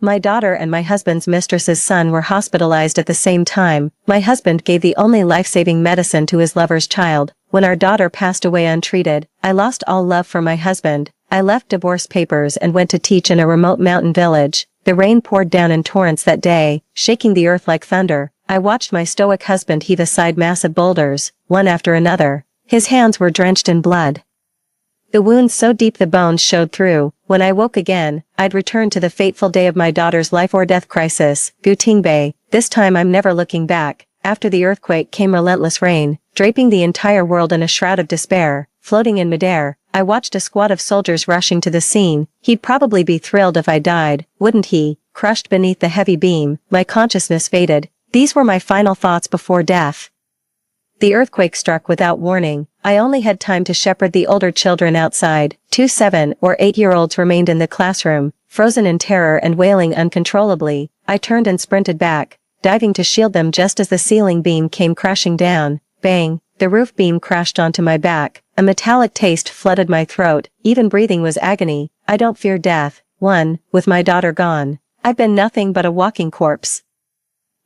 My daughter and my husband's mistress's son were hospitalized at the same time. My husband gave the only life-saving medicine to his lover's child. When our daughter passed away untreated, I lost all love for my husband. I left divorce papers and went to teach in a remote mountain village. The rain poured down in torrents that day, shaking the earth like thunder. I watched my stoic husband heave aside massive boulders, one after another. His hands were drenched in blood. The wounds so deep the bones showed through. When I woke again, I'd returned to the fateful day of my daughter's life or death crisis. Gutingbe, this time I'm never looking back. After the earthquake came relentless rain, draping the entire world in a shroud of despair. Floating in midair, I watched a squad of soldiers rushing to the scene. He'd probably be thrilled if I died, wouldn't he? Crushed beneath the heavy beam, my consciousness faded. These were my final thoughts before death. The earthquake struck without warning. I only had time to shepherd the older children outside. 2 7- or 8-year-olds remained in the classroom, frozen in terror and wailing uncontrollably. I turned and sprinted back, diving to shield them just as the ceiling beam came crashing down. Bang! The roof beam crashed onto my back. A metallic taste flooded my throat. Even breathing was agony. I don't fear death. 1. With my daughter gone, I've been nothing but a walking corpse.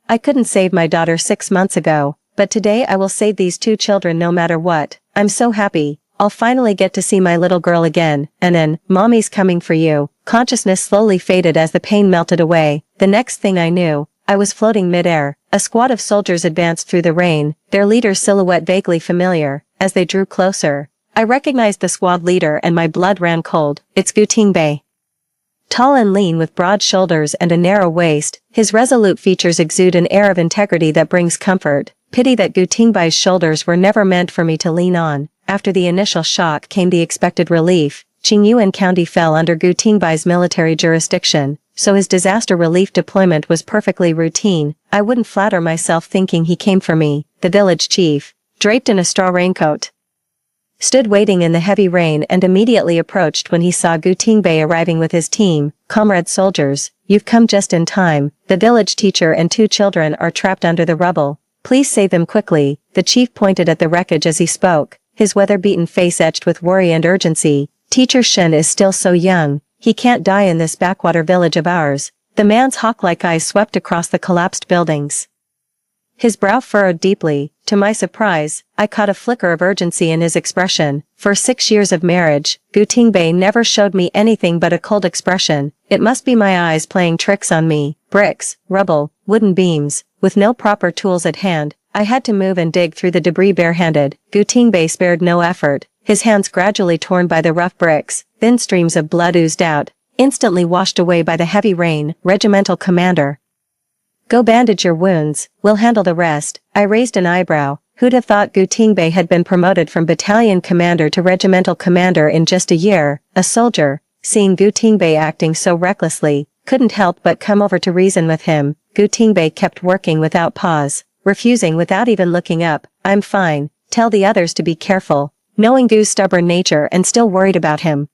I couldn't save my daughter 6 months ago, but today I will save these 2 children no matter what. I'm so happy. I'll finally get to see my little girl again. And then, Mommy's coming for you. Consciousness slowly faded as the pain melted away. The next thing I knew, I was floating midair. A squad of soldiers advanced through the rain, their leader's silhouette vaguely familiar. As they drew closer, I recognized the squad leader and my blood ran cold. It's Gutingbe. Tall and lean with broad shoulders and a narrow waist, his resolute features exude an air of integrity that brings comfort. Pity that Gutingbe's shoulders were never meant for me to lean on. After the initial shock came the expected relief. Qingyuan County fell under Gutingbe's military jurisdiction, so his disaster relief deployment was perfectly routine. I wouldn't flatter myself thinking he came for me. The village chief, draped in a straw raincoat, stood waiting in the heavy rain and immediately approached when he saw Gutingbe arriving with his team. Comrade soldiers, you've come just in time. The village teacher and 2 children are trapped under the rubble. Please save them quickly. The chief pointed at the wreckage as he spoke, his weather-beaten face etched with worry and urgency. Teacher Shen is still so young. He can't die in this backwater village of ours. The man's hawk-like eyes swept across the collapsed buildings. His brow furrowed deeply. To my surprise, I caught a flicker of urgency in his expression. For 6 years of marriage, Gutingbe never showed me anything but a cold expression. It must be my eyes playing tricks on me. Bricks, rubble, wooden beams. With no proper tools at hand, I had to move and dig through the debris barehanded. Gutingbe spared no effort. His hands gradually torn by the rough bricks, thin streams of blood oozed out, instantly washed away by the heavy rain. Regimental commander, go bandage your wounds, we'll handle the rest. I raised an eyebrow. Who'd have thought Gutingbe had been promoted from battalion commander to regimental commander in just a year? A soldier, seeing Gutingbe acting so recklessly, couldn't help but come over to reason with him. Gutingbe kept working without pause, refusing without even looking up. I'm fine, tell the others to be careful, knowing Gu's stubborn nature and still worried about him.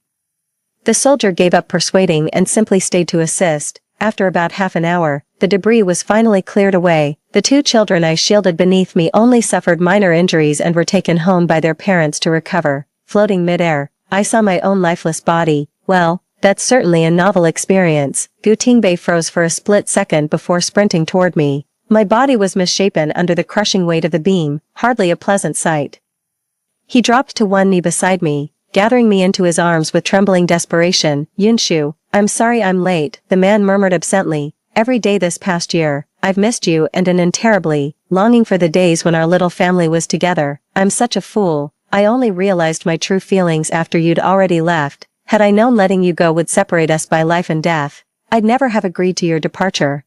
The soldier gave up persuading and simply stayed to assist. After about half an hour, the debris was finally cleared away. The 2 children I shielded beneath me only suffered minor injuries and were taken home by their parents to recover. Floating midair, I saw my own lifeless body. Well, that's certainly a novel experience. Gutingbe froze for a split second before sprinting toward me. My body was misshapen under the crushing weight of the beam, hardly a pleasant sight. He dropped to one knee beside me, gathering me into his arms with trembling desperation. Yunshu, I'm sorry I'm late, the man murmured absently. Every day this past year, I've missed you and terribly, longing for the days when our little family was together. I'm such a fool. I only realized my true feelings after you'd already left. Had I known letting you go would separate us by life and death, I'd never have agreed to your departure.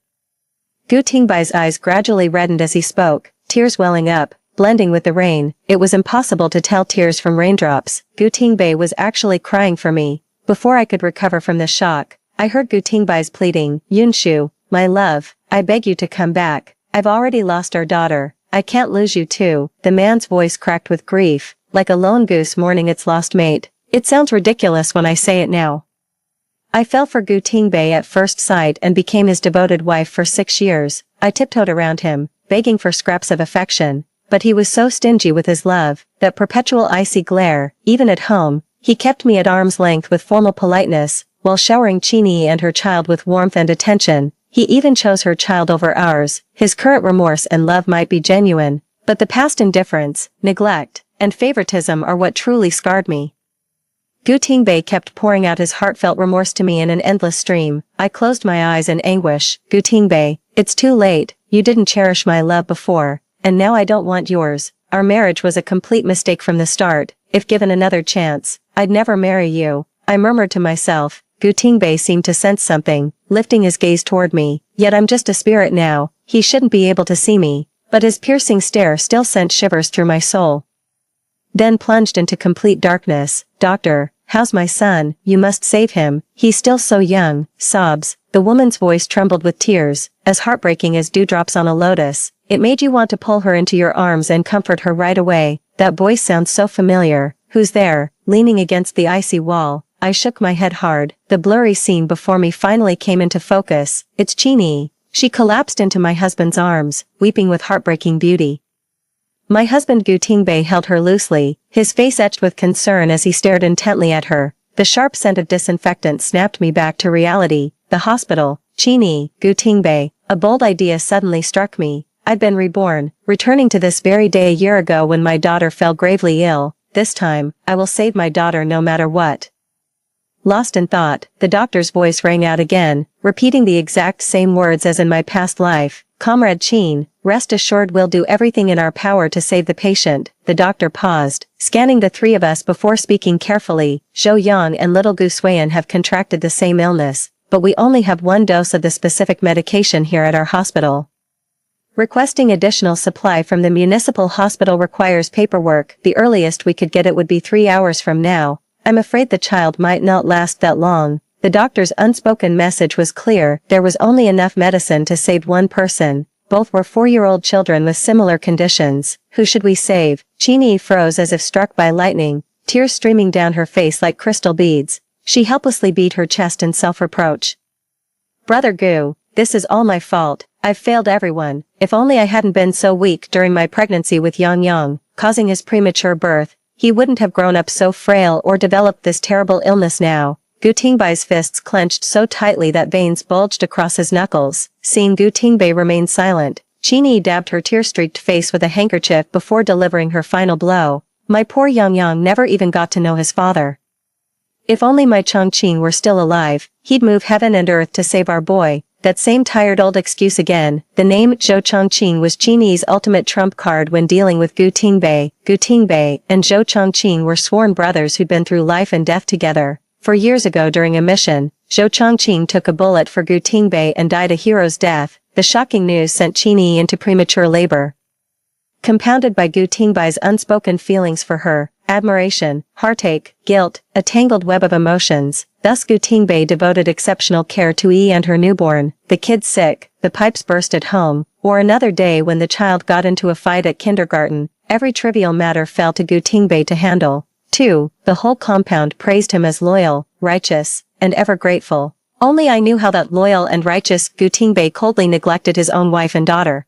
Gutingbe's eyes gradually reddened as he spoke, tears welling up, blending with the rain. It was impossible to tell tears from raindrops. Gutingbe was actually crying for me. Before I could recover from the shock, I heard Gutingbe's pleading. Yunshu, my love, I beg you to come back. I've already lost our daughter. I can't lose you too. The man's voice cracked with grief, like a lone goose mourning its lost mate. It sounds ridiculous when I say it now. I fell for Gutingbe at first sight and became his devoted wife for 6 years. I tiptoed around him, begging for scraps of affection, but he was so stingy with his love, that perpetual icy glare. Even at home, he kept me at arm's length with formal politeness. while showering Qingyi and her child with warmth and attention. He even chose her child over ours. His current remorse and love might be genuine, but the past indifference, neglect, and favoritism are what truly scarred me. Gu Tingbei kept pouring out his heartfelt remorse to me in an endless stream. I closed my eyes in anguish. Gu Tingbei, it's too late. You didn't cherish my love before, and now I don't want yours. Our marriage was a complete mistake from the start. If given another chance, I'd never marry you. I murmured to myself. Gu Tingbei seemed to sense something, lifting his gaze toward me. Yet I'm just a spirit now. He shouldn't be able to see me. But his piercing stare still sent shivers through my soul. Then plunged into complete darkness. Doctor, how's my son? You must save him. He's still so young. Sobs. The woman's voice trembled with tears, as heartbreaking as dewdrops on a lotus. It made you want to pull her into your arms and comfort her right away. That voice sounds so familiar. Who's there? Leaning against the icy wall. I shook my head hard. The blurry scene before me finally came into focus. It's Qingyi. She collapsed into my husband's arms, weeping with heartbreaking beauty. My husband Gu Tingbei held her loosely, his face etched with concern as he stared intently at her. The sharp scent of disinfectant snapped me back to reality. The hospital. Qingyi, Gu Tingbei. A bold idea suddenly struck me. I'd been reborn, returning to this very day a year ago when my daughter fell gravely ill. This time, I will save my daughter no matter what. Lost in thought, the doctor's voice rang out again, repeating the exact same words as in my past life. Comrade Qin, rest assured we'll do everything in our power to save the patient. The doctor paused, scanning the three of us before speaking carefully. Zhou Yang and little Gu Suiyan have contracted the same illness, but we only have one dose of the specific medication here at our hospital. Requesting additional supply from the municipal hospital requires paperwork. The earliest we could get it would be 3 hours from now. I'm afraid the child might not last that long. The doctor's unspoken message was clear. There was only enough medicine to save one person. Both were 4-year-old children with similar conditions. Who should we save? Qingyi froze as if struck by lightning, tears streaming down her face like crystal beads. She helplessly beat her chest in self-reproach. Brother Gu, this is all my fault. I've failed everyone. If only I hadn't been so weak during my pregnancy with Yang Yang, causing his premature birth. He wouldn't have grown up so frail or developed this terrible illness now. Gu Tingbei's fists clenched so tightly that veins bulged across his knuckles. Seeing Gu Tingbei remain silent, Qingyi dabbed her tear-streaked face with a handkerchief before delivering her final blow. My poor Yang Yang never even got to know his father. If only my Chongqing were still alive, he'd move heaven and earth to save our boy. That same tired old excuse again. The name Zhou Chongqing was Qingyi's ultimate trump card when dealing with Gu Tingbei. Gu Tingbei and Zhou Chongqing were sworn brothers who'd been through life and death together. 4 years ago during a mission, Zhou Chongqing took a bullet for Gu Tingbei and died a hero's death. The shocking news sent Qingyi into premature labor. Compounded by Gu Tingbei's unspoken feelings for her, admiration, heartache, guilt, a tangled web of emotions. Thus Gu Tingbei devoted exceptional care to Yi and her newborn. The kid sick, the pipes burst at home, or another day when the child got into a fight at kindergarten. Every trivial matter fell to Gu Tingbei to handle. 2. The whole compound praised him as loyal, righteous, and ever grateful. Only I knew how that loyal and righteous Gu Tingbei coldly neglected his own wife and daughter.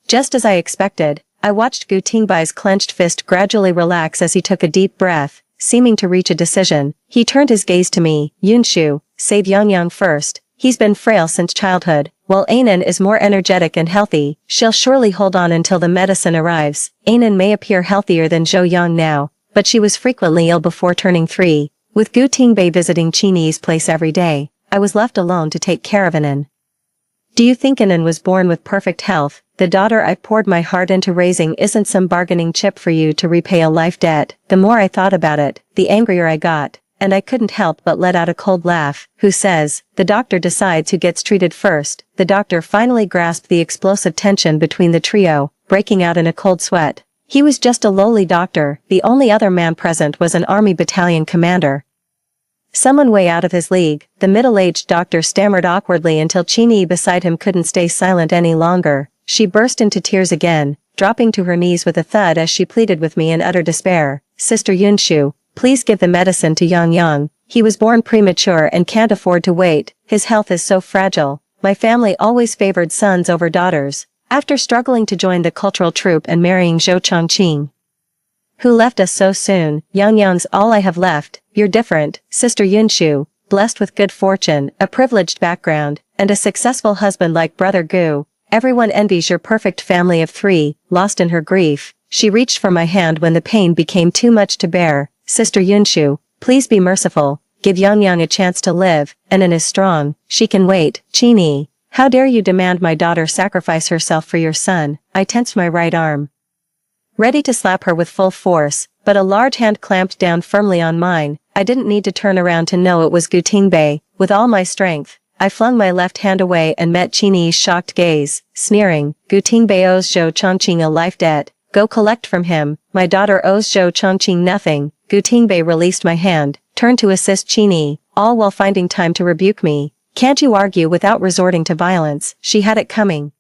Just as I expected, I watched Gu Tingbei's clenched fist gradually relax as he took a deep breath. Seeming to reach a decision, he turned his gaze to me. Yunshu, save Yang Yang first. He's been frail since childhood. While Anan is more energetic and healthy, she'll surely hold on until the medicine arrives. Anan may appear healthier than Zhou Yang now, but she was frequently ill before turning 3. With Gu Tingbei visiting Qingyi's place every day, I was left alone to take care of Anan. Do you think Anan was born with perfect health? The daughter I poured my heart into raising isn't some bargaining chip for you to repay a life debt. The more I thought about it, the angrier I got, and I couldn't help but let out a cold laugh. Who says? The doctor decides who gets treated first. The doctor finally grasped the explosive tension between the trio, breaking out in a cold sweat. He was just a lowly doctor. The only other man present was an army battalion commander. Someone way out of his league. The middle-aged doctor stammered awkwardly until Qingyi beside him couldn't stay silent any longer. She burst into tears again, dropping to her knees with a thud as she pleaded with me in utter despair. Sister Yunshu, please give the medicine to Yang Yang. He was born premature and can't afford to wait. His health is so fragile. My family always favored sons over daughters. After struggling to join the cultural troupe and marrying Zhou Chongqing, who left us so soon, Yang Yang's all I have left. You're different, Sister Yunshu. blessed with good fortune, a privileged background, and a successful husband like Brother Gu. Everyone envies your perfect family of 3, lost in her grief. She reached for my hand when the pain became too much to bear. Sister Yunshu, please be merciful. Give Yang a chance to live, Anan is strong, she can wait. Chini, how dare you demand my daughter sacrifice herself for your son? I tensed my right arm, ready to slap her with full force, but a large hand clamped down firmly on mine. I didn't need to turn around to know it was Gu Tingbei. With all my strength, I flung my left hand away and met Chini's shocked gaze, sneering. Gu Tingbei owes Zhou Chongqing a life debt. Go collect from him. My daughter owes Zhou Chongqing nothing. Gu Tingbei released my hand, turned to assist Chini, all while finding time to rebuke me. Can't you argue without resorting to violence? She had it coming,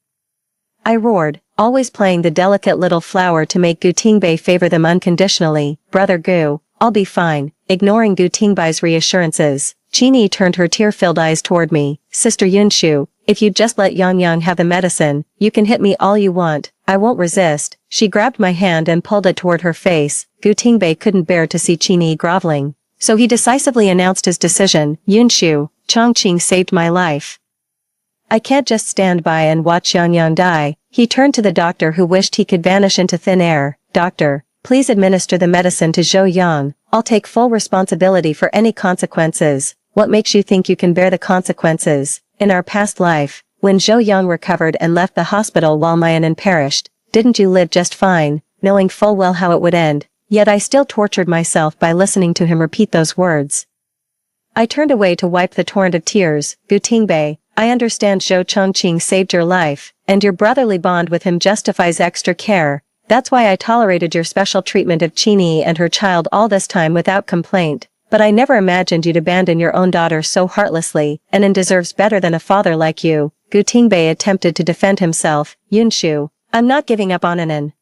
I roared, always playing the delicate little flower to make Gu Tingbei favor them unconditionally. Brother Gu, I'll be fine. Ignoring Gu Tingbei's reassurances, Chini turned her tear-filled eyes toward me. Sister Yunshu, if you just let Yang have the medicine, you can hit me all you want. I won't resist. She grabbed my hand and pulled it toward her face. Gu Tingbei couldn't bear to see Chini groveling, so he decisively announced his decision. Yunshu, Chongqing saved my life. I can't just stand by and watch Yang die. He turned to the doctor who wished he could vanish into thin air. Doctor, please administer the medicine to Zhou Yang. I'll take full responsibility for any consequences. What makes you think you can bear the consequences? In our past life, when Zhou Yang recovered and left the hospital while my Anan perished, didn't you live just fine, knowing full well how it would end? Yet I still tortured myself by listening to him repeat those words. I turned away to wipe the torrent of tears. Gu Tingbei, I understand Zhou Chongqing saved your life, and your brotherly bond with him justifies extra care. That's why I tolerated your special treatment of Chini and her child all this time without complaint. But I never imagined you'd abandon your own daughter so heartlessly. Anan deserves better than a father like you. Gu Tingbei attempted to defend himself. Yunshu, I'm not giving up on Anan.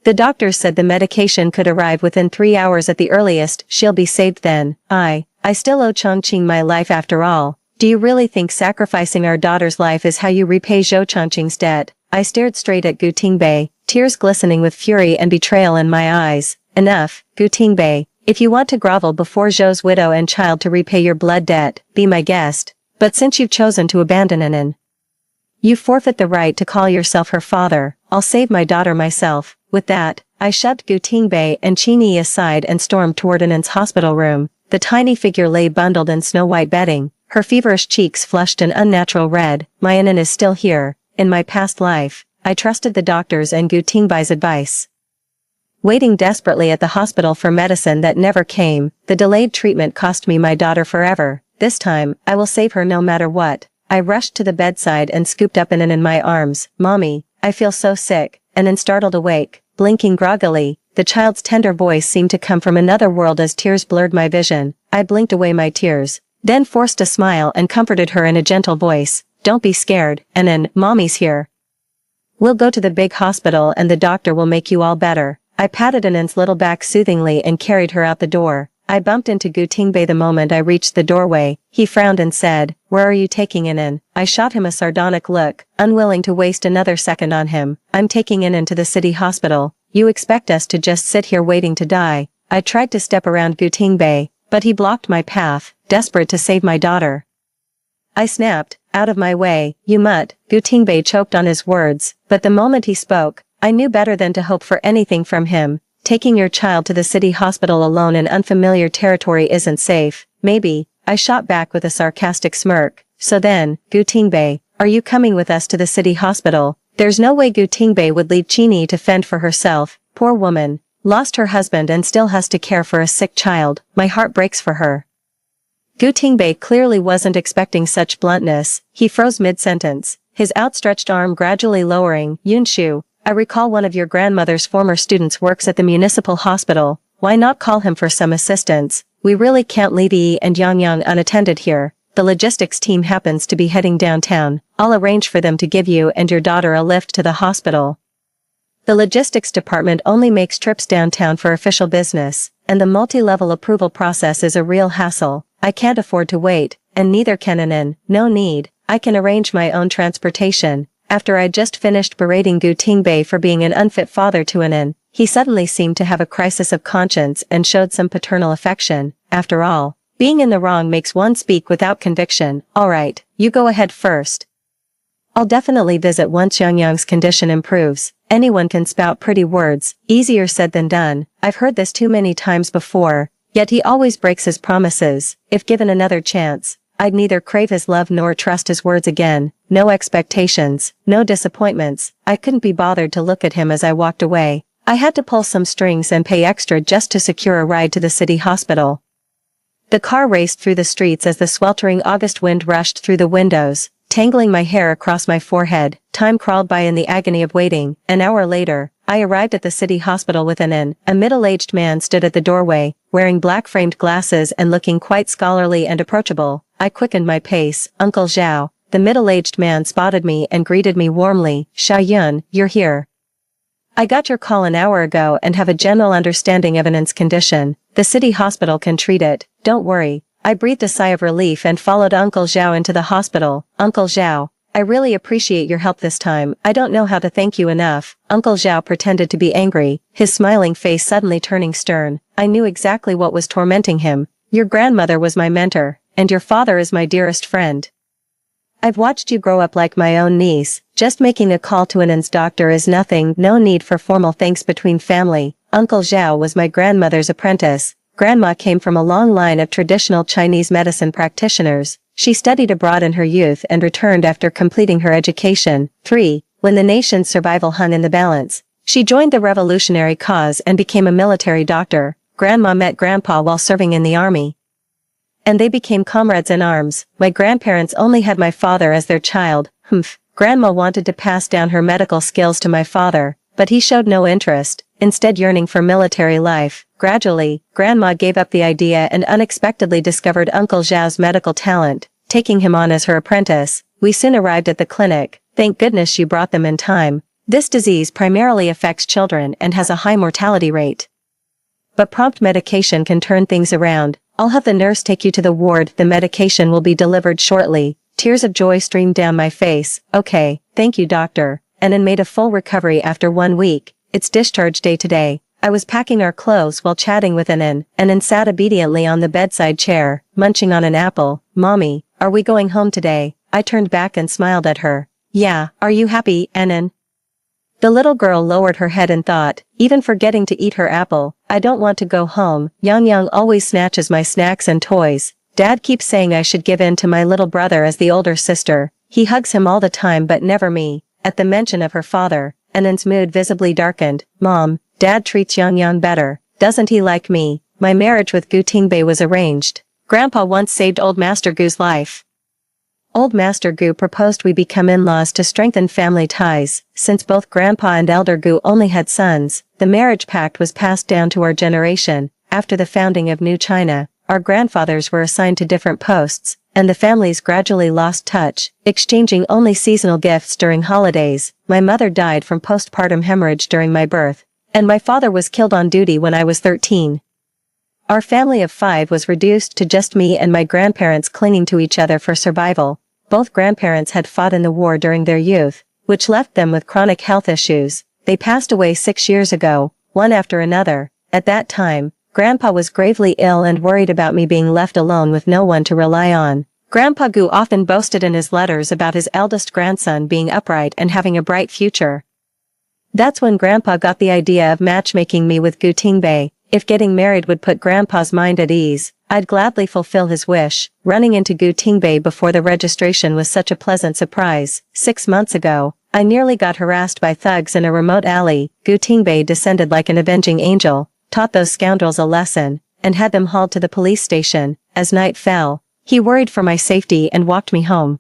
The doctors said the medication could arrive within 3 hours at the earliest. She'll be saved then. I still owe Chongqing my life after all. Do you really think sacrificing our daughter's life is how you repay Zhou Chongqing's debt? I stared straight at Gu Tingbei, tears glistening with fury and betrayal in my eyes. Enough, Gu Tingbei. If you want to grovel before Zhou's widow and child to repay your blood debt, be my guest. But since you've chosen to abandon Anan, you forfeit the right to call yourself her father. I'll save my daughter myself. With that, I shoved Gu Tingbei and Chini aside and stormed toward Anan's hospital room. The tiny figure lay bundled in snow-white bedding, her feverish cheeks flushed an unnatural red. My Anan is still here. In my past life, I trusted the doctors and Gu Tingbei's advice. Waiting desperately at the hospital for medicine that never came, the delayed treatment cost me my daughter forever. This time, I will save her no matter what. I rushed to the bedside and scooped up Anan in my arms. Mommy, I feel so sick. Anan startled awake, blinking groggily. The child's tender voice seemed to come from another world as tears blurred my vision. I blinked away my tears, then forced a smile and comforted her in a gentle voice. Don't be scared, Anan, Mommy's here. We'll go to the big hospital and the doctor will make you all better. I patted Anan's little back soothingly and carried her out the door. I bumped into Gu Tingbei the moment I reached the doorway. He frowned and said, "Where are you taking Anan?" I shot him a sardonic look, unwilling to waste another second on him. "I'm taking Anan to the city hospital. You expect us to just sit here waiting to die?" I tried to step around Gu Tingbei, but he blocked my path, desperate to save my daughter. I snapped, "Out of my way, you mutt." Gu Tingbei choked on his words, but the moment he spoke, I knew better than to hope for anything from him. Taking your child to the city hospital alone in unfamiliar territory isn't safe. Maybe, I shot back with a sarcastic smirk. So then, Gu Tingbei, are you coming with us to the city hospital? There's no way Gu Tingbei would leave Chini to fend for herself. Poor woman, lost her husband and still has to care for a sick child. My heart breaks for her. Gu Tingbei clearly wasn't expecting such bluntness. He froze mid-sentence, his outstretched arm gradually lowering. "Yunshu, I recall one of your grandmother's former students works at the municipal hospital. Why not call him for some assistance? We really can't leave Yi and Yang unattended here. The logistics team happens to be heading downtown. I'll arrange for them to give you and your daughter a lift to the hospital." The logistics department only makes trips downtown for official business, and the multi-level approval process is a real hassle. I can't afford to wait, and neither can Anan. No need, I can arrange my own transportation. After I'd just finished berating Gu Tingbei for being an unfit father to Anan, he suddenly seemed to have a crisis of conscience and showed some paternal affection. After all, Being in the wrong makes one speak without conviction. Alright, you go ahead first. I'll definitely visit once Yang condition improves. Anyone can spout pretty words, easier said than done. I've heard this too many times before, yet he always breaks his promises. If given another chance, I'd neither crave his love nor trust his words again. No expectations, no disappointments. I couldn't be bothered to look at him as I walked away. I had to pull some strings and pay extra just to secure a ride to the city hospital. The car raced through the streets as the sweltering August wind rushed through the windows, tangling my hair across my forehead. Time crawled by in the agony of waiting. An hour later, I arrived at the city hospital with an inn. A middle-aged man stood at the doorway, wearing black-framed glasses and looking quite scholarly and approachable. I quickened my pace. Uncle Zhao. The middle-aged man spotted me and greeted me warmly. Xiao Yun, you're here. I got your call an hour ago and have a general understanding of Annan's condition. The city hospital can treat it. Don't worry. I breathed a sigh of relief and followed Uncle Zhao into the hospital. Uncle Zhao, I really appreciate your help this time. I don't know how to thank you enough. Uncle Zhao pretended to be angry, his smiling face suddenly turning stern. I knew exactly what was tormenting him. Your grandmother was my mentor, and your father is my dearest friend. I've watched you grow up like my own niece. Just making a call to Annan's doctor is nothing. No need for formal thanks between family. Uncle Zhao was my grandmother's apprentice. Grandma came from a long line of traditional Chinese medicine practitioners. She studied abroad in her youth and returned after completing her education. 3. When the nation's survival hung in the balance, she joined the revolutionary cause and became a military doctor. Grandma met Grandpa while serving in the army, and they became comrades in arms. My grandparents only had my father as their child. Grandma wanted to pass down her medical skills to my father, but he showed no interest, instead yearning for military life. Gradually, Grandma gave up the idea and unexpectedly discovered Uncle Zhao's medical talent, taking him on as her apprentice. We soon arrived at the clinic. Thank goodness she brought them in time. This disease primarily affects children and has a high mortality rate, but prompt medication can turn things around. I'll have the nurse take you to the ward. The medication will be delivered shortly. Tears of joy streamed down my face. Okay, thank you, doctor. Annan made a full recovery after 1 week. It's discharge day today. I was packing our clothes while chatting with Annan. Annan sat obediently on the bedside chair, munching on an apple. Mommy, are we going home today? I turned back and smiled at her. Yeah, are you happy, Annan? The little girl lowered her head and thought, even forgetting to eat her apple, I don't want to go home. Yang always snatches my snacks and toys. Dad keeps saying I should give in to my little brother as the older sister. He hugs him all the time but never me. At the mention of her father, Annan's mood visibly darkened. Mom, Dad treats Yang better. Doesn't he like me? My marriage with Gu Tingbei was arranged. Grandpa once saved old Master Gu's life. Old Master Gu proposed we become in-laws to strengthen family ties. Since both Grandpa and Elder Gu only had sons, the marriage pact was passed down to our generation. After the founding of New China, our grandfathers were assigned to different posts, and the families gradually lost touch, exchanging only seasonal gifts during holidays. My mother died from postpartum hemorrhage during my birth, and my father was killed on duty when I was 13. Our family of 5 was reduced to just me and my grandparents clinging to each other for survival. Both grandparents had fought in the war during their youth, which left them with chronic health issues. They passed away 6 years ago, one after another. At that time, Grandpa was gravely ill and worried about me being left alone with no one to rely on. Grandpa Gu often boasted in his letters about his eldest grandson being upright and having a bright future. That's when Grandpa got the idea of matchmaking me with Gu Tingbei. If getting married would put Grandpa's mind at ease, I'd gladly fulfill his wish. Running into Gu Tingbei before the registration was such a pleasant surprise. 6 months ago, I nearly got harassed by thugs in a remote alley. Gu Tingbei descended like an avenging angel, taught those scoundrels a lesson, and had them hauled to the police station. As night fell, he worried for my safety and walked me home.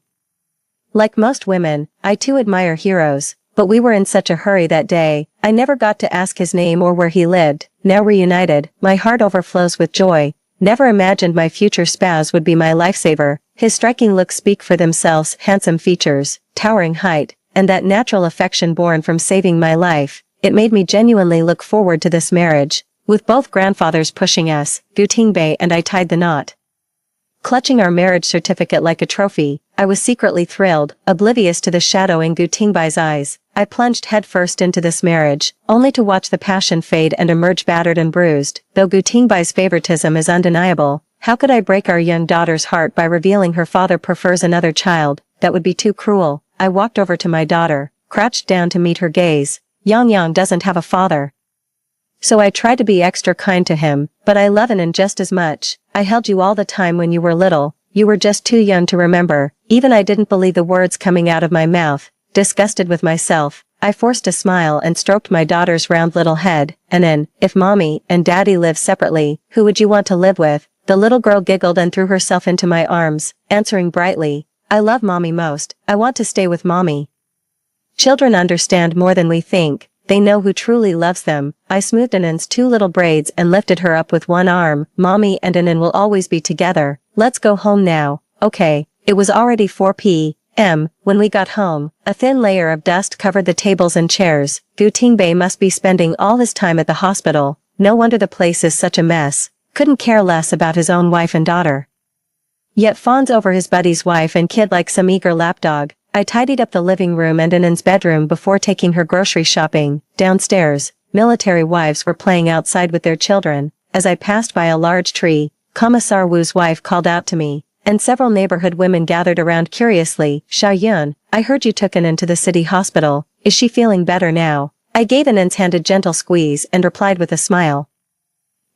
Like most women, I too admire heroes, but we were in such a hurry that day, I never got to ask his name or where he lived. Now reunited, my heart overflows with joy. Never imagined my future spouse would be my lifesaver. His striking looks speak for themselves, handsome features, towering height, and that natural affection born from saving my life. It made me genuinely look forward to this marriage. With both grandfathers pushing us, Gu Tingbei and I tied the knot. Clutching our marriage certificate like a trophy, I was secretly thrilled, oblivious to the shadow in Gu Tingbei's eyes. I plunged headfirst into this marriage, only to watch the passion fade and emerge battered and bruised. Though Gu Tingbei's favoritism is undeniable, How could I break our young daughter's heart by revealing her father prefers another child? That would be too cruel. I walked over to my daughter, crouched down to meet her gaze. Yang doesn't have a father. So I tried to be extra kind to him, but I love Anan just as much. I held you all the time when you were little. You were just too young to remember. Even I didn't believe the words coming out of my mouth. Disgusted with myself, I forced a smile and stroked my daughter's round little head. Anan, if mommy and daddy live separately, who would you want to live with? The little girl giggled and threw herself into my arms, answering brightly, I love mommy most. I want to stay with mommy. Children understand more than we think. They know who truly loves them. I smoothed Anan's 2 little braids and lifted her up with one arm. Mommy and Anan will always be together. Let's go home now. Okay. It was already 4 p.m. when we got home. A thin layer of dust covered the tables and chairs. Gu Tingbei must be spending all his time at the hospital. No wonder the place is such a mess. Couldn't care less about his own wife and daughter. Yet fawns over his buddy's wife and kid like some eager lapdog. I tidied up the living room and Anan's bedroom before taking her grocery shopping. Downstairs, military wives were playing outside with their children. As I passed by a large tree, Commissar Wu's wife called out to me, and several neighborhood women gathered around curiously. Xiaoyun, I heard you took Anan to the city hospital. Is she feeling better now? I gave Anan's hand a gentle squeeze and replied with a smile.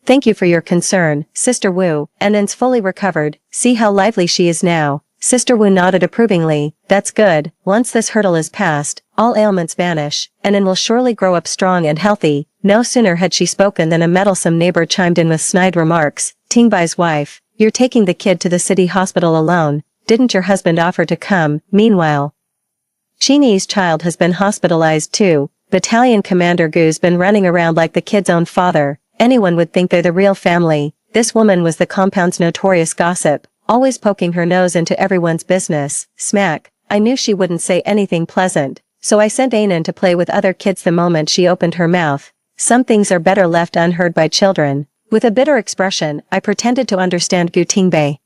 Thank you for your concern, Sister Wu. Anan's fully recovered. See how lively she is now. Sister Wu nodded approvingly. That's good. Once this hurdle is passed, all ailments vanish. Anan will surely grow up strong and healthy. No sooner had she spoken than a meddlesome neighbor chimed in with snide remarks. Tingbai's wife, you're taking the kid to the city hospital alone. Didn't your husband offer to come? Meanwhile, Chini's child has been hospitalized too. Battalion Commander Gu's been running around like the kid's own father. Anyone would think they're the real family. This woman was the compound's notorious gossip, always poking her nose into everyone's business. Smack. I knew she wouldn't say anything pleasant, so I sent Anan to play with other kids the moment she opened her mouth. Some things are better left unheard by children. With a bitter expression, I pretended to understand Gu Tingbei.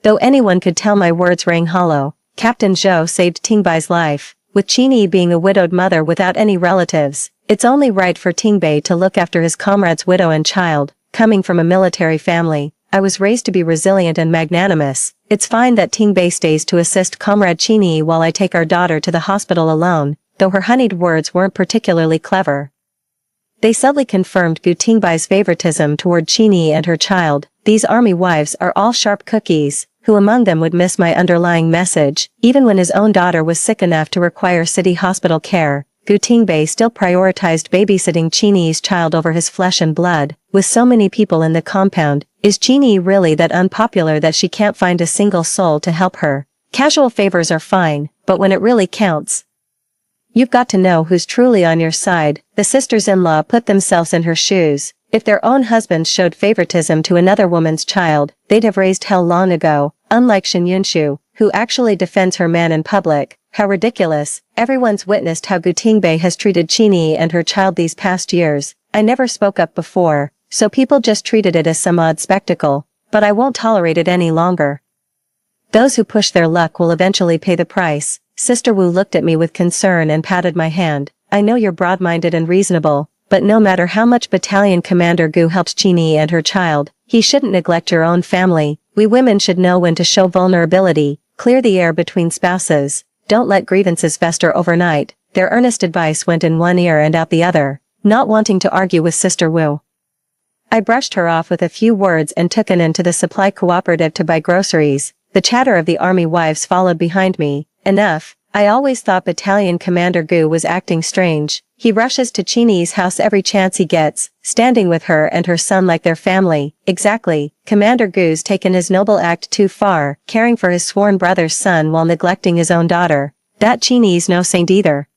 Though anyone could tell my words rang hollow. Captain Zhou saved Tingbai's life. With Qini being a widowed mother without any relatives, it's only right for Tingbei to look after his comrade's widow and child. Coming from a military family, I was raised to be resilient and magnanimous. It's fine that Tingbei stays to assist Comrade Qini while I take our daughter to the hospital alone, though her honeyed words weren't particularly clever. They subtly confirmed Gu Tingbai's favoritism toward Qini and her child. These army wives are all sharp cookies. Who among them would miss my underlying message? Even when his own daughter was sick enough to require city hospital care, Gu Tingbei still prioritized babysitting Qini's child over his flesh and blood. With so many people in the compound, is Qini really that unpopular that she can't find a single soul to help her? Casual favors are fine, but when it really counts, you've got to know who's truly on your side. The sisters-in-law put themselves in her shoes. If their own husbands showed favoritism to another woman's child, they'd have raised hell long ago, unlike Shen Yunshu, who actually defends her man in public. How ridiculous. Everyone's witnessed how Gu Tingbei has treated Qini and her child these past years. I never spoke up before, so people just treated it as some odd spectacle, but I won't tolerate it any longer. Those who push their luck will eventually pay the price. Sister Wu looked at me with concern and patted my hand. I know you're broad-minded and reasonable, but no matter how much Battalion Commander Gu helped Qini and her child, he shouldn't neglect your own family. We women should know when to show vulnerability, clear the air between spouses. Don't let grievances fester overnight. Their earnest advice went in one ear and out the other, not wanting to argue with Sister Wu. I brushed her off with a few words and took Anan to the supply cooperative to buy groceries. The chatter of the army wives followed behind me. Enough. I always thought Battalion Commander Gu was acting strange. He rushes to Qini's house every chance he gets, standing with her and her son like their family. Exactly. Commander Gu's taken his noble act too far, caring for his sworn brother's son while neglecting his own daughter. That Qini's no saint either.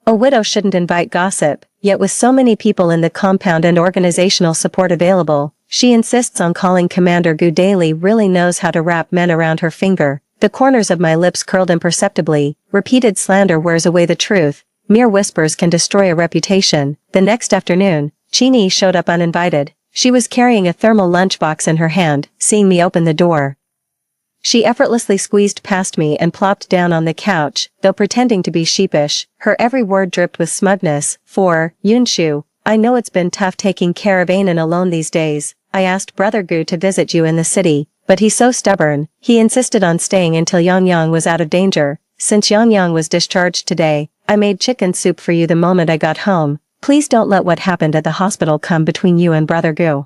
A widow shouldn't invite gossip, yet with so many people in the compound and organizational support available, she insists on calling Commander Gu daily. Really knows how to wrap men around her finger. The corners of my lips curled imperceptibly. Repeated slander wears away the truth. Mere whispers can destroy a reputation. The next afternoon, Qini showed up uninvited. She was carrying a thermal lunchbox in her hand. Seeing me open the door, she effortlessly squeezed past me and plopped down on the couch, though pretending to be sheepish. Her every word dripped with smugness. For Yunshu, I know it's been tough taking care of Anan alone these days. I asked Brother Gu to visit you in the city, but he's so stubborn, he insisted on staying until Yang Yang was out of danger. Since Yang Yang was discharged today, I made chicken soup for you the moment I got home. Please don't let what happened at the hospital come between you and Brother Gu.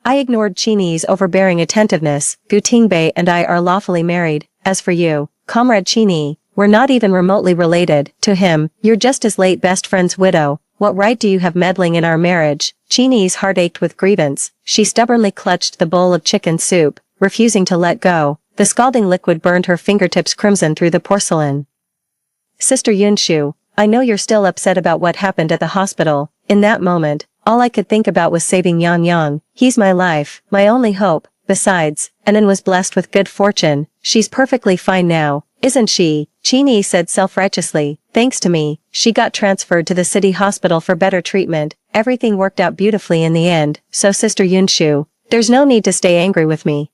I ignored Qini's overbearing attentiveness. Gu Tingbei and I are lawfully married. As for you, Comrade Qini, we're not even remotely related. To him, you're just his late best friend's widow. What right do you have meddling in our marriage? Qini's heart ached with grievance. She stubbornly clutched the bowl of chicken soup, refusing to let go. The scalding liquid burned her fingertips crimson through the porcelain. Sister Yunshu, I know you're still upset about what happened at the hospital. In that moment, all I could think about was saving Yang Yang. He's my life, my only hope. Besides, Anan was blessed with good fortune. She's perfectly fine now, isn't she? Qini said self-righteously. Thanks to me, she got transferred to the city hospital for better treatment. Everything worked out beautifully in the end, so Sister Yunshu, there's no need to stay angry with me.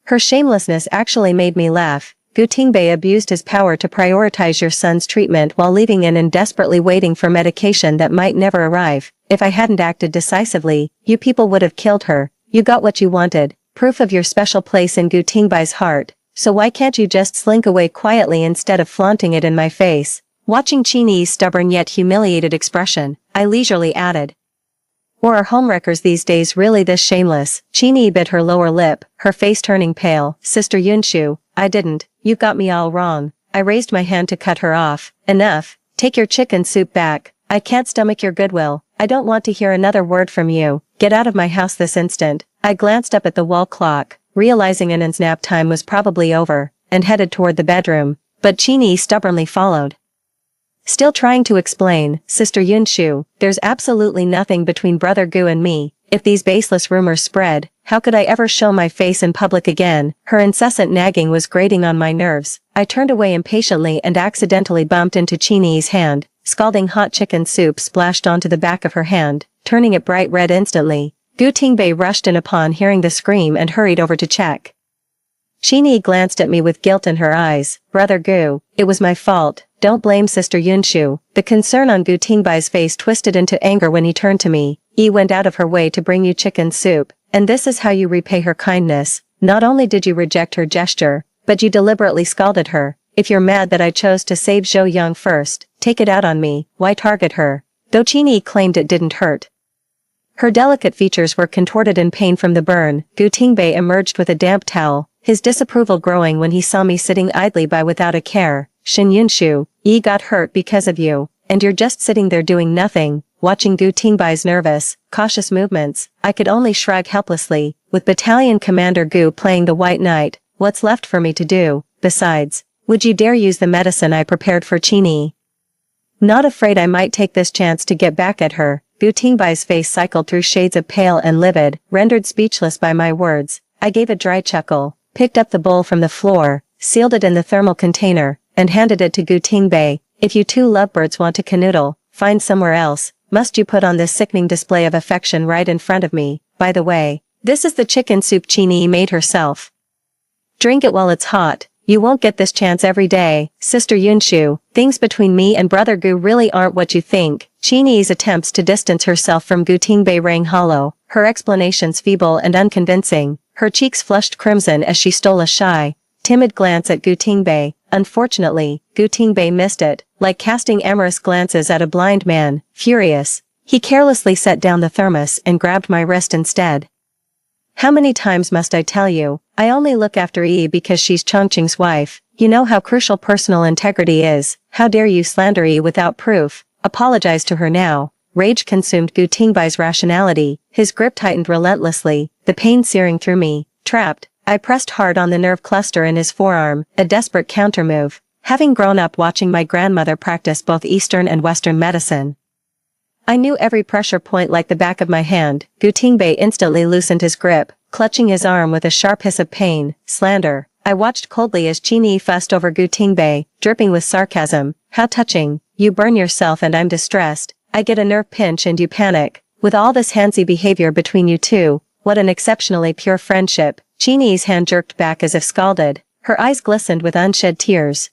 Her shamelessness actually made me laugh. Gu Tingbei abused his power to prioritize your son's treatment while leaving in and desperately waiting for medication that might never arrive. If I hadn't acted decisively, you people would have killed her. You got what you wanted, proof of your special place in Gu Tingbei's heart. So why can't you just slink away quietly instead of flaunting it in my face? Watching Qini's stubborn yet humiliated expression, I leisurely added. Or are homewreckers these days really this shameless? Qini bit her lower lip, her face turning pale. Sister Yunshu, I didn't. You got me all wrong. I raised my hand to cut her off. Enough. Take your chicken soup back. I can't stomach your goodwill. I don't want to hear another word from you. Get out of my house this instant. I glanced up at the wall clock, realizing Anan's nap time was probably over, and headed toward the bedroom. But Qini stubbornly followed. Still trying to explain, Sister Yunshu, there's absolutely nothing between Brother Gu and me. If these baseless rumors spread, how could I ever show my face in public again? Her incessant nagging was grating on my nerves. I turned away impatiently and accidentally bumped into Qini's hand. Scalding hot chicken soup splashed onto the back of her hand, turning it bright red instantly. Gu Tingbei rushed in upon hearing the scream and hurried over to check. Qini glanced at me with guilt in her eyes. Brother Gu, it was my fault. Don't blame Sister Yunshu. The concern on Gu Tingbei's face twisted into anger when he turned to me. Went out of her way to bring you chicken soup, and this is how you repay her kindness. Not only did you reject her gesture, but you deliberately scalded her. If you're mad that I chose to save Zhou Yang first, take it out on me. Why target her? Though Qini claimed it didn't hurt. Her delicate features were contorted in pain from the burn. Gu Tingbei emerged with a damp towel, his disapproval growing when he saw me sitting idly by without a care. Shin Yunshu, Yi got hurt because of you, and you're just sitting there doing nothing. Watching Gu Tingbei's nervous, cautious movements, I could only shrug helplessly. With Battalion Commander Gu playing the White Knight, what's left for me to do? Besides, would you dare use the medicine I prepared for Qini? Not afraid I might take this chance to get back at her. Gu Tingbei's face cycled through shades of pale and livid, rendered speechless by my words. I gave a dry chuckle, picked up the bowl from the floor, sealed it in the thermal container, and handed it to Gu Tingbei. If you two lovebirds want to canoodle, find somewhere else. Must you put on this sickening display of affection right in front of me? By the way, this is the chicken soup Qini made herself. Drink it while it's hot. You won't get this chance every day. Sister Yunshu, things between me and Brother Gu really aren't what you think. Qini's attempts to distance herself from Gu Tingbei rang hollow, her explanations feeble and unconvincing. Her cheeks flushed crimson as she stole a shy, timid glance at Gu Tingbei. Unfortunately, Gu Tingbei missed it, like casting amorous glances at a blind man. Furious, he carelessly set down the thermos and grabbed my wrist instead. How many times must I tell you? I only look after Yi because she's Chongqing's wife. You know how crucial personal integrity is. How dare you slander Yi without proof? Apologize to her now. Rage consumed Gu Tingbei's rationality. His grip tightened relentlessly, the pain searing through me. Trapped, I pressed hard on the nerve cluster in his forearm, a desperate countermove. Having grown up watching my grandmother practice both Eastern and Western medicine, I knew every pressure point like the back of my hand. Gu Tingbei instantly loosened his grip, clutching his arm with a sharp hiss of pain. Slander. I watched coldly as Qini fussed over Gu Tingbei, dripping with sarcasm. How touching. You burn yourself and I'm distressed. I get a nerve pinch and you panic. With all this handsy behavior between you two, what an exceptionally pure friendship. Qini's hand jerked back as if scalded. Her eyes glistened with unshed tears.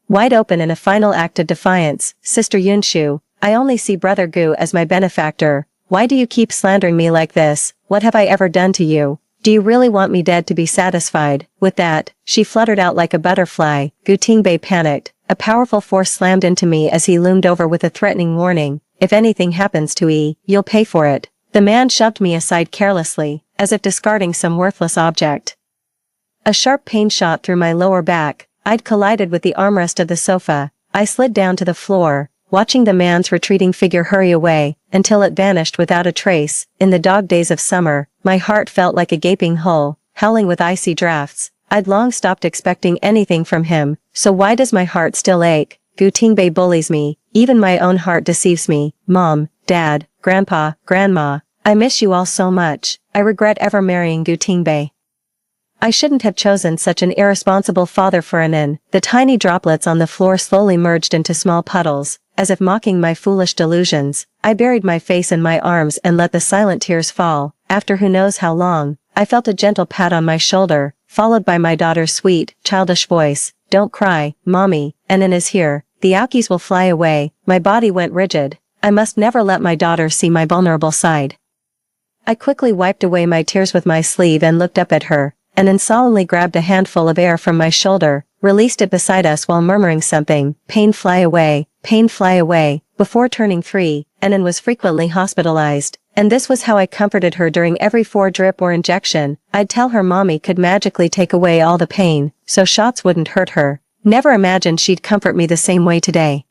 Wide open in a final act of defiance. Sister Yunshu, I only see Brother Gu as my benefactor. Why do you keep slandering me like this? what have I ever done to you? Do you really want me dead to be satisfied? With that, she fluttered out like a butterfly. Gutingbei panicked. A powerful force slammed into me as he loomed over with a threatening warning. If anything happens to E, you'll pay for it. The man shoved me aside carelessly, as if discarding some worthless object. A sharp pain shot through my lower back. I'd collided with the armrest of the sofa. I slid down to the floor, watching the man's retreating figure hurry away, until it vanished without a trace. In the dog days of summer, my heart felt like a gaping hole, howling with icy drafts. I'd long stopped expecting anything from him, so why does my heart still ache? Gutingbei bullies me, even my own heart deceives me. Mom, Dad, Grandpa, Grandma, I miss you all so much. I regret ever marrying Gutingbei. I shouldn't have chosen such an irresponsible father for Anin. The tiny droplets on the floor slowly merged into small puddles, as if mocking my foolish delusions. I buried my face in my arms and let the silent tears fall. After who knows how long, I felt a gentle pat on my shoulder, followed by my daughter's sweet, childish voice. Don't cry, Mommy, Anin is here. The Aokis will fly away. My body went rigid. I must never let my daughter see my vulnerable side. I quickly wiped away my tears with my sleeve and looked up at her. Anin solemnly grabbed a handful of air from my shoulder, released it beside us while murmuring something, pain fly away, before turning 3, Anin was frequently hospitalized, and this was how I comforted her during every 4 drip or injection. I'd tell her Mommy could magically take away all the pain, so shots wouldn't hurt her. Never imagined she'd comfort me the same way today.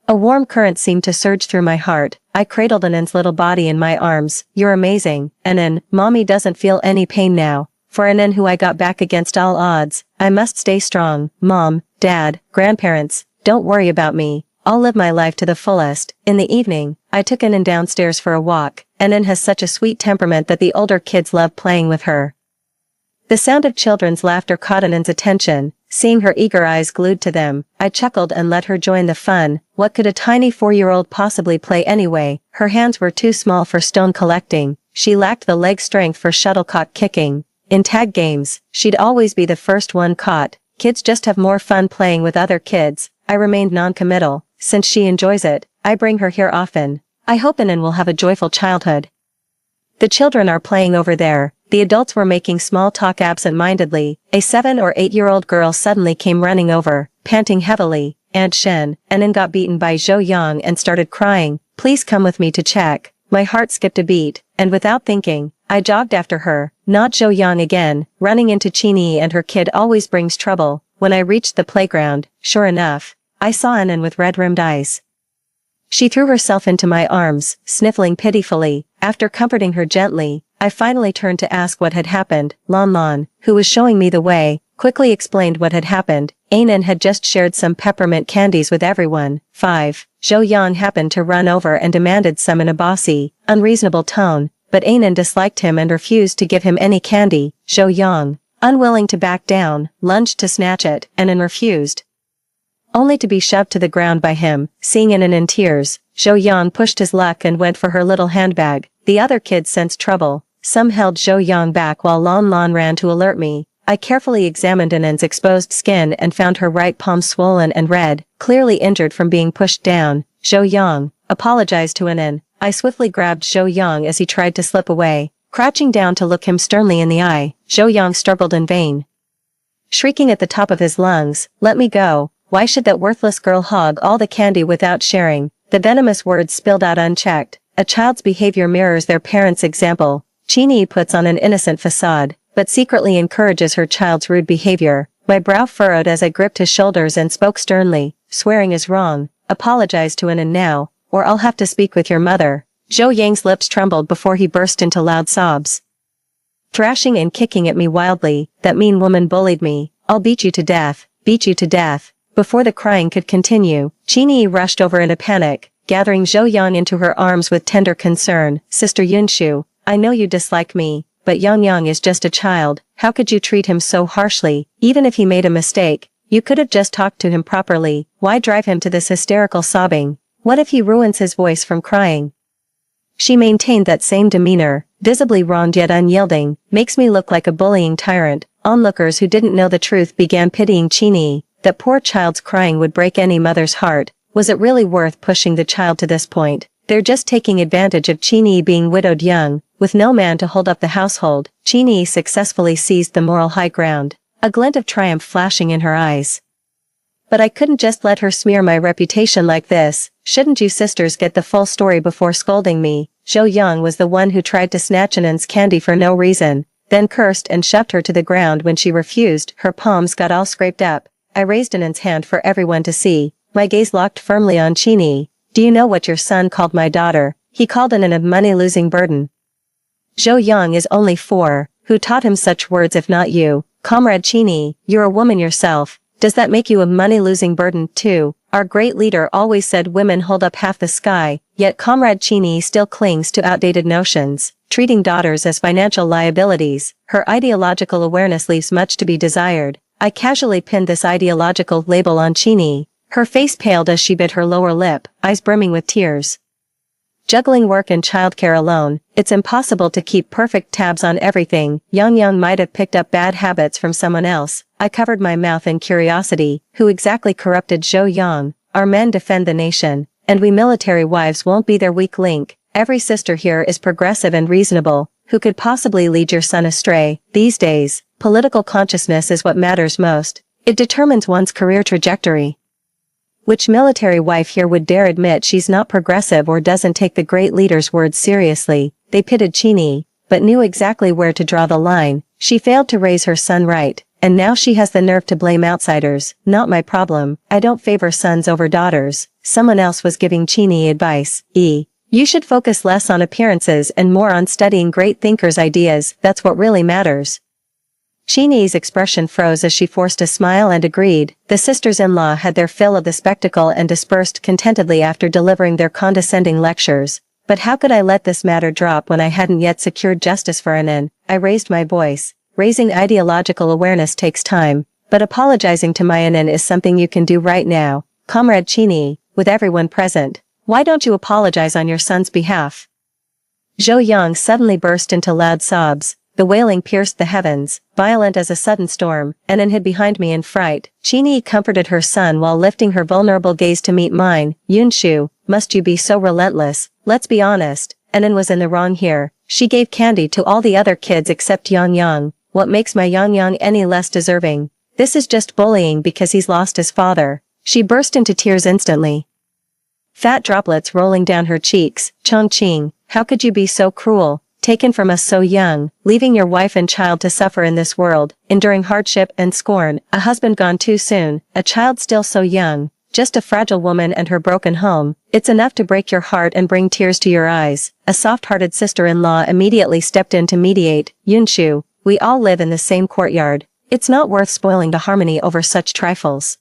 A warm current seemed to surge through my heart. I cradled Anin's little body in my arms. You're amazing, Anin. Mommy doesn't feel any pain now. For Anin, who I got back against all odds, I must stay strong. Mom, Dad, grandparents, don't worry about me. I'll live my life to the fullest. In the evening, I took Anin downstairs for a walk. Anin has such a sweet temperament that the older kids love playing with her. The sound of children's laughter caught Anin's attention. Seeing her eager eyes glued to them, I chuckled and let her join the fun. What could a tiny 4-year-old possibly play anyway? Her hands were too small for stone collecting. She lacked the leg strength for shuttlecock kicking. In tag games, she'd always be the first one caught. Kids just have more fun playing with other kids. I remained non-committal. Since she enjoys it, I bring her here often. I hope Anin will have a joyful childhood. The children are playing over there. The adults were making small talk absent-mindedly. A 7 or 8-year-old girl suddenly came running over, panting heavily. Aunt Shen, Anin got beaten by Zhou Yang and started crying. Please come with me to check. My heart skipped a beat, and without thinking, I jogged after her. Not Zhou Yang again. Running into Qingyi and her kid always brings trouble. When I reached the playground, sure enough, I saw Anin with red-rimmed eyes. She threw herself into my arms, sniffling pitifully. After comforting her gently, I finally turned to ask what had happened. Lan Lan, who was showing me the way, quickly explained what had happened. Anin had just shared some peppermint candies with everyone. 5. Zhou Yang happened to run over and demanded some in a bossy, unreasonable tone, but Anin disliked him and refused to give him any candy. Zhou Yang, unwilling to back down, lunged to snatch it, and Anin refused, only to be shoved to the ground by him. Seeing Anin in tears, Zhou Yang pushed his luck and went for her little handbag. The other kids sensed trouble. Some held Zhou Yang back while Lan Lan ran to alert me. I carefully examined Anin's exposed skin and found her right palm swollen and red, clearly injured from being pushed down. Zhou Yang apologized to Anin. I swiftly grabbed Zhou Yang as he tried to slip away. Crouching down to look him sternly in the eye, Zhou Yang struggled in vain. Shrieking at the top of his lungs, "Let me go. Why should that worthless girl hog all the candy without sharing?" The venomous words spilled out unchecked. A child's behavior mirrors their parents' example. Qingyi puts on an innocent facade, but secretly encourages her child's rude behavior. My brow furrowed as I gripped his shoulders and spoke sternly. Swearing is wrong. Apologize to Anin now, or I'll have to speak with your mother. Zhou Yang's lips trembled before he burst into loud sobs. Thrashing and kicking at me wildly, that mean woman bullied me. I'll beat you to death, beat you to death. Before the crying could continue, Qingyi rushed over in a panic, gathering Zhou Yang into her arms with tender concern. Sister Yunshu, I know you dislike me, but Yang is just a child. How could you treat him so harshly? Even if he made a mistake, you could have just talked to him properly. Why drive him to this hysterical sobbing? What if he ruins his voice from crying? She maintained that same demeanor, visibly wronged yet unyielding. Makes me look like a bullying tyrant. Onlookers who didn't know the truth began pitying Qingyi. That poor child's crying would break any mother's heart. Was it really worth pushing the child to this point? They're just taking advantage of Chini being widowed young, with no man to hold up the household. Chini successfully seized the moral high ground, a glint of triumph flashing in her eyes. But I couldn't just let her smear my reputation like this. Shouldn't you sisters get the full story before scolding me? Zhou Yang was the one who tried to snatch Anan's candy for no reason, then cursed and shoved her to the ground when she refused. Her palms got all scraped up. I raised Anan's hand for everyone to see, my gaze locked firmly on Chini. Do you know what your son called my daughter? He called Anan a money-losing burden. Zhou Yang is only 4. Who taught him such words if not you? Comrade Chini, you're a woman yourself. Does that make you a money-losing burden too? Our great leader always said women hold up half the sky, yet Comrade Chini still clings to outdated notions, treating daughters as financial liabilities. Her ideological awareness leaves much to be desired. I casually pinned this ideological label on Chini. Her face paled as she bit her lower lip, eyes brimming with tears. Juggling work and childcare alone, it's impossible to keep perfect tabs on everything. Yang might have picked up bad habits from someone else. I covered my mouth in curiosity. Who exactly corrupted Zhou Yang? Our men defend the nation, and we military wives won't be their weak link. Every sister here is progressive and reasonable. Who could possibly lead your son astray? These days, political consciousness is what matters most. It determines one's career trajectory. Which military wife here would dare admit she's not progressive or doesn't take the great leader's words seriously? They pitted Chini, but knew exactly where to draw the line. She failed to raise her son right, and now she has the nerve to blame outsiders. Not my problem. I don't favor sons over daughters. Someone else was giving Chini advice. You should focus less on appearances and more on studying great thinkers' ideas. That's what really matters. Chini's expression froze as she forced a smile and agreed. The sisters-in-law had their fill of the spectacle and dispersed contentedly after delivering their condescending lectures. But how could I let this matter drop when I hadn't yet secured justice for Anan? I raised my voice. Raising ideological awareness takes time, but apologizing to my Anan is something you can do right now. Comrade Chini, with everyone present, why don't you apologize on your son's behalf? Zhou Yang suddenly burst into loud sobs. The wailing pierced the heavens, violent as a sudden storm. Anan hid behind me in fright. Chini comforted her son while lifting her vulnerable gaze to meet mine. Yunshu, must you be so relentless? Let's be honest, Anan was in the wrong here. She gave candy to all the other kids except Yang. What makes my Yang any less deserving? This is just bullying because he's lost his father. She burst into tears instantly, fat droplets rolling down her cheeks. Chongqing, how could you be so cruel? Taken from us so young, leaving your wife and child to suffer in this world, enduring hardship and scorn, a husband gone too soon, a child still so young, just a fragile woman and her broken home. It's enough to break your heart and bring tears to your eyes. A soft-hearted sister-in-law immediately stepped in to mediate. Yunshu, we all live in the same courtyard. It's not worth spoiling the harmony over such trifles.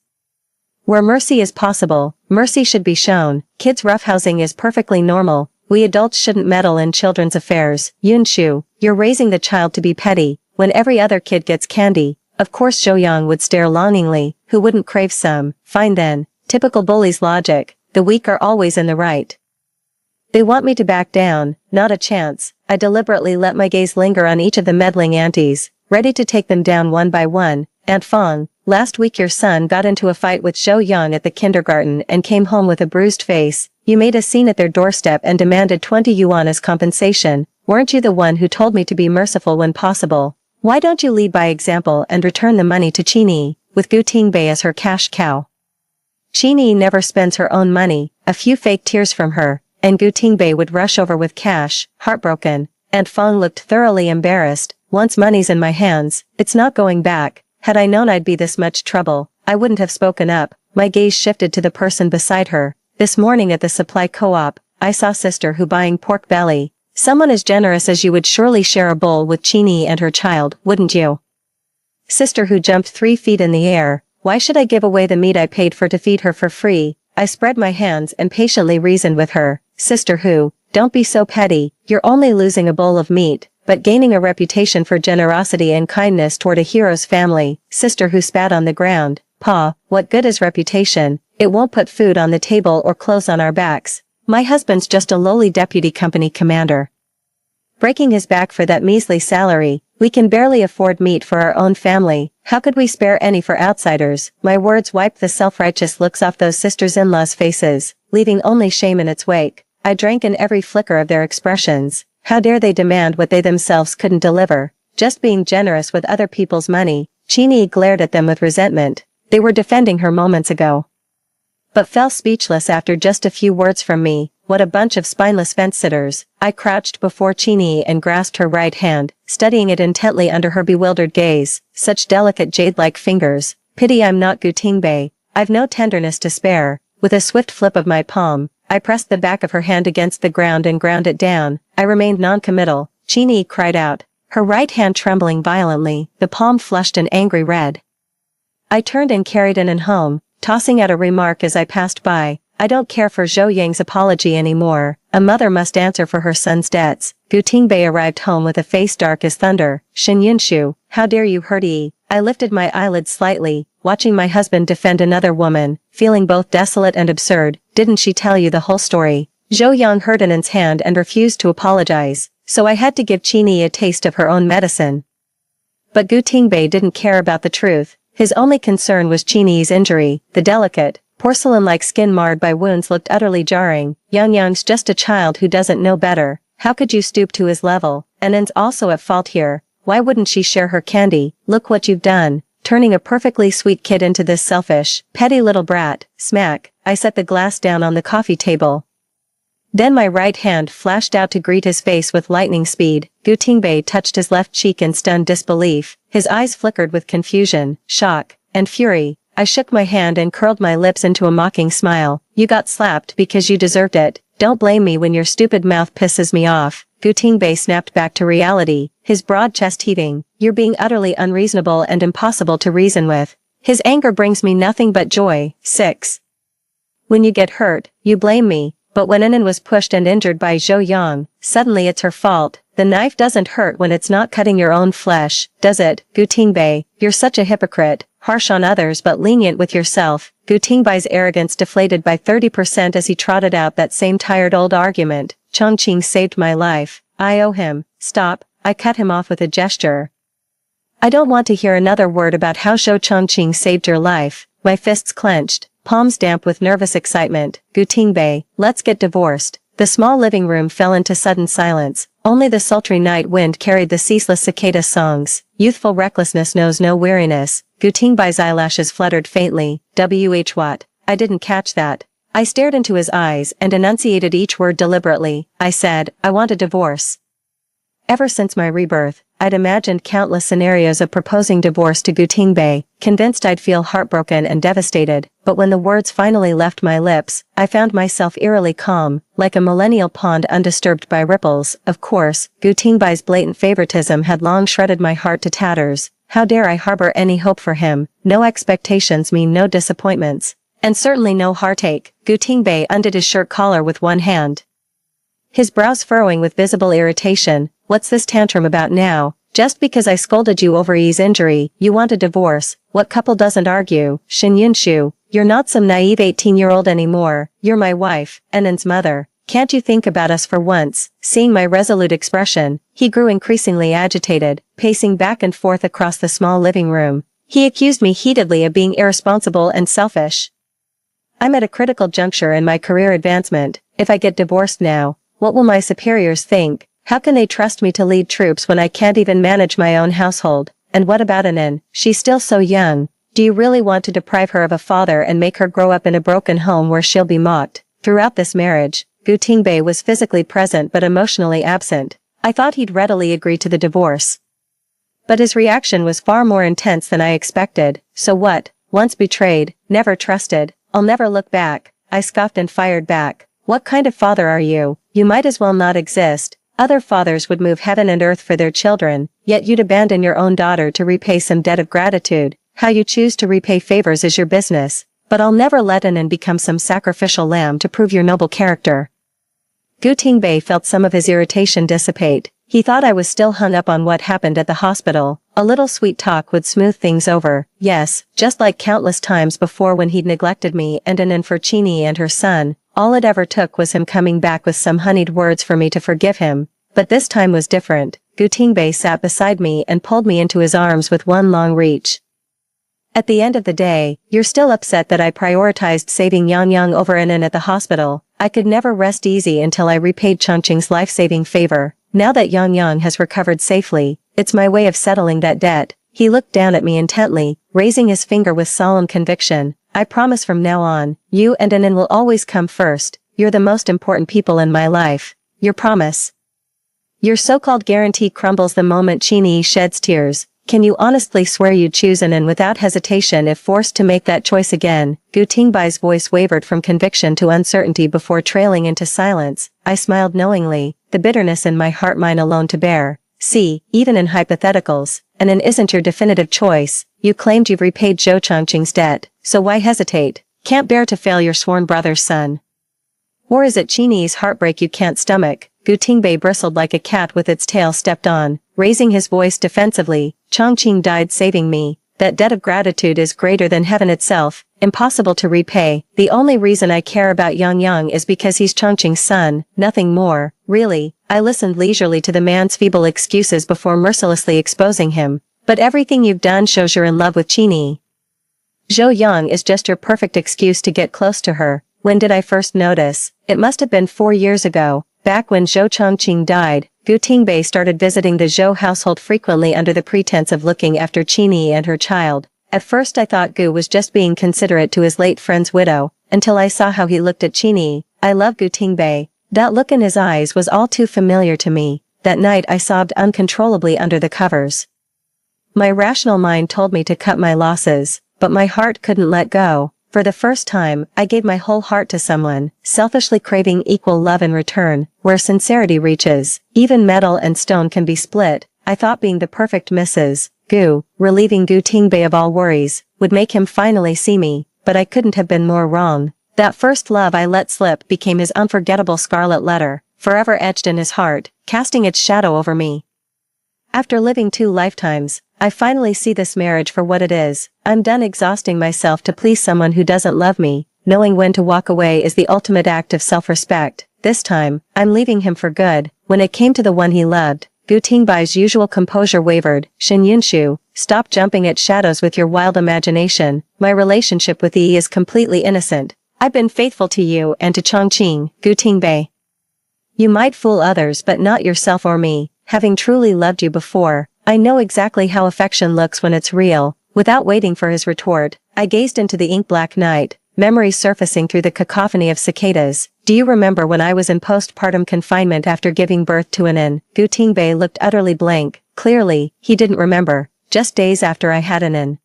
Where mercy is possible, mercy should be shown. Kids' roughhousing is perfectly normal. We adults shouldn't meddle in children's affairs. Yunshu, you're raising the child to be petty. When every other kid gets candy, of course Zhou Yang would stare longingly. Who wouldn't crave some? Fine then. Typical bully's logic. The weak are always in the right. They want me to back down. Not a chance. I deliberately let my gaze linger on each of the meddling aunties, ready to take them down one by one. Aunt Fong, last week your son got into a fight with Zhou Yang at the kindergarten and came home with a bruised face. You made a scene at their doorstep and demanded 20 yuan as compensation. Weren't you the one who told me to be merciful when possible? Why don't you lead by example and return the money to Chini, with Gu Tingbei as her cash cow? Chini never spends her own money. A few fake tears from her, and Gu Tingbei would rush over with cash, heartbroken. Aunt Fong looked thoroughly embarrassed. Once money's in my hands, it's not going back. Had I known I'd be this much trouble, I wouldn't have spoken up. My gaze shifted to the person beside her. This morning at the supply co-op, I saw Sister Who buying pork belly. Someone as generous as you would surely share a bowl with Chini and her child, wouldn't you? Sister Who jumped 3 feet in the air. Why should I give away the meat I paid for to feed her for free? I spread my hands and patiently reasoned with her. Sister Who, don't be so petty. You're only losing a bowl of meat, but gaining a reputation for generosity and kindness toward a hero's family. Sister Who spat on the ground. Pa, what good is reputation? It won't put food on the table or clothes on our backs. My husband's just a lowly deputy company commander, breaking his back for that measly salary. We can barely afford meat for our own family. How could we spare any for outsiders? My words wiped the self-righteous looks off those sisters-in-law's faces, leaving only shame in its wake. I drank in every flicker of their expressions. How dare they demand what they themselves couldn't deliver? Just being generous with other people's money. Chini glared at them with resentment. They were defending her moments ago, but fell speechless after just a few words from me. What a bunch of spineless fence-sitters. I crouched before Chini and grasped her right hand, studying it intently under her bewildered gaze. Such delicate jade-like fingers. Pity I'm not Gutingbei. I've no tenderness to spare. With a swift flip of my palm, I pressed the back of her hand against the ground and ground it down. I remained non-committal. Chini cried out, her right hand trembling violently, the palm flushed an angry red. I turned and carried it in home, tossing out a remark as I passed by. I don't care for Zhou Yang's apology anymore. A mother must answer for her son's debts. Gutingbei arrived home with a face dark as thunder. Shen Yunshu, how dare you hurt Yi? I lifted my eyelids slightly, watching my husband defend another woman, feeling both desolate and absurd. Didn't she tell you the whole story? Zhou Yang hurt Anan's hand and refused to apologize, so I had to give Chini a taste of her own medicine. But Gutingbei didn't care about the truth. His only concern was Chini's injury. The delicate, porcelain-like skin marred by wounds looked utterly jarring. Yang's just a child who doesn't know better. How could you stoop to his level? Anan's also at fault here. Why wouldn't she share her candy? Look what you've done, turning a perfectly sweet kid into this selfish, petty little brat. Smack. I set the glass down on the coffee table. Then my right hand flashed out to greet his face with lightning speed. Gutingbei touched his left cheek in stunned disbelief. His eyes flickered with confusion, shock, and fury. I shook my hand and curled my lips into a mocking smile. You got slapped because you deserved it. Don't blame me when your stupid mouth pisses me off. Gutingbei snapped back to reality, his broad chest heaving. You're being utterly unreasonable and impossible to reason with. His anger brings me nothing but joy. 6. When you get hurt, you blame me. But when Anan was pushed and injured by Zhou Yang, suddenly it's her fault. The knife doesn't hurt when it's not cutting your own flesh, does it? Gutingbei, you're such a hypocrite, harsh on others but lenient with yourself. Gutingbei's arrogance deflated by 30% as he trotted out that same tired old argument. Chongqing saved my life. I owe him. Stop. I cut him off with a gesture. I don't want to hear another word about how Zhou Chongqing saved your life. My fists clenched, palms damp with nervous excitement. Gutingbei, let's get divorced. The small living room fell into sudden silence. Only the sultry night wind carried the ceaseless cicada songs. Youthful recklessness knows no weariness. Gutingbei's eyelashes fluttered faintly. What? I didn't catch that. I stared into his eyes and enunciated each word deliberately. I said, I want a divorce. Ever since my rebirth, I'd imagined countless scenarios of proposing divorce to Gutingbei, convinced I'd feel heartbroken and devastated, but when the words finally left my lips, I found myself eerily calm, like a millennial pond undisturbed by ripples. Of course, Gutingbei's blatant favoritism had long shredded my heart to tatters. How dare I harbor any hope for him? No expectations mean no disappointments. And certainly no heartache. Gutingbei undid his shirt collar with one hand, his brows furrowing with visible irritation. What's this tantrum about now? Just because I scolded you over Yi's injury, you want a divorce? What couple doesn't argue? Shen Yunshu, you're not some naive 18-year-old anymore. You're my wife, Anan's mother. Can't you think about us for once? Seeing my resolute expression, he grew increasingly agitated, pacing back and forth across the small living room. He accused me heatedly of being irresponsible and selfish. I'm at a critical juncture in my career advancement. If I get divorced now, what will my superiors think? How can they trust me to lead troops when I can't even manage my own household? And what about Anan? She's still so young. Do you really want to deprive her of a father and make her grow up in a broken home where she'll be mocked? Throughout this marriage, Gutingbei was physically present but emotionally absent. I thought he'd readily agree to the divorce, but his reaction was far more intense than I expected. So what? Once betrayed, never trusted. I'll never look back. I scoffed and fired back. What kind of father are you? You might as well not exist. Other fathers would move heaven and earth for their children, yet you'd abandon your own daughter to repay some debt of gratitude. How you choose to repay favors is your business, but I'll never let Anan become some sacrificial lamb to prove your noble character. Gutingbei felt some of his irritation dissipate. He thought I was still hung up on what happened at the hospital. A little sweet talk would smooth things over. Yes, just like countless times before when he'd neglected me and Anan for Chini and her son. All it ever took was him coming back with some honeyed words for me to forgive him. But this time was different. Gutingbei sat beside me and pulled me into his arms with one long reach. At the end of the day, you're still upset that I prioritized saving Yang over Anan at the hospital. I could never rest easy until I repaid Changqing's life-saving favor. Now that Yang Yang has recovered safely, it's my way of settling that debt. He looked down at me intently, raising his finger with solemn conviction. I promise from now on, you and Anin will always come first. You're the most important people in my life. Your promise. Your so-called guarantee crumbles the moment Qinyi sheds tears. Can you honestly swear you'd choose Anin without hesitation if forced to make that choice again? Gu Tingbai's voice wavered from conviction to uncertainty before trailing into silence. I smiled knowingly, the bitterness in my heart mine alone to bear. See, even in hypotheticals, Anin isn't your definitive choice. You claimed you've repaid Zhou Changqing's debt, so why hesitate? Can't bear to fail your sworn brother's son. Or is it Qinyi's heartbreak you can't stomach? Gu Tingbei bristled like a cat with its tail stepped on, raising his voice defensively. Changqing died saving me. That debt of gratitude is greater than heaven itself, impossible to repay. The only reason I care about Yang Yang is because he's Changqing's son, nothing more. Really, I listened leisurely to the man's feeble excuses before mercilessly exposing him. But everything you've done shows you're in love with Qinyi. Zhou Yang is just your perfect excuse to get close to her. When did I first notice? It must have been 4 years ago. Back when Zhou Changqing died, Gu Tingbei started visiting the Zhou household frequently under the pretense of looking after Qinyi and her child. At first I thought Gu was just being considerate to his late friend's widow, until I saw how he looked at Qinyi. I love Gu Tingbei. That look in his eyes was all too familiar to me. That night I sobbed uncontrollably under the covers. My rational mind told me to cut my losses, but my heart couldn't let go. For the first time, I gave my whole heart to someone, selfishly craving equal love in return, where sincerity reaches. Even metal and stone can be split. I thought being the perfect Mrs. Gu, relieving Gu Tingbei of all worries, would make him finally see me, but I couldn't have been more wrong. That first love I let slip became his unforgettable scarlet letter, forever etched in his heart, casting its shadow over me. After living 2 lifetimes, I finally see this marriage for what it is. I'm done exhausting myself to please someone who doesn't love me. Knowing when to walk away is the ultimate act of self-respect. This time, I'm leaving him for good. When it came to the one he loved, Gu Tingbai's usual composure wavered. Shen Yunshu, stop jumping at shadows with your wild imagination. My relationship with Yi is completely innocent. I've been faithful to you and to Changqing, Gu Tingbei. You might fool others but not yourself or me. Having truly loved you before, I know exactly how affection looks when it's real. Without waiting for his retort, I gazed into the ink-black night, memories surfacing through the cacophony of cicadas. Do you remember when I was in postpartum confinement after giving birth to Anin? Gu Tingbei looked utterly blank. Clearly, he didn't remember. Just days after I had Anin.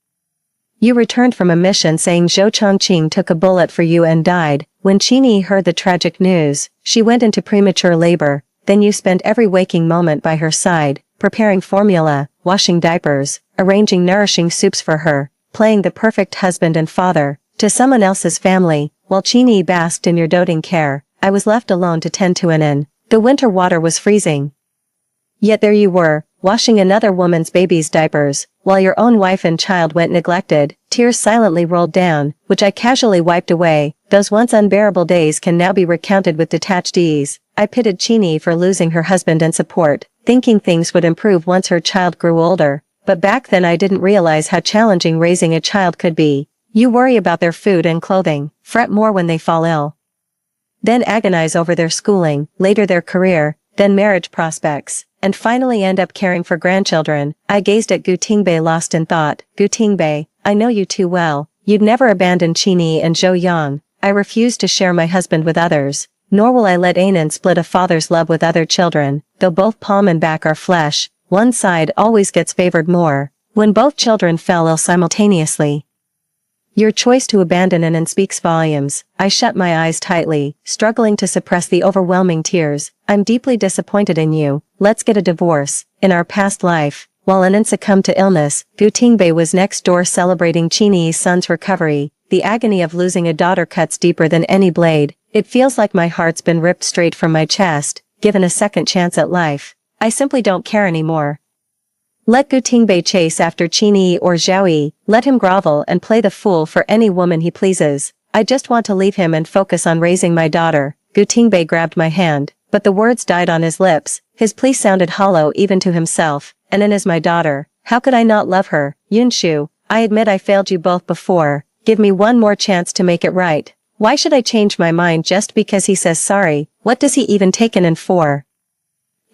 You returned from a mission saying Zhou Changqing took a bullet for you and died. When Qinyi heard the tragic news, she went into premature labor. Then you spent every waking moment by her side, preparing formula, washing diapers, arranging nourishing soups for her, playing the perfect husband and father to someone else's family, while Qinyi basked in your doting care. I was left alone to tend to Anin. The winter water was freezing. Yet there you were, washing another woman's baby's diapers, while your own wife and child went neglected. Tears silently rolled down, which I casually wiped away. Those once unbearable days can now be recounted with detached ease. I pitied Qinyi for losing her husband and support, thinking things would improve once her child grew older. But back then I didn't realize how challenging raising a child could be. You worry about their food and clothing, fret more when they fall ill. Then agonize over their schooling, later their career, then marriage prospects, and finally end up caring for grandchildren. I gazed at Gu Tingbei lost in thought. Gu Tingbei, I know you too well. You'd never abandon Qinyi and Zhou Yang. I refuse to share my husband with others. Nor will I let Anan split a father's love with other children. Though both palm and back are flesh, one side always gets favored more. When both children fell ill simultaneously. Your choice to abandon Anan speaks volumes. I shut my eyes tightly, struggling to suppress the overwhelming tears. I'm deeply disappointed in you. Let's get a divorce. In our past life, while Anan succumbed to illness, Gu Tingbei was next door celebrating Qinyi's son's recovery. The agony of losing a daughter cuts deeper than any blade. It feels like my heart's been ripped straight from my chest. Given a second chance at life, I simply don't care anymore. Let Gu Tingbei chase after Qinyi or Zhaoyi, let him grovel and play the fool for any woman he pleases. I just want to leave him and focus on raising my daughter. Gu Tingbei grabbed my hand, but the words died on his lips. His plea sounded hollow even to himself. Anan is my daughter. How could I not love her? Yunshu, I admit I failed you both before. Give me one more chance to make it right. Why should I change my mind just because he says sorry? What does he even take in for?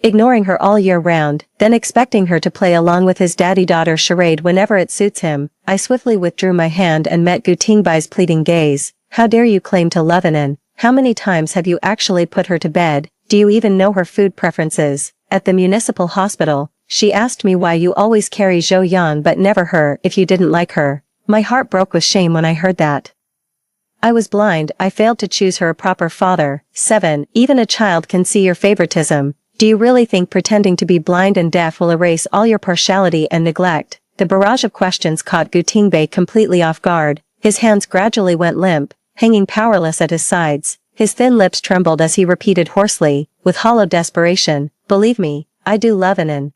Ignoring her all year round, then expecting her to play along with his daddy-daughter charade whenever it suits him, I swiftly withdrew my hand and met Gutingbai's pleading gaze. How dare you claim to love Anan? How many times have you actually put her to bed? Do you even know her food preferences? At the municipal hospital, she asked me why you always carry Zhou Yan but never her if you didn't like her. My heart broke with shame when I heard that. I was blind, I failed to choose her a proper father. 7. Even a child can see your favoritism. Do you really think pretending to be blind and deaf will erase all your partiality and neglect? The barrage of questions caught Gutingbai completely off guard. His hands gradually went limp, hanging powerless at his sides. His thin lips trembled as he repeated hoarsely, with hollow desperation, "Believe me, I do love Anan."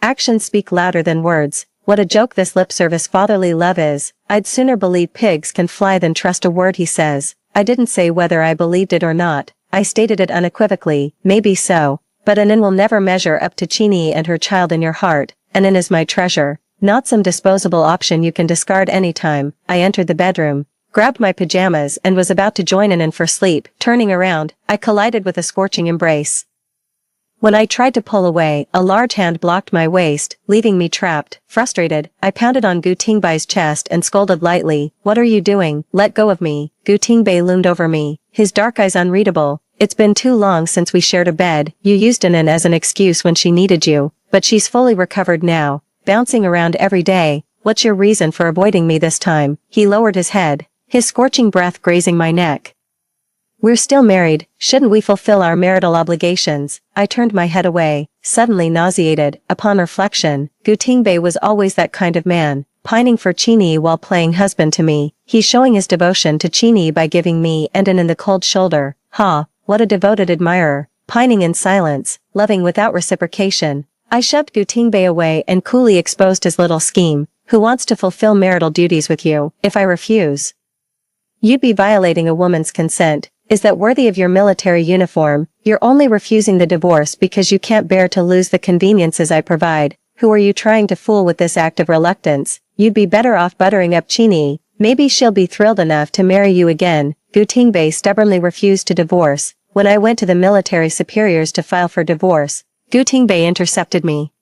Actions speak louder than words. What a joke this lip service fatherly love is. I'd sooner believe pigs can fly than trust a word he says. I didn't say whether I believed it or not. I stated it unequivocally, maybe so. But Anan will never measure up to Chini and her child in your heart. Anan is my treasure, not some disposable option you can discard anytime. I entered the bedroom, grabbed my pajamas and was about to join Anan for sleep. Turning around, I collided with a scorching embrace. When I tried to pull away, a large hand blocked my waist, leaving me trapped. Frustrated, I pounded on Gutingbai's chest and scolded lightly, "What are you doing? Let go of me." Gutingbai loomed over me, his dark eyes unreadable. "It's been too long since we shared a bed. You used Anan as an excuse when she needed you, but she's fully recovered now, bouncing around every day. What's your reason for avoiding me this time?" He lowered his head, his scorching breath grazing my neck. "We're still married, shouldn't we fulfill our marital obligations?" I turned my head away, suddenly nauseated. Upon reflection, Gutingbai was always that kind of man, pining for Chini while playing husband to me. He's showing his devotion to Chini by giving me and Anan the cold shoulder. Ha, what a devoted admirer, pining in silence, loving without reciprocation. I shoved Gutingbai away and coolly exposed his little scheme. "Who wants to fulfill marital duties with you, if I refuse? You'd be violating a woman's consent. Is that worthy of your military uniform? You're only refusing the divorce because you can't bear to lose the conveniences I provide. Who are you trying to fool with this act of reluctance? You'd be better off buttering up Chini. Maybe she'll be thrilled enough to marry you again." Gutingbai stubbornly refused to divorce. When I went to the military superiors to file for divorce, Gutingbai intercepted me.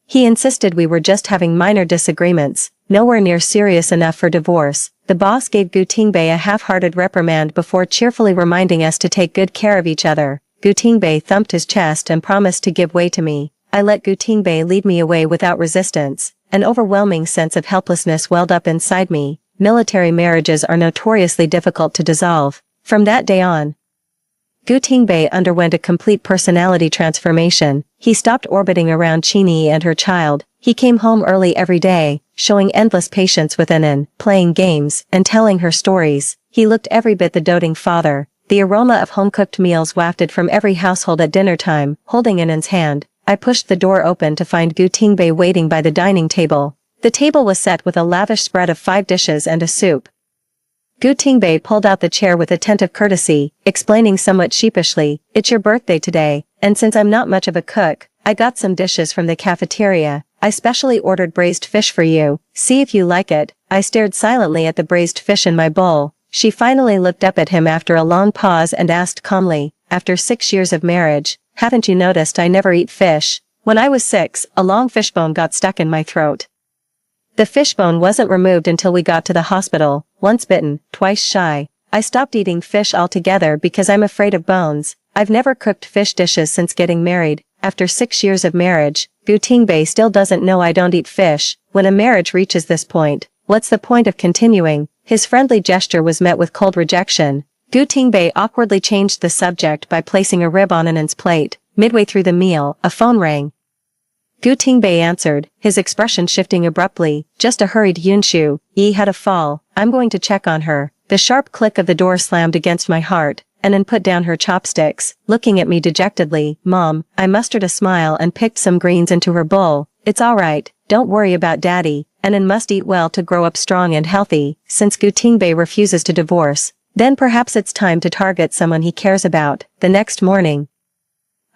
He insisted we were just having minor disagreements, nowhere near serious enough for divorce. The boss gave Gutingbai a half-hearted reprimand before cheerfully reminding us to take good care of each other. Gutingbai thumped his chest and promised to give way to me. I let Gutingbai lead me away without resistance. An overwhelming sense of helplessness welled up inside me. Military marriages are notoriously difficult to dissolve. From that day on, Gutingbai underwent a complete personality transformation. He stopped orbiting around Chini and her child. He came home early every day, showing endless patience with Anan, playing games, and telling her stories. He looked every bit the doting father. The aroma of home-cooked meals wafted from every household at dinner time. Holding Anan's hand, I pushed the door open to find Gutingbai waiting by the dining table. The table was set with a lavish spread of 5 dishes and a soup. Gutingbai pulled out the chair with attentive courtesy, explaining somewhat sheepishly, "It's your birthday today, and since I'm not much of a cook, I got some dishes from the cafeteria. I specially ordered braised fish for you. See if you like it." I stared silently at the braised fish in my bowl. She finally looked up at him after a long pause and asked calmly, "After 6 years of marriage, haven't you noticed I never eat fish? When I was 6, a long fishbone got stuck in my throat. The fishbone wasn't removed until we got to the hospital. Once bitten, twice shy. I stopped eating fish altogether because I'm afraid of bones. I've never cooked fish dishes since getting married. After 6 years of marriage, Gutingbai still doesn't know I don't eat fish. When a marriage reaches this point, what's the point of continuing?" His friendly gesture was met with cold rejection. Gutingbai awkwardly changed the subject by placing a rib on Anan's plate. Midway through the meal, a phone rang. Gutingbai answered, his expression shifting abruptly. "Just a hurried Yunshu. Yi had a fall. I'm going to check on her." The sharp click of the door slammed against my heart, and then put down her chopsticks, looking at me dejectedly. "Mom," I mustered a smile and picked some greens into her bowl. "It's alright, don't worry about Daddy. Anan must eat well to grow up strong and healthy. Since Gutingbai refuses to divorce, then perhaps it's time to target someone he cares about." The next morning,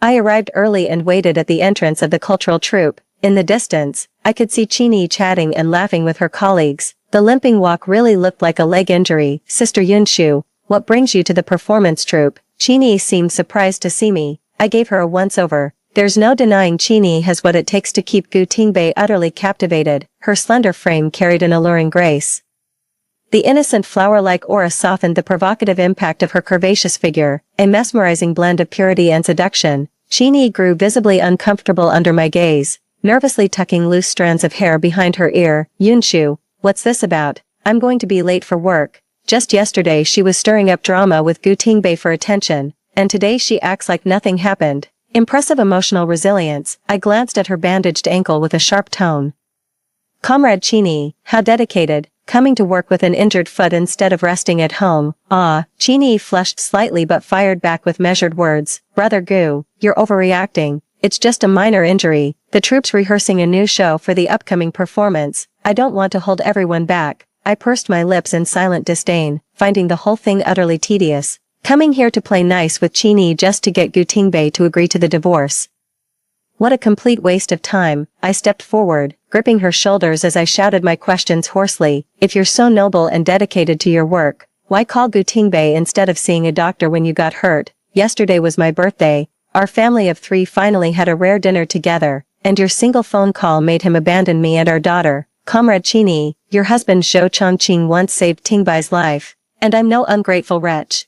I arrived early and waited at the entrance of the cultural troupe. In the distance, I could see Chini chatting and laughing with her colleagues. The limping walk really looked like a leg injury. Sister Yunshu, what brings you to the performance troupe? Chini seemed surprised to see me. I gave her a once-over. There's no denying Chini has what it takes to keep Gu Tingbei utterly captivated. Her slender frame carried an alluring grace. The innocent flower-like aura softened the provocative impact of her curvaceous figure, a mesmerizing blend of purity and seduction. Chini grew visibly uncomfortable under my gaze, nervously tucking loose strands of hair behind her ear. Yunshu, what's this about? I'm going to be late for work. Just yesterday she was stirring up drama with Gu Tingbei for attention, and today she acts like nothing happened. Impressive emotional resilience. I glanced at her bandaged ankle with a sharp tone. Comrade Chini, how dedicated, coming to work with an injured foot instead of resting at home. Ah, Chini flushed slightly but fired back with measured words. Brother Gu, you're overreacting. It's just a minor injury. The troupe's rehearsing a new show for the upcoming performance. I don't want to hold everyone back. I pursed my lips in silent disdain, finding the whole thing utterly tedious. Coming here to play nice with Chini just to get Gu Tingbei to agree to the divorce. What a complete waste of time. I stepped forward, gripping her shoulders as I shouted my questions hoarsely. If you're so noble and dedicated to your work, why call Gu Tingbei instead of seeing a doctor when you got hurt? Yesterday was my birthday. Our family of 3 finally had a rare dinner together, and your single phone call made him abandon me and our daughter. Comrade Chini, your husband Zhou Chongqing once saved Tingbei's life, and I'm no ungrateful wretch.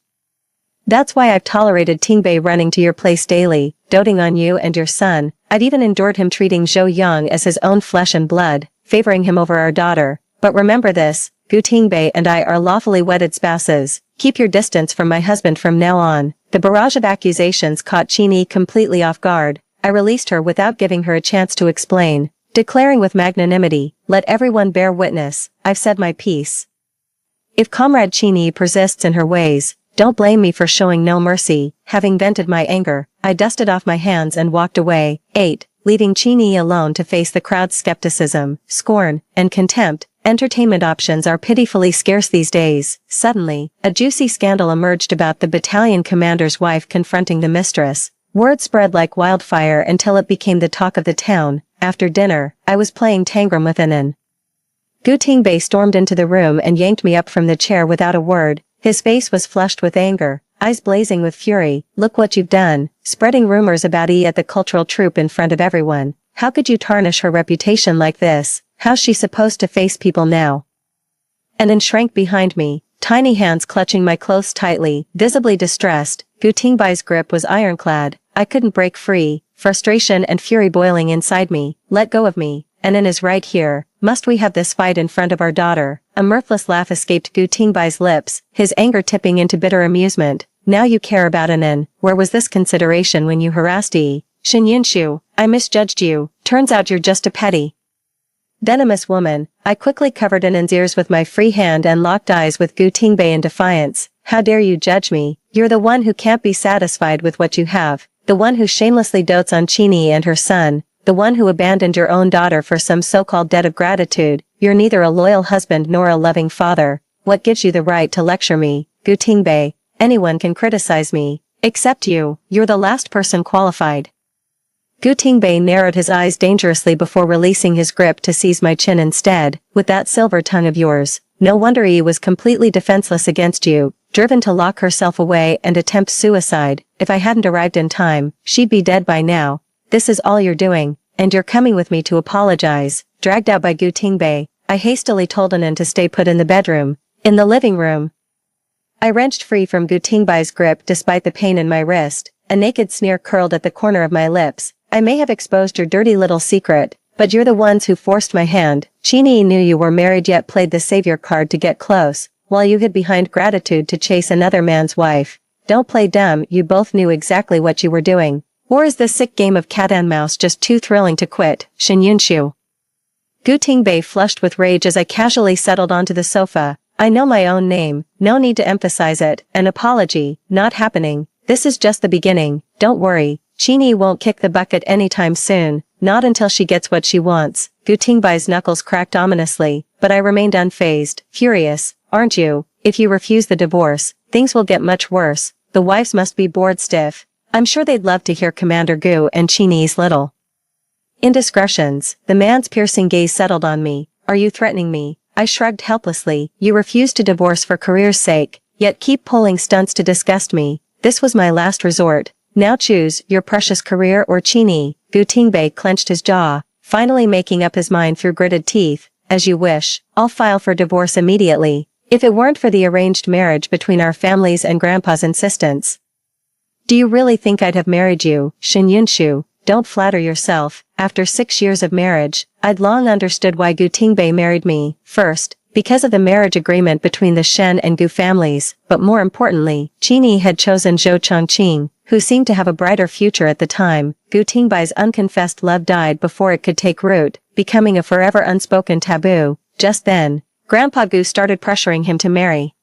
That's why I've tolerated Tingbei running to your place daily, doting on you and your son. I've even endured him treating Zhou Yang as his own flesh and blood, favoring him over our daughter. But remember this, Gu Tingbei and I are lawfully wedded spouses. Keep your distance from my husband from now on. The barrage of accusations caught Chini completely off guard. I released her without giving her a chance to explain, declaring with magnanimity, let everyone bear witness, I've said my piece. If Comrade Chini persists in her ways, don't blame me for showing no mercy. Having vented my anger, I dusted off my hands and walked away. 8. Leaving Chini alone to face the crowd's skepticism, scorn, and contempt. Entertainment options are pitifully scarce these days. Suddenly, a juicy scandal emerged about the battalion commander's wife confronting the mistress. Word spread like wildfire until it became the talk of the town. After dinner, I was playing Tangram with Anan. Gu Tingbei stormed into the room and yanked me up from the chair without a word. His face was flushed with anger, eyes blazing with fury. Look what you've done, spreading rumors about E at the cultural troupe in front of everyone. How could you tarnish her reputation like this? How's she supposed to face people now? Anan shrank behind me, tiny hands clutching my clothes tightly, visibly distressed. Gu Tingbei's grip was ironclad. I couldn't break free, frustration and fury boiling inside me. Let go of me. Anan is right here. Must we have this fight in front of our daughter? A mirthless laugh escaped Gu Tingbei's lips, his anger tipping into bitter amusement. Now you care about Anan. Where was this consideration when you harassed E? Shin Yunshu, I misjudged you. Turns out you're just a petty, venomous woman. I quickly covered Anan's ears with my free hand and locked eyes with Gu Tingbei in defiance. How dare you judge me? You're the one who can't be satisfied with what you have. The one who shamelessly dotes on Chini and her son. The one who abandoned your own daughter for some so-called debt of gratitude. You're neither a loyal husband nor a loving father. What gives you the right to lecture me? Gu Tingbei, anyone can criticize me. Except you. You're the last person qualified. Gu Tingbei narrowed his eyes dangerously before releasing his grip to seize my chin instead. With that silver tongue of yours. No wonder E was completely defenseless against you, driven to lock herself away and attempt suicide. If I hadn't arrived in time, she'd be dead by now. This is all you're doing, and you're coming with me to apologize. Dragged out by Gu Tingbei, I hastily told Anan to stay put in the bedroom. In the living room, I wrenched free from Gu Tingbei's grip despite the pain in my wrist. A naked sneer curled at the corner of my lips. I may have exposed your dirty little secret, but you're the ones who forced my hand. Chini knew you were married yet played the savior card to get close, while you hid behind gratitude to chase another man's wife. Don't play dumb, you both knew exactly what you were doing. Or is this sick game of cat and mouse just too thrilling to quit? Shin Yunshu. Gu Tingbei flushed with rage as I casually settled onto the sofa. I know my own name, no need to emphasize it. An apology, not happening. This is just the beginning. Don't worry, Chini won't kick the bucket anytime soon, not until she gets what she wants. Gu Tingbei's knuckles cracked ominously, but I remained unfazed. Furious, aren't you? If you refuse the divorce, things will get much worse. The wives must be bored stiff. I'm sure they'd love to hear Commander Gu and Chini's little indiscretions. The man's piercing gaze settled on me. Are you threatening me? I shrugged helplessly. You refuse to divorce for career's sake, yet keep pulling stunts to disgust me. This was my last resort. Now choose, your precious career or Chini. Gu Tingbei clenched his jaw, finally making up his mind through gritted teeth. As you wish, I'll file for divorce immediately. If it weren't for the arranged marriage between our families and Grandpa's insistence. Do you really think I'd have married you, Shin Yunshu? Don't flatter yourself. After 6 years of marriage, I'd long understood why Gu Tingbei married me. First, because of the marriage agreement between the Shen and Gu families, but more importantly, Chini had chosen Zhou Chongqing, who seemed to have a brighter future at the time. Gu Tingbei's unconfessed love died before it could take root, becoming a forever unspoken taboo. Just then, Grandpa Gu started pressuring him to marry.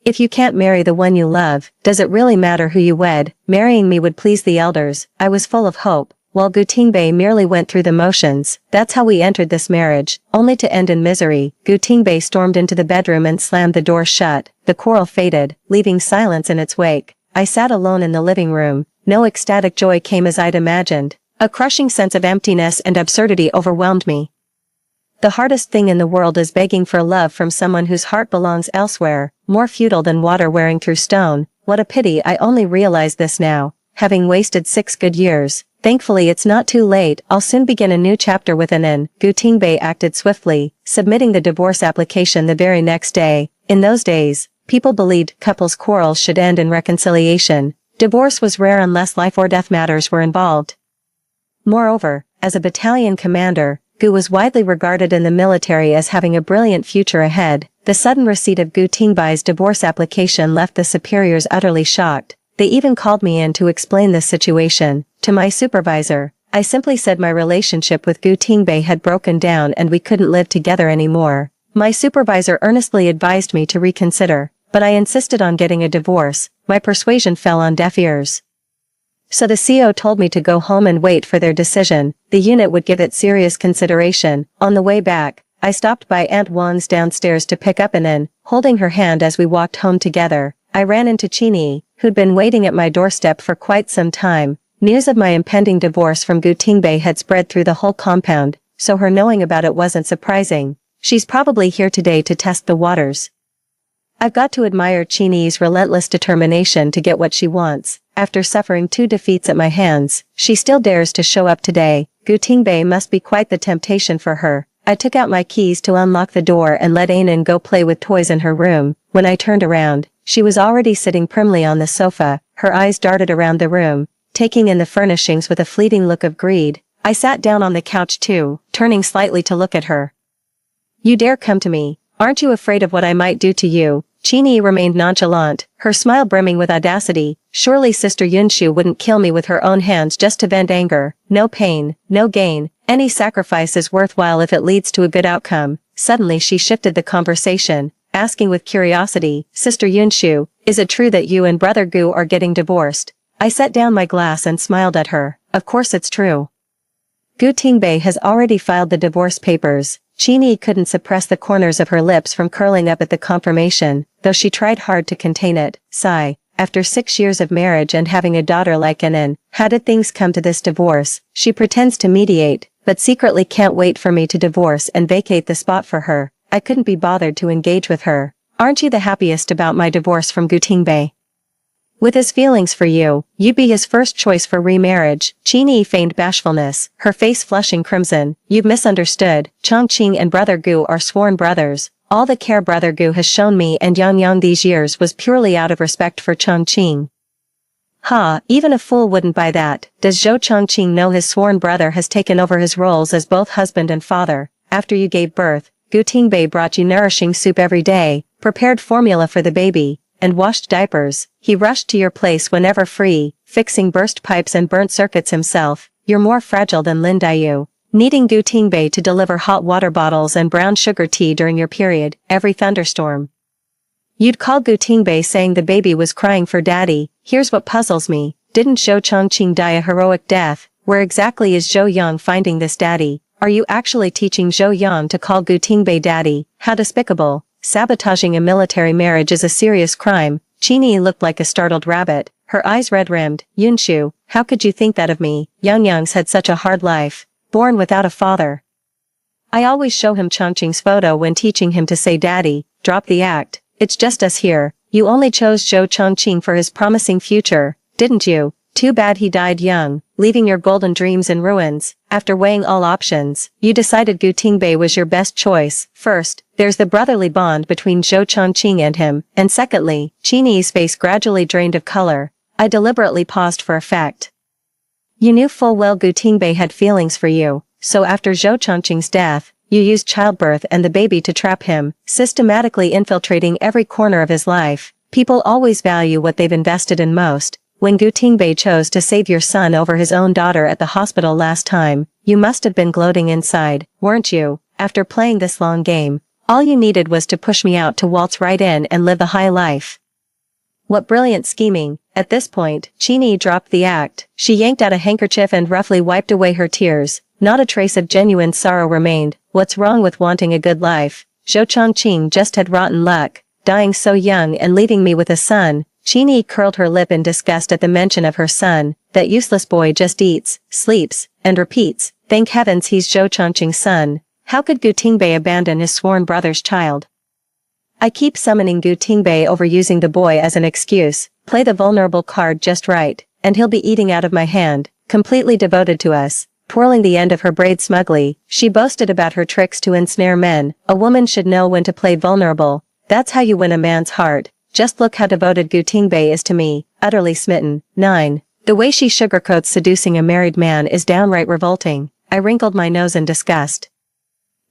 If you can't marry the one you love, does it really matter who you wed? Marrying me would please the elders. I was full of hope, while Gu Tingbei merely went through the motions. That's how we entered this marriage, only to end in misery. Gu Tingbei stormed into the bedroom and slammed the door shut. The quarrel faded, leaving silence in its wake. I sat alone in the living room. No ecstatic joy came as I'd imagined. A crushing sense of emptiness and absurdity overwhelmed me. The hardest thing in the world is begging for love from someone whose heart belongs elsewhere, more futile than water wearing through stone. What a pity I only realize this now, having wasted 6 good years. Thankfully it's not too late, I'll soon begin a new chapter with an N. Gu Tingbei acted swiftly, submitting the divorce application the very next day. In those days, people believed couples' quarrels should end in reconciliation. Divorce was rare unless life or death matters were involved. Moreover, as a battalion commander, Gu was widely regarded in the military as having a brilliant future ahead. The sudden receipt of Gu Tingbei's divorce application left the superiors utterly shocked. They even called me in to explain this situation. To my supervisor, I simply said my relationship with Gu Tingbei had broken down and we couldn't live together anymore. My supervisor earnestly advised me to reconsider, but I insisted on getting a divorce. My persuasion fell on deaf ears. So the CO told me to go home and wait for their decision. The unit would give it serious consideration. On the way back, I stopped by Aunt Wan's downstairs to pick up Anin, holding her hand as we walked home together. I ran into Chini, who'd been waiting at my doorstep for quite some time. News of my impending divorce from Gu Tingbei had spread through the whole compound, so her knowing about it wasn't surprising. She's probably here today to test the waters. I've got to admire Chini's relentless determination to get what she wants. After suffering 2 defeats at my hands, she still dares to show up today. Gu Tingbei must be quite the temptation for her. I took out my keys to unlock the door and let Ainin go play with toys in her room. When I turned around, she was already sitting primly on the sofa. Her eyes darted around the room, taking in the furnishings with a fleeting look of greed. I sat down on the couch too, turning slightly to look at her. You dare come to me? Aren't you afraid of what I might do to you? Chini remained nonchalant, her smile brimming with audacity. Surely Sister Yunshu wouldn't kill me with her own hands just to vent anger. No pain, no gain. Any sacrifice is worthwhile if it leads to a good outcome. Suddenly she shifted the conversation, asking with curiosity, Sister Yunshu, is it true that you and Brother Gu are getting divorced? I set down my glass and smiled at her. Of course it's true. Gu Tingbei has already filed the divorce papers. Chini couldn't suppress the corners of her lips from curling up at the confirmation, though she tried hard to contain it. Sigh. After 6 years of marriage and having a daughter like Anin, how did things come to this divorce? She pretends to mediate, but secretly can't wait for me to divorce and vacate the spot for her. I couldn't be bothered to engage with her. Aren't you the happiest about my divorce from Gu Tingbei? With his feelings for you, you'd be his first choice for remarriage. Chini feigned bashfulness, her face flushing crimson. You've misunderstood. Chongqing and Brother Gu are sworn brothers. All the care Brother Gu has shown me and Yang Yang these years was purely out of respect for Chongqing. Ha, even a fool wouldn't buy that. Does Zhou Chongqing know his sworn brother has taken over his roles as both husband and father? After you gave birth, Gu Tingbei brought you nourishing soup every day, prepared formula for the baby, and washed diapers. He rushed to your place whenever free, fixing burst pipes and burnt circuits himself. You're more fragile than Lin Daiyu, needing Gu Tingbei to deliver hot water bottles and brown sugar tea during your period, every thunderstorm. You'd call Gu Tingbei saying the baby was crying for daddy. Here's what puzzles me. Didn't Zhou Chongqing die a heroic death? Where exactly is Zhou Yang finding this daddy? Are you actually teaching Zhou Yang to call Gu Tingbei daddy? How despicable. Sabotaging a military marriage is a serious crime. Chini looked like a startled rabbit, her eyes red-rimmed. Yunshu, how could you think that of me? Yang Yang's had such a hard life. Born without a father. I always show him Chongqing's photo when teaching him to say daddy. Drop the act. It's just us here. You only chose Zhou Chongqing for his promising future, didn't you? Too bad he died young, leaving your golden dreams in ruins. After weighing all options, you decided Gu Tingbei was your best choice. First, there's the brotherly bond between Zhou Chongqing and him, and secondly, Qini's face gradually drained of color. I deliberately paused for effect. You knew full well Gu Tingbei had feelings for you, so after Zhou Chongqing's death, you used childbirth and the baby to trap him, systematically infiltrating every corner of his life. People always value what they've invested in most. When Gu Tingbei chose to save your son over his own daughter at the hospital last time, you must have been gloating inside, weren't you? After playing this long game, all you needed was to push me out to waltz right in and live the high life. What brilliant scheming. At this point, Qini dropped the act. She yanked out a handkerchief and roughly wiped away her tears. Not a trace of genuine sorrow remained. What's wrong with wanting a good life? Zhou Chongqing just had rotten luck, dying so young and leaving me with a son. Qini curled her lip in disgust at the mention of her son. That useless boy just eats, sleeps, and repeats. Thank heavens he's Zhou Chongqing's son. How could Gu Tingbei abandon his sworn brother's child? I keep summoning Gu Tingbei over using the boy as an excuse. Play the vulnerable card just right, and he'll be eating out of my hand, completely devoted to us. Twirling the end of her braid smugly, she boasted about her tricks to ensnare men. A woman should know when to play vulnerable. That's how you win a man's heart. Just look how devoted Gu Tingbei is to me, utterly smitten. 9. The way she sugarcoats seducing a married man is downright revolting. I wrinkled my nose in disgust,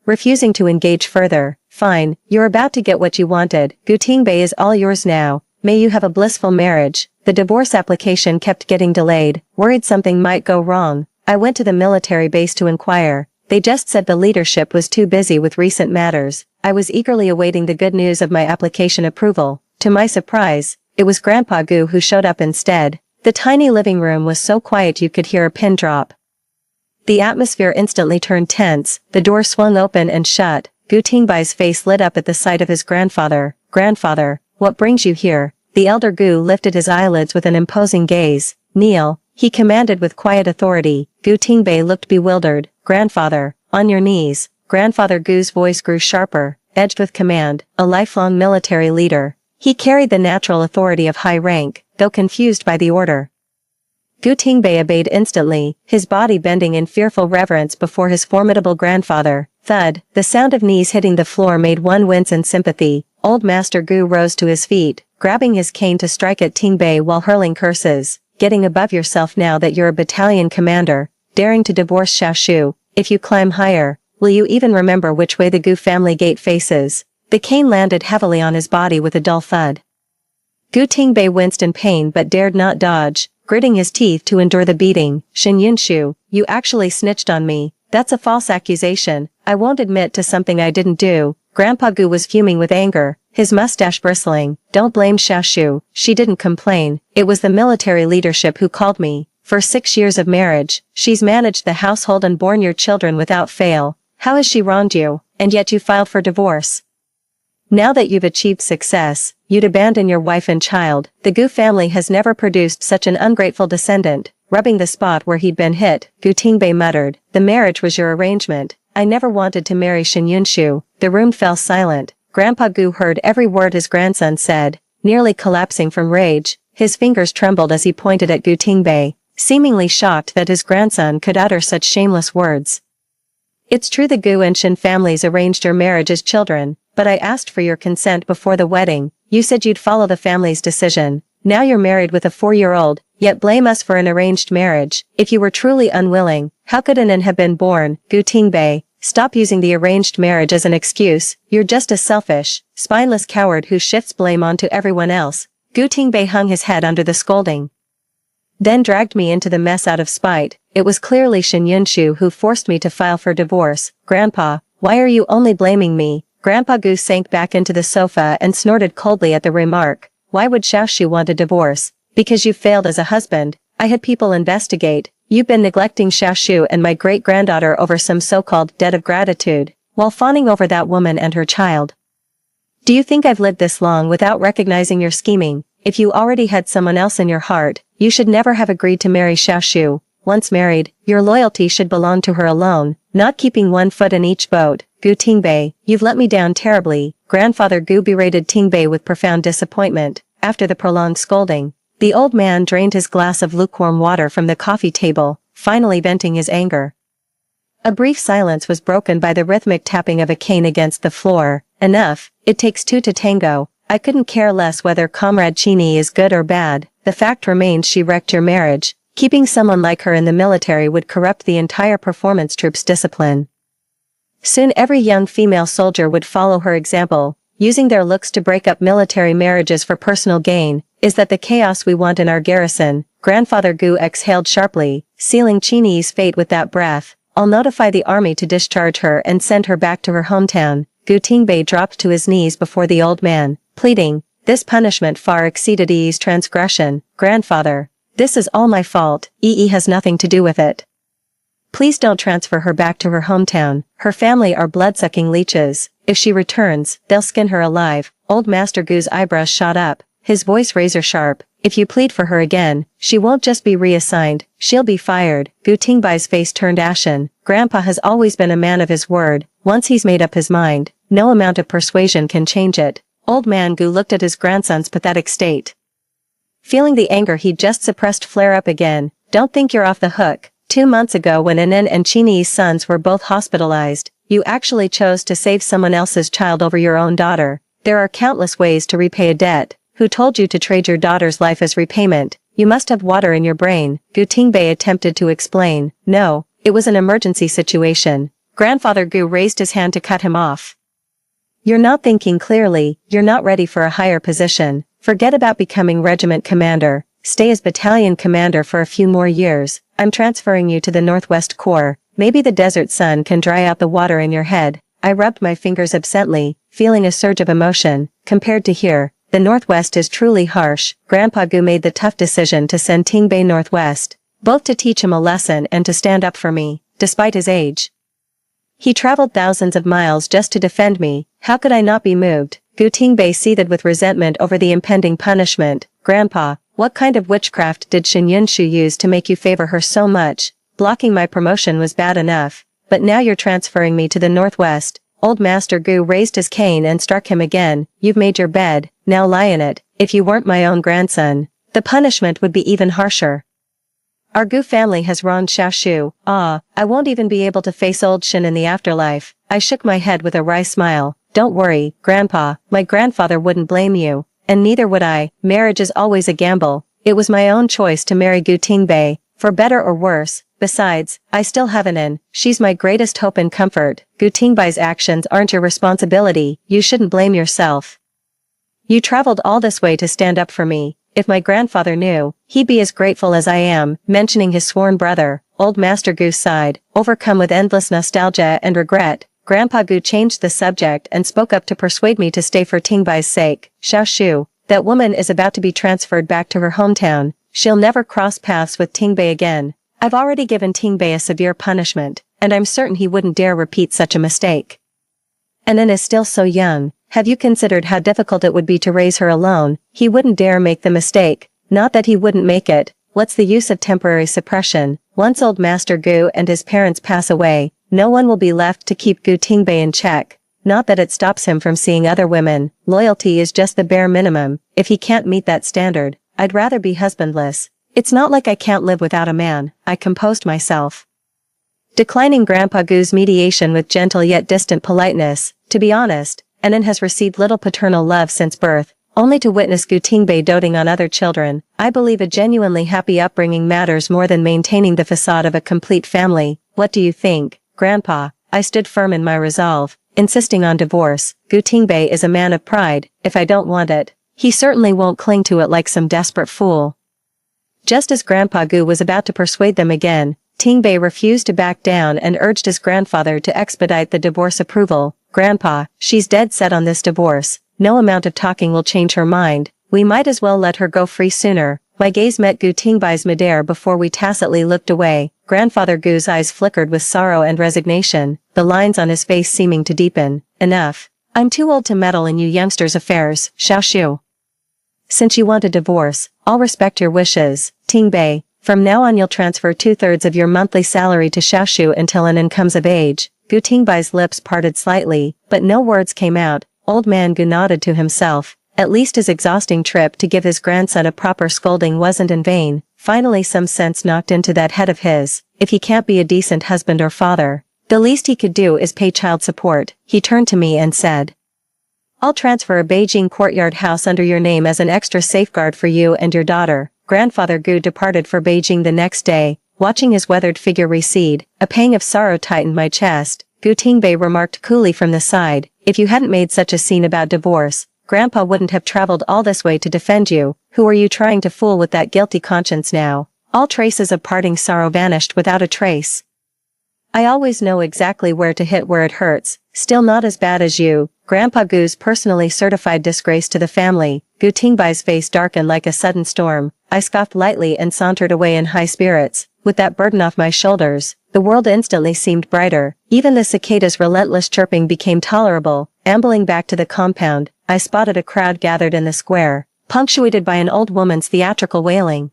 refusing to engage further. Fine, you're about to get what you wanted. Gu Tingbei is all yours now. May you have a blissful marriage. The divorce application kept getting delayed, worried something might go wrong. I went to the military base to inquire. They just said the leadership was too busy with recent matters. I was eagerly awaiting the good news of my application approval. To my surprise, it was Grandpa Gu who showed up instead. The tiny living room was so quiet you could hear a pin drop. The atmosphere instantly turned tense. The door swung open and shut. Gu Tingbei's face lit up at the sight of his grandfather. Grandfather, what brings you here? The elder Gu lifted his eyelids with an imposing gaze. Kneel, he commanded with quiet authority. Gu Tingbei looked bewildered. Grandfather, on your knees. Grandfather Gu's voice grew sharper, edged with command. A lifelong military leader, he carried the natural authority of high rank, though confused by the order. Gu Tingbei obeyed instantly, his body bending in fearful reverence before his formidable grandfather. Thud, the sound of knees hitting the floor made one wince in sympathy. Old Master Gu rose to his feet, grabbing his cane to strike at Tingbei while hurling curses. Getting above yourself now that you're a battalion commander, daring to divorce Xiaoshu. If you climb higher, will you even remember which way the Gu family gate faces? The cane landed heavily on his body with a dull thud. Gu Tingbei winced in pain but dared not dodge, gritting his teeth to endure the beating. Shen Yunshu, you actually snitched on me. That's a false accusation. I won't admit to something I didn't do. Grandpa Gu was fuming with anger, his mustache bristling. Don't blame Xiaoshu, she didn't complain. It was the military leadership who called me. For 6 years of marriage, she's managed the household and borne your children without fail. How has she wronged you? And yet you filed for divorce. Now that you've achieved success, you'd abandon your wife and child. The Gu family has never produced such an ungrateful descendant. Rubbing the spot where he'd been hit, Gu Tingbei muttered, the marriage was your arrangement. I never wanted to marry Shen Yunshu. The room fell silent. Grandpa Gu heard every word his grandson said, nearly collapsing from rage. His fingers trembled as he pointed at Gu Tingbei, seemingly shocked that his grandson could utter such shameless words. It's true the Gu and Shen families arranged your marriage as children, but I asked for your consent before the wedding. You said you'd follow the family's decision. Now you're married with a 4-year-old, yet blame us for an arranged marriage. If you were truly unwilling, how could an have been born? Gu Tingbei, stop using the arranged marriage as an excuse. You're just a selfish, spineless coward who shifts blame onto everyone else. Gu Tingbei hung his head under the scolding, then dragged me into the mess out of spite. It was clearly Shen Yunshu who forced me to file for divorce. Grandpa, why are you only blaming me? Grandpa Gu sank back into the sofa and snorted coldly at the remark. Why would Xiaoshu want a divorce? Because you failed as a husband. I had people investigate. You've been neglecting Xiaoshu and my great-granddaughter over some so-called debt of gratitude, while fawning over that woman and her child. Do you think I've lived this long without recognizing your scheming? If you already had someone else in your heart, you should never have agreed to marry Xiaoshu. Once married, your loyalty should belong to her alone, not keeping one foot in each boat. Gu Tingbei, you've let me down terribly. Grandfather Gu berated Tingbei with profound disappointment. After the prolonged scolding, the old man drained his glass of lukewarm water from the coffee table, finally venting his anger. A brief silence was broken by the rhythmic tapping of a cane against the floor. Enough, it takes two to tango. I couldn't care less whether Comrade Chini is good or bad. The fact remains she wrecked your marriage. Keeping someone like her in the military would corrupt the entire performance troop's discipline. Soon every young female soldier would follow her example, using their looks to break up military marriages for personal gain. Is that the chaos we want in our garrison? Grandfather Gu exhaled sharply, sealing Chini's fate with that breath. I'll notify the army to discharge her and send her back to her hometown. Gu Tingbei dropped to his knees before the old man, pleading. This punishment far exceeded Yi's transgression. Grandfather, this is all my fault. Yi has nothing to do with it. Please don't transfer her back to her hometown. Her family are blood-sucking leeches. If she returns, they'll skin her alive. Old Master Gu's eyebrows shot up, his voice razor-sharp. If you plead for her again, she won't just be reassigned, she'll be fired. Gu Tingbai's face turned ashen. Grandpa has always been a man of his word. Once he's made up his mind, no amount of persuasion can change it. Old man Gu looked at his grandson's pathetic state. Feeling the anger he'd just suppressed flare up again. Don't think you're off the hook. 2 months ago when Inen and Chini's sons were both hospitalized, you actually chose to save someone else's child over your own daughter. There are countless ways to repay a debt. Who told you to trade your daughter's life as repayment? You must have water in your brain. Gu Tingbei attempted to explain. No, it was an emergency situation. Grandfather Gu raised his hand to cut him off. You're not thinking clearly, you're not ready for a higher position. Forget about becoming regiment commander. Stay as battalion commander for a few more years. I'm transferring you to the Northwest Corps. Maybe the desert sun can dry out the water in your head. I rubbed my fingers absently, feeling a surge of emotion. Compared to here, the Northwest is truly harsh. Grandpa Gu made the tough decision to send Tingbei Northwest, both to teach him a lesson and to stand up for me, despite his age. He traveled thousands of miles just to defend me. How could I not be moved? Gu Tingbei seethed with resentment over the impending punishment. Grandpa, what kind of witchcraft did Shin Yunshu use to make you favor her so much? Blocking my promotion was bad enough, but now you're transferring me to the Northwest. Old Master Gu raised his cane and struck him again. You've made your bed, now lie in it. If you weren't my own grandson, the punishment would be even harsher. Our Gu family has wronged Xiaoshu. I won't even be able to face old Shin in the afterlife. I shook my head with a wry smile. Don't worry, Grandpa, my grandfather wouldn't blame you, and neither would I. Marriage is always a gamble. It was my own choice to marry Gu Tingbei, for better or worse. Besides, I still have Inen. She's my greatest hope and comfort. Gu Tingbai's actions aren't your responsibility. You shouldn't blame yourself. You traveled all this way to stand up for me. If my grandfather knew, he'd be as grateful as I am. Mentioning his sworn brother, Old Master Gu sighed, overcome with endless nostalgia and regret. Grandpa Gu changed the subject and spoke up to persuade me to stay for Tingbai's sake. Xiaoshu, that woman is about to be transferred back to her hometown. She'll never cross paths with Tingbei again. I've already given Tingbei a severe punishment, and I'm certain he wouldn't dare repeat such a mistake. Inen is still so young. Have you considered how difficult it would be to raise her alone? He wouldn't dare make the mistake. Not that he wouldn't make it. What's the use of temporary suppression? Once Old Master Gu and his parents pass away, no one will be left to keep Gu Tingbei in check. Not that it stops him from seeing other women. Loyalty is just the bare minimum. If he can't meet that standard, I'd rather be husbandless. It's not like I can't live without a man. I composed myself, declining Grandpa Gu's mediation with gentle yet distant politeness. To be honest, Inen has received little paternal love since birth, only to witness Gu Tingbei doting on other children. I believe a genuinely happy upbringing matters more than maintaining the facade of a complete family. What do you think, Grandpa? I stood firm in my resolve, insisting on divorce. Gu Tingbei is a man of pride. If I don't want it, he certainly won't cling to it like some desperate fool. Just as Grandpa Gu was about to persuade them again, Tingbei refused to back down and urged his grandfather to expedite the divorce approval. Grandpa, she's dead set on this divorce. No amount of talking will change her mind. We might as well let her go free sooner. My gaze met Gu Tingbai's midair before we tacitly looked away. Grandfather Gu's eyes flickered with sorrow and resignation, the lines on his face seeming to deepen. Enough. I'm too old to meddle in you youngsters' affairs, Xiaoshu. Since you want a divorce, I'll respect your wishes. Tingbei, From now on you'll transfer 2/3 of your monthly salary to Xiaoshu until Anan comes of age. Gu Tingbai's lips parted slightly, but no words came out. Old man Gu nodded to himself. At least his exhausting trip to give his grandson a proper scolding wasn't in vain. Finally some sense knocked into that head of his. If he can't be a decent husband or father, the least he could do is pay child support. He turned to me and said, I'll transfer a Beijing courtyard house under your name as an extra safeguard for you and your daughter. Grandfather Gu departed for Beijing the next day. Watching his weathered figure recede, a pang of sorrow tightened my chest. Gu Tingbei remarked coolly from the side, if you hadn't made such a scene about divorce, Grandpa wouldn't have traveled all this way to defend you. Who are you trying to fool with that guilty conscience now? All traces of parting sorrow vanished without a trace. I always know exactly where to hit where it hurts. Still not as bad as you. Grandpa Gu's personally certified disgrace to the family. Gu Tingbai's face darkened like a sudden storm. I scoffed lightly and sauntered away in high spirits. With that burden off my shoulders, the world instantly seemed brighter. Even the cicada's relentless chirping became tolerable. Ambling back to the compound, I spotted a crowd gathered in the square, punctuated by an old woman's theatrical wailing.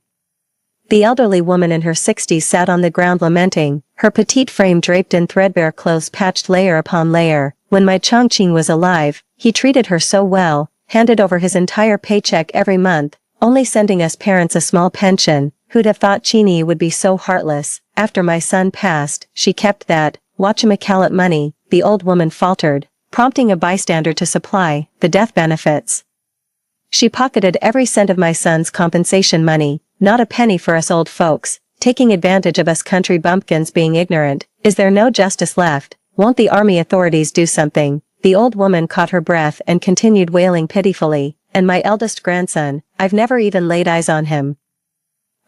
The elderly woman in her 60s sat on the ground lamenting, her petite frame draped in threadbare clothes patched layer upon layer. When my Chongqing was alive, he treated her so well, handed over his entire paycheck every month, only sending us parents a small pension. Who'd have thought Chini would be so heartless? After my son passed, she kept that whatchamacallit money, the old woman faltered, prompting a bystander to supply the death benefits. She pocketed every cent of my son's compensation money, not a penny for us old folks, taking advantage of us country bumpkins being ignorant. Is there no justice left? Won't the army authorities do something? The old woman caught her breath and continued wailing pitifully. And my eldest grandson, I've never even laid eyes on him.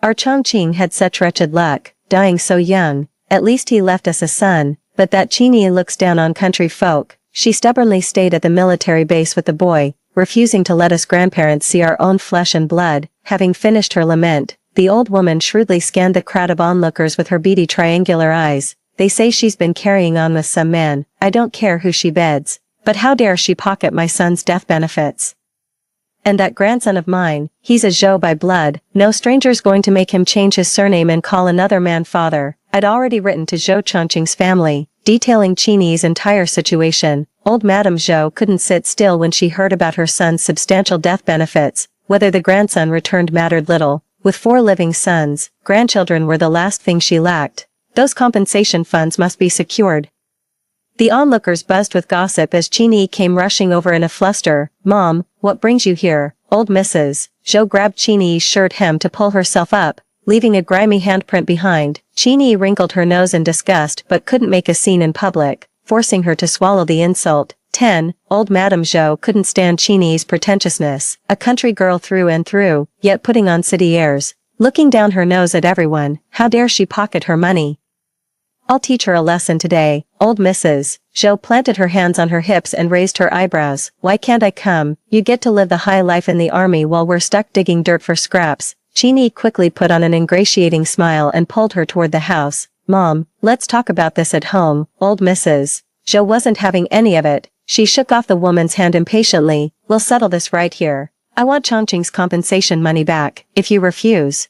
Our Chongqing had such wretched luck, dying so young. At least he left us a son, but that Chini looks down on country folk. She stubbornly stayed at the military base with the boy, refusing to let us grandparents see our own flesh and blood. Having finished her lament, the old woman shrewdly scanned the crowd of onlookers with her beady triangular eyes. They say she's been carrying on with some man. I don't care who she beds, but how dare she pocket my son's death benefits? And that grandson of mine, he's a Zhou by blood. No stranger's going to make him change his surname and call another man father. I'd already written to Zhou Chongqing's family, detailing Chini's entire situation. Old Madame Zhou couldn't sit still when she heard about her son's substantial death benefits. Whether the grandson returned mattered little. With 4 living sons, grandchildren were the last thing she lacked. Those compensation funds must be secured. The onlookers buzzed with gossip as Chini came rushing over in a fluster. Mom, what brings you here? Old Mrs. Zhou grabbed Chini's shirt hem to pull herself up, leaving a grimy handprint behind. Chini wrinkled her nose in disgust but couldn't make a scene in public, forcing her to swallow the insult. 10. Old Madame Zhou couldn't stand Chini's pretentiousness, a country girl through and through, yet putting on city airs, looking down her nose at everyone. How dare she pocket her money? I'll teach her a lesson today. Old Mrs. Zhou planted her hands on her hips and raised her eyebrows. Why can't I come? You get to live the high life in the army while we're stuck digging dirt for scraps. Chini quickly put on an ingratiating smile and pulled her toward the house. Mom, let's talk about this at home. Old Mrs. Zhou wasn't having any of it. She shook off the woman's hand impatiently. We'll settle this right here. I want Chongqing's compensation money back. If you refuse,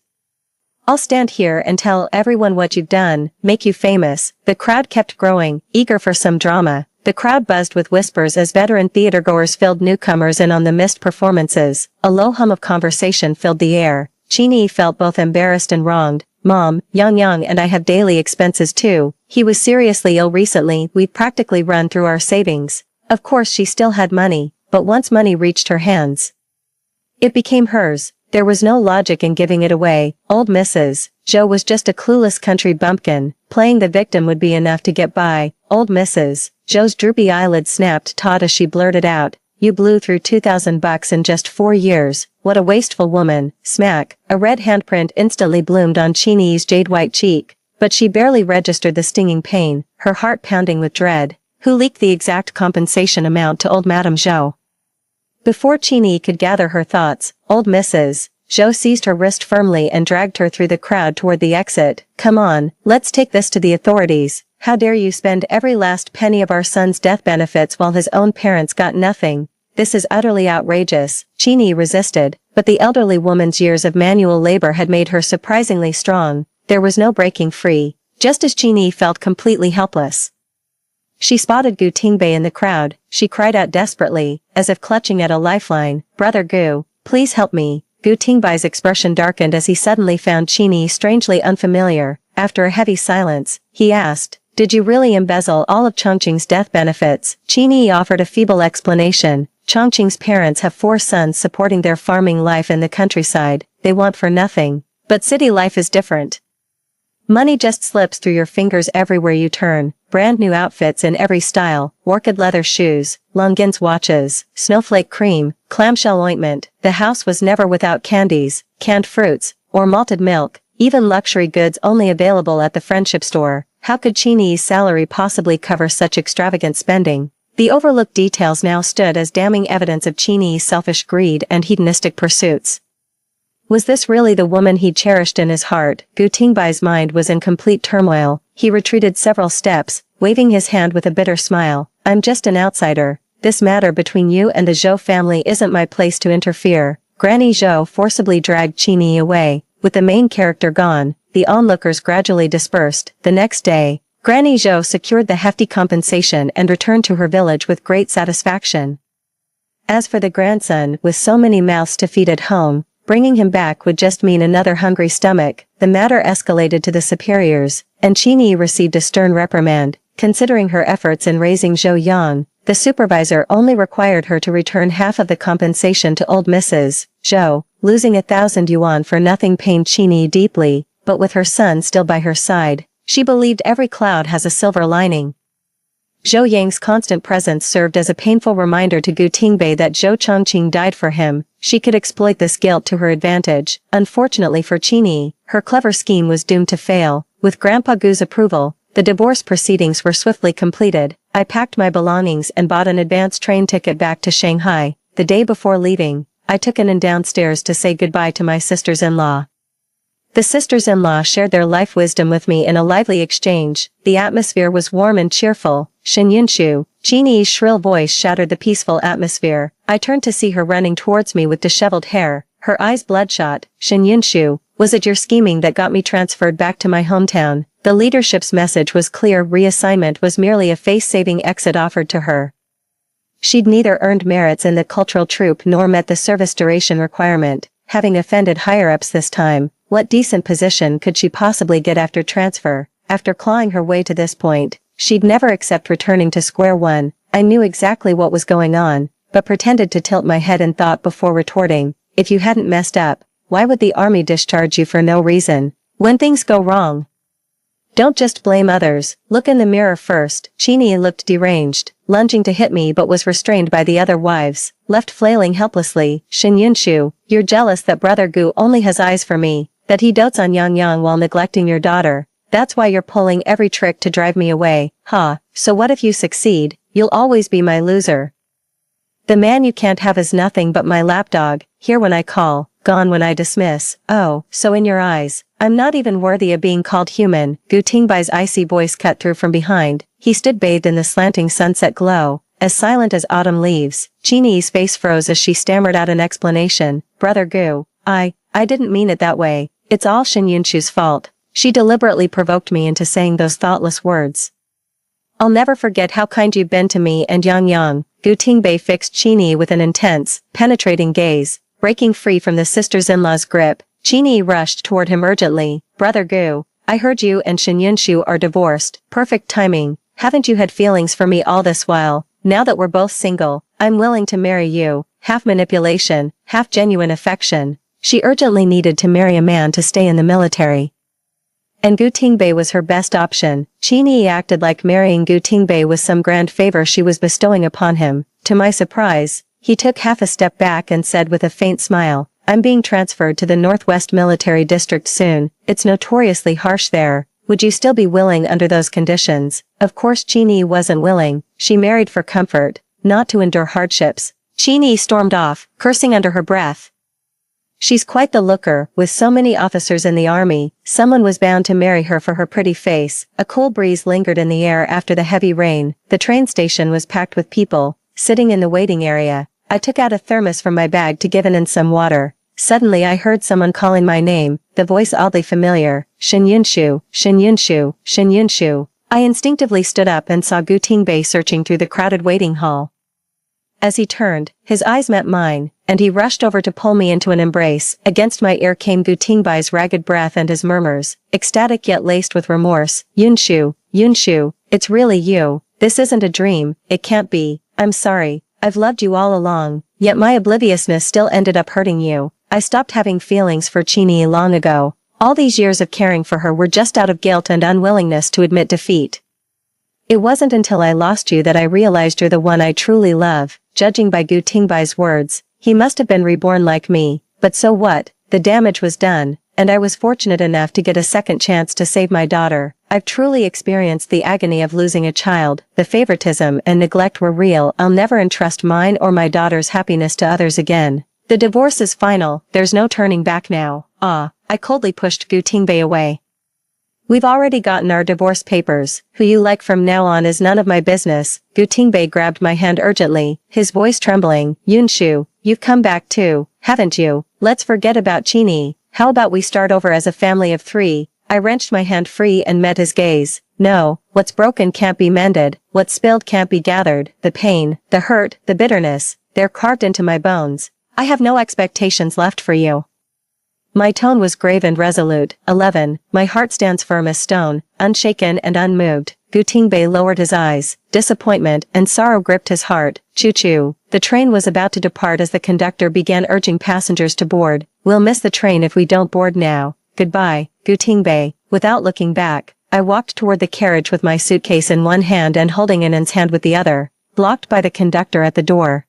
I'll stand here and tell everyone what you've done, make you famous. The crowd kept growing, eager for some drama. The crowd buzzed with whispers as veteran theatergoers filled newcomers in on the missed performances. A low hum of conversation filled the air. Chini felt both embarrassed and wronged. Mom, Yang and I have daily expenses too. He was seriously ill recently. We've practically run through our savings. Of course she still had money, but once money reached her hands, it became hers. There was no logic in giving it away. Old Mrs. Zhou was just a clueless country bumpkin. Playing the victim would be enough to get by. Old Mrs. Zhou's droopy eyelid snapped taut as she blurted out, "You blew through $2,000 in just 4 years. What a wasteful woman." Smack. A red handprint instantly bloomed on Chini's jade-white cheek, but she barely registered the stinging pain, her heart pounding with dread. Who leaked the exact compensation amount to old Madame Zhou? Before Chini could gather her thoughts, old Mrs. Zhou seized her wrist firmly and dragged her through the crowd toward the exit. Come on, let's take this to the authorities. How dare you spend every last penny of our son's death benefits while his own parents got nothing? this is utterly outrageous. Chini resisted, but the elderly woman's years of manual labor had made her surprisingly strong. There was no breaking free, just as Chini felt completely helpless. She spotted Gu Tingbei in the crowd. She cried out desperately, as if clutching at a lifeline, "Brother Gu, please help me." Gu Tingbei's expression darkened as he suddenly found Chini strangely unfamiliar. After a heavy silence, he asked, "Did you really embezzle all of Chongqing's death benefits?" Chini offered a feeble explanation. Chongqing's parents have 4 sons supporting their farming life in the countryside. They want for nothing. But city life is different. Money just slips through your fingers everywhere you turn. Brand new outfits in every style, orchid leather shoes, Longines watches, snowflake cream, clamshell ointment. The house was never without candies, canned fruits, or malted milk, even luxury goods only available at the friendship store. How could Chini's salary possibly cover such extravagant spending? The overlooked details now stood as damning evidence of Chini's selfish greed and hedonistic pursuits. Was this really the woman he cherished in his heart? Gu Tingbei's mind was in complete turmoil. He retreated several steps, waving his hand with a bitter smile. "I'm just an outsider. This matter between you and the Zhou family isn't my place to interfere." Granny Zhou forcibly dragged Chini away. With the main character gone, the onlookers gradually dispersed. The next day, Granny Zhou secured the hefty compensation and returned to her village with great satisfaction. As for the grandson, with so many mouths to feed at home, bringing him back would just mean another hungry stomach. The matter escalated to the superiors, and Chini received a stern reprimand. Considering her efforts in raising Zhou Yang, the supervisor only required her to return half of the compensation to old Mrs. Zhou. Losing 1,000 yuan for nothing pained Chini deeply, but with her son still by her side, she believed every cloud has a silver lining. Zhou Yang's constant presence served as a painful reminder to Gu Tingbei that Zhou Chongqing died for him. She could exploit this guilt to her advantage. Unfortunately for Chini, her clever scheme was doomed to fail. With Grandpa Gu's approval, the divorce proceedings were swiftly completed. I packed my belongings and bought an advance train ticket back to Shanghai. The day before leaving, I took in downstairs to say goodbye to my sisters-in-law. The sisters-in-law shared their life wisdom with me in a lively exchange. The atmosphere was warm and cheerful. "Shen Yunshu," Chini's shrill voice shattered the peaceful atmosphere. I turned to see her running towards me with disheveled hair, her eyes bloodshot. "Shen Yunshu, was it your scheming that got me transferred back to my hometown?" The leadership's message was clear. Reassignment was merely a face-saving exit offered to her. She'd neither earned merits in the cultural troupe nor met the service duration requirement. Having offended higher-ups this time, what decent position could she possibly get after transfer? After clawing her way to this point, she'd never accept returning to square one. I knew exactly what was going on, but pretended to tilt my head in thought before retorting. "If you hadn't messed up, why would the army discharge you for no reason? When things go wrong, don't just blame others, look in the mirror first." Chini looked deranged, lunging to hit me but was restrained by the other wives, left flailing helplessly. "Shen Yunshu, you're jealous that Brother Gu only has eyes for me, that he dotes on Yang Yang while neglecting your daughter. That's why you're pulling every trick to drive me away. Ha, so what if you succeed? You'll always be my loser. The man you can't have is nothing but my lapdog, here when I call, gone when I dismiss. Oh, so in your eyes, I'm not even worthy of being called human." Gu Tingbei's icy voice cut through from behind. He stood bathed in the slanting sunset glow, as silent as autumn leaves. Chini's face froze as she stammered out an explanation. "Brother Gu, I didn't mean it that way. It's all Shen Yunshu's fault. She deliberately provoked me into saying those thoughtless words. I'll never forget how kind you've been to me and Yang Yang." Gu Tingbei fixed Chini with an intense, penetrating gaze. Breaking free from the sisters-in-law's grip, Chini rushed toward him urgently. "Brother Gu, I heard you and Shen Yunshu are divorced. Perfect timing. Haven't you had feelings for me all this while? Now that we're both single, I'm willing to marry you." Half manipulation, half genuine affection. She urgently needed to marry a man to stay in the military. And Gu Tingbei was her best option. Chini acted like marrying Gu Tingbei was some grand favor she was bestowing upon him. To my surprise, he took half a step back and said with a faint smile, "I'm being transferred to the Northwest Military District soon. It's notoriously harsh there. Would you still be willing under those conditions?" Of course Chini wasn't willing. She married for comfort, not to endure hardships. Chini stormed off, cursing under her breath. She's quite the looker. With so many officers in the army, someone was bound to marry her for her pretty face. A cool breeze lingered in the air after the heavy rain. The train station was packed with people, sitting in the waiting area. I took out a thermos from my bag to give in some water. Suddenly I heard someone calling my name, the voice oddly familiar. Shin Yunshu, Shin Yunshu, Shin Yunshu. I instinctively stood up and saw Gu Tingbei searching through the crowded waiting hall. As he turned, his eyes met mine, and he rushed over to pull me into an embrace. Against my ear came Gu Tingbei's ragged breath and his murmurs, ecstatic yet laced with remorse. Yunshu, Yunshu, it's really you. This isn't a dream, it can't be. I'm sorry, I've loved you all along, yet my obliviousness still ended up hurting you. I stopped having feelings for Chini long ago. All these years of caring for her were just out of guilt and unwillingness to admit defeat. It wasn't until I lost you that I realized you're the one I truly love. Judging by Gu Tingbei's words, he must have been reborn like me, but so what? The damage was done, and I was fortunate enough to get a second chance to save my daughter. I've truly experienced the agony of losing a child. The favoritism and neglect were real. I'll never entrust mine or my daughter's happiness to others again. The divorce is final, there's no turning back now. I coldly pushed Gu Tingbei away. We've already gotten our divorce papers. Who you like from now on is none of my business. Gu Tingbei grabbed my hand urgently, his voice trembling. Yunshu, you've come back too, haven't you? Let's forget about Chini. How about we start over as a family of 3? I wrenched my hand free and met his gaze. No, what's broken can't be mended. What's spilled can't be gathered. The pain, the hurt, the bitterness, they're carved into my bones. I have no expectations left for you. My tone was grave and resolute. 11. My heart stands firm as stone, unshaken and unmoved. Gu Tingbei lowered his eyes. Disappointment and sorrow gripped his heart. Choo-choo. The train was about to depart as the conductor began urging passengers to board. We'll miss the train if we don't board now. Goodbye, Gu Tingbei. Without looking back, I walked toward the carriage with my suitcase in one hand and holding Annen's hand with the other, blocked by the conductor at the door.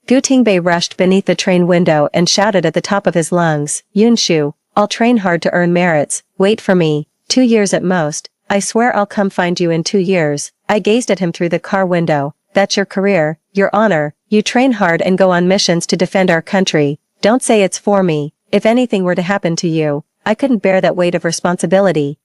Gu Tingbei rushed beneath the train window and shouted at the top of his lungs, Yunshu, I'll train hard to earn merits, wait for me, 2 years at most, I swear I'll come find you in 2 years. I gazed at him through the car window. That's your career, your honor, you train hard and go on missions to defend our country. Don't say it's for me. If anything were to happen to you, I couldn't bear that weight of responsibility.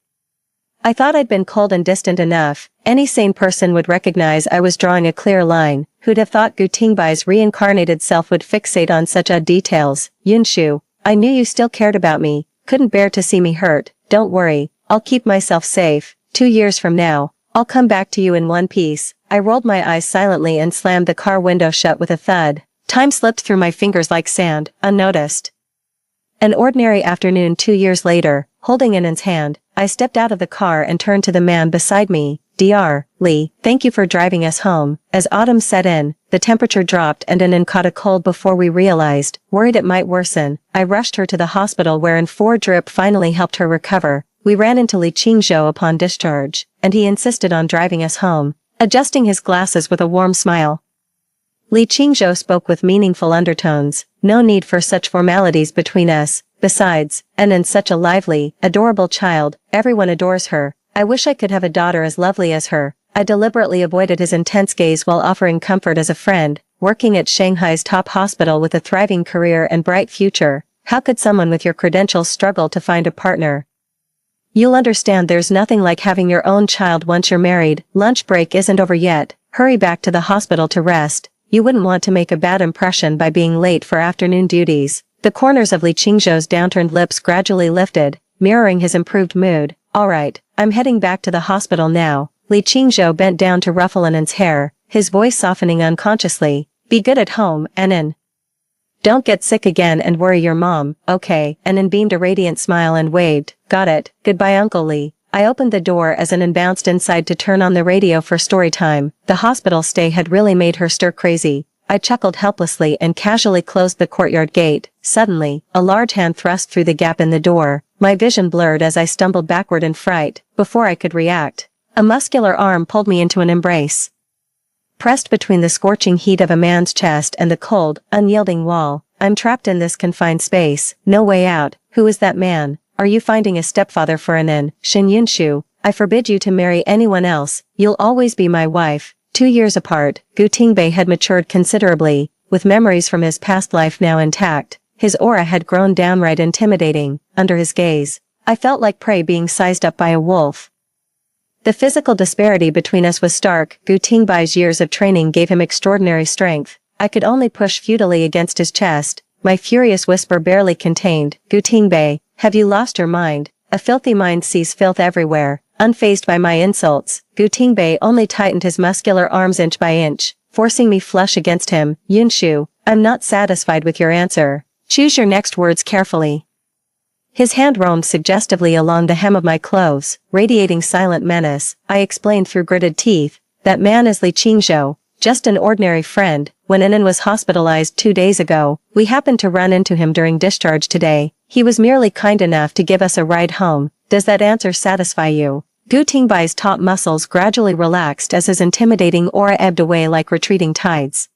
I thought I'd been cold and distant enough. Any sane person would recognize I was drawing a clear line. Who'd have thought Gu Tingbei's reincarnated self would fixate on such odd details? Yunshu, I knew you still cared about me, couldn't bear to see me hurt. Don't worry, I'll keep myself safe. 2 years from now, I'll come back to you in one piece. I rolled my eyes silently and slammed the car window shut with a thud. Time slipped through my fingers like sand, unnoticed. An ordinary afternoon 2 years later, holding Annen's hand, I stepped out of the car and turned to the man beside me. Dr. Lee, thank you for driving us home. As autumn set in, the temperature dropped and Annen caught a cold before we realized, worried it might worsen. I rushed her to the hospital where N4 drip finally helped her recover. We ran into Li Qingzhou upon discharge, and he insisted on driving us home, adjusting his glasses with a warm smile. Li Qingzhou spoke with meaningful undertones. No need for such formalities between us. Besides, Annen's such a lively, adorable child, everyone adores her. I wish I could have a daughter as lovely as her. I deliberately avoided his intense gaze while offering comfort as a friend, working at Shanghai's top hospital with a thriving career and bright future. How could someone with your credentials struggle to find a partner? You'll understand there's nothing like having your own child once you're married. Lunch break isn't over yet. Hurry back to the hospital to rest. You wouldn't want to make a bad impression by being late for afternoon duties. The corners of Li Qingzhou's downturned lips gradually lifted, mirroring his improved mood. Alright, I'm heading back to the hospital now. Li Qingzhou bent down to ruffle Annen's hair, his voice softening unconsciously. Be good at home, Annen. Don't get sick again and worry your mom. Okay. Annen beamed a radiant smile and waved. Got it. Goodbye Uncle Li. I opened the door as Annen bounced inside to turn on the radio for story time. The hospital stay had really made her stir crazy. I chuckled helplessly and casually closed the courtyard gate. Suddenly, a large hand thrust through the gap in the door. My vision blurred as I stumbled backward in fright. Before I could react, a muscular arm pulled me into an embrace. Pressed between the scorching heat of a man's chest and the cold, unyielding wall, I'm trapped in this confined space. No way out. Who is that man? Are you finding a stepfather for Annen? Shin Yunshu, I forbid you to marry anyone else. You'll always be my wife. 2 years apart, Gu Tingbei had matured considerably, with memories from his past life now intact. His aura had grown downright intimidating. Under his gaze, I felt like prey being sized up by a wolf. The physical disparity between us was stark. Gu Tingbei's years of training gave him extraordinary strength. I could only push futilely against his chest, my furious whisper barely contained. Gutingbe, have you lost your mind? A filthy mind sees filth everywhere. Unfazed by my insults, Gutingbe only tightened his muscular arms inch by inch, forcing me flush against him. Yunshu, I'm not satisfied with your answer. Choose your next words carefully. His hand roamed suggestively along the hem of my clothes, radiating silent menace. I explained through gritted teeth, that man is Li Qingzhou, just an ordinary friend. When Inan was hospitalized 2 days ago, we happened to run into him during discharge today. He was merely kind enough to give us a ride home. Does that answer satisfy you? Gu Tingbai's taut muscles gradually relaxed as his intimidating aura ebbed away like retreating tides.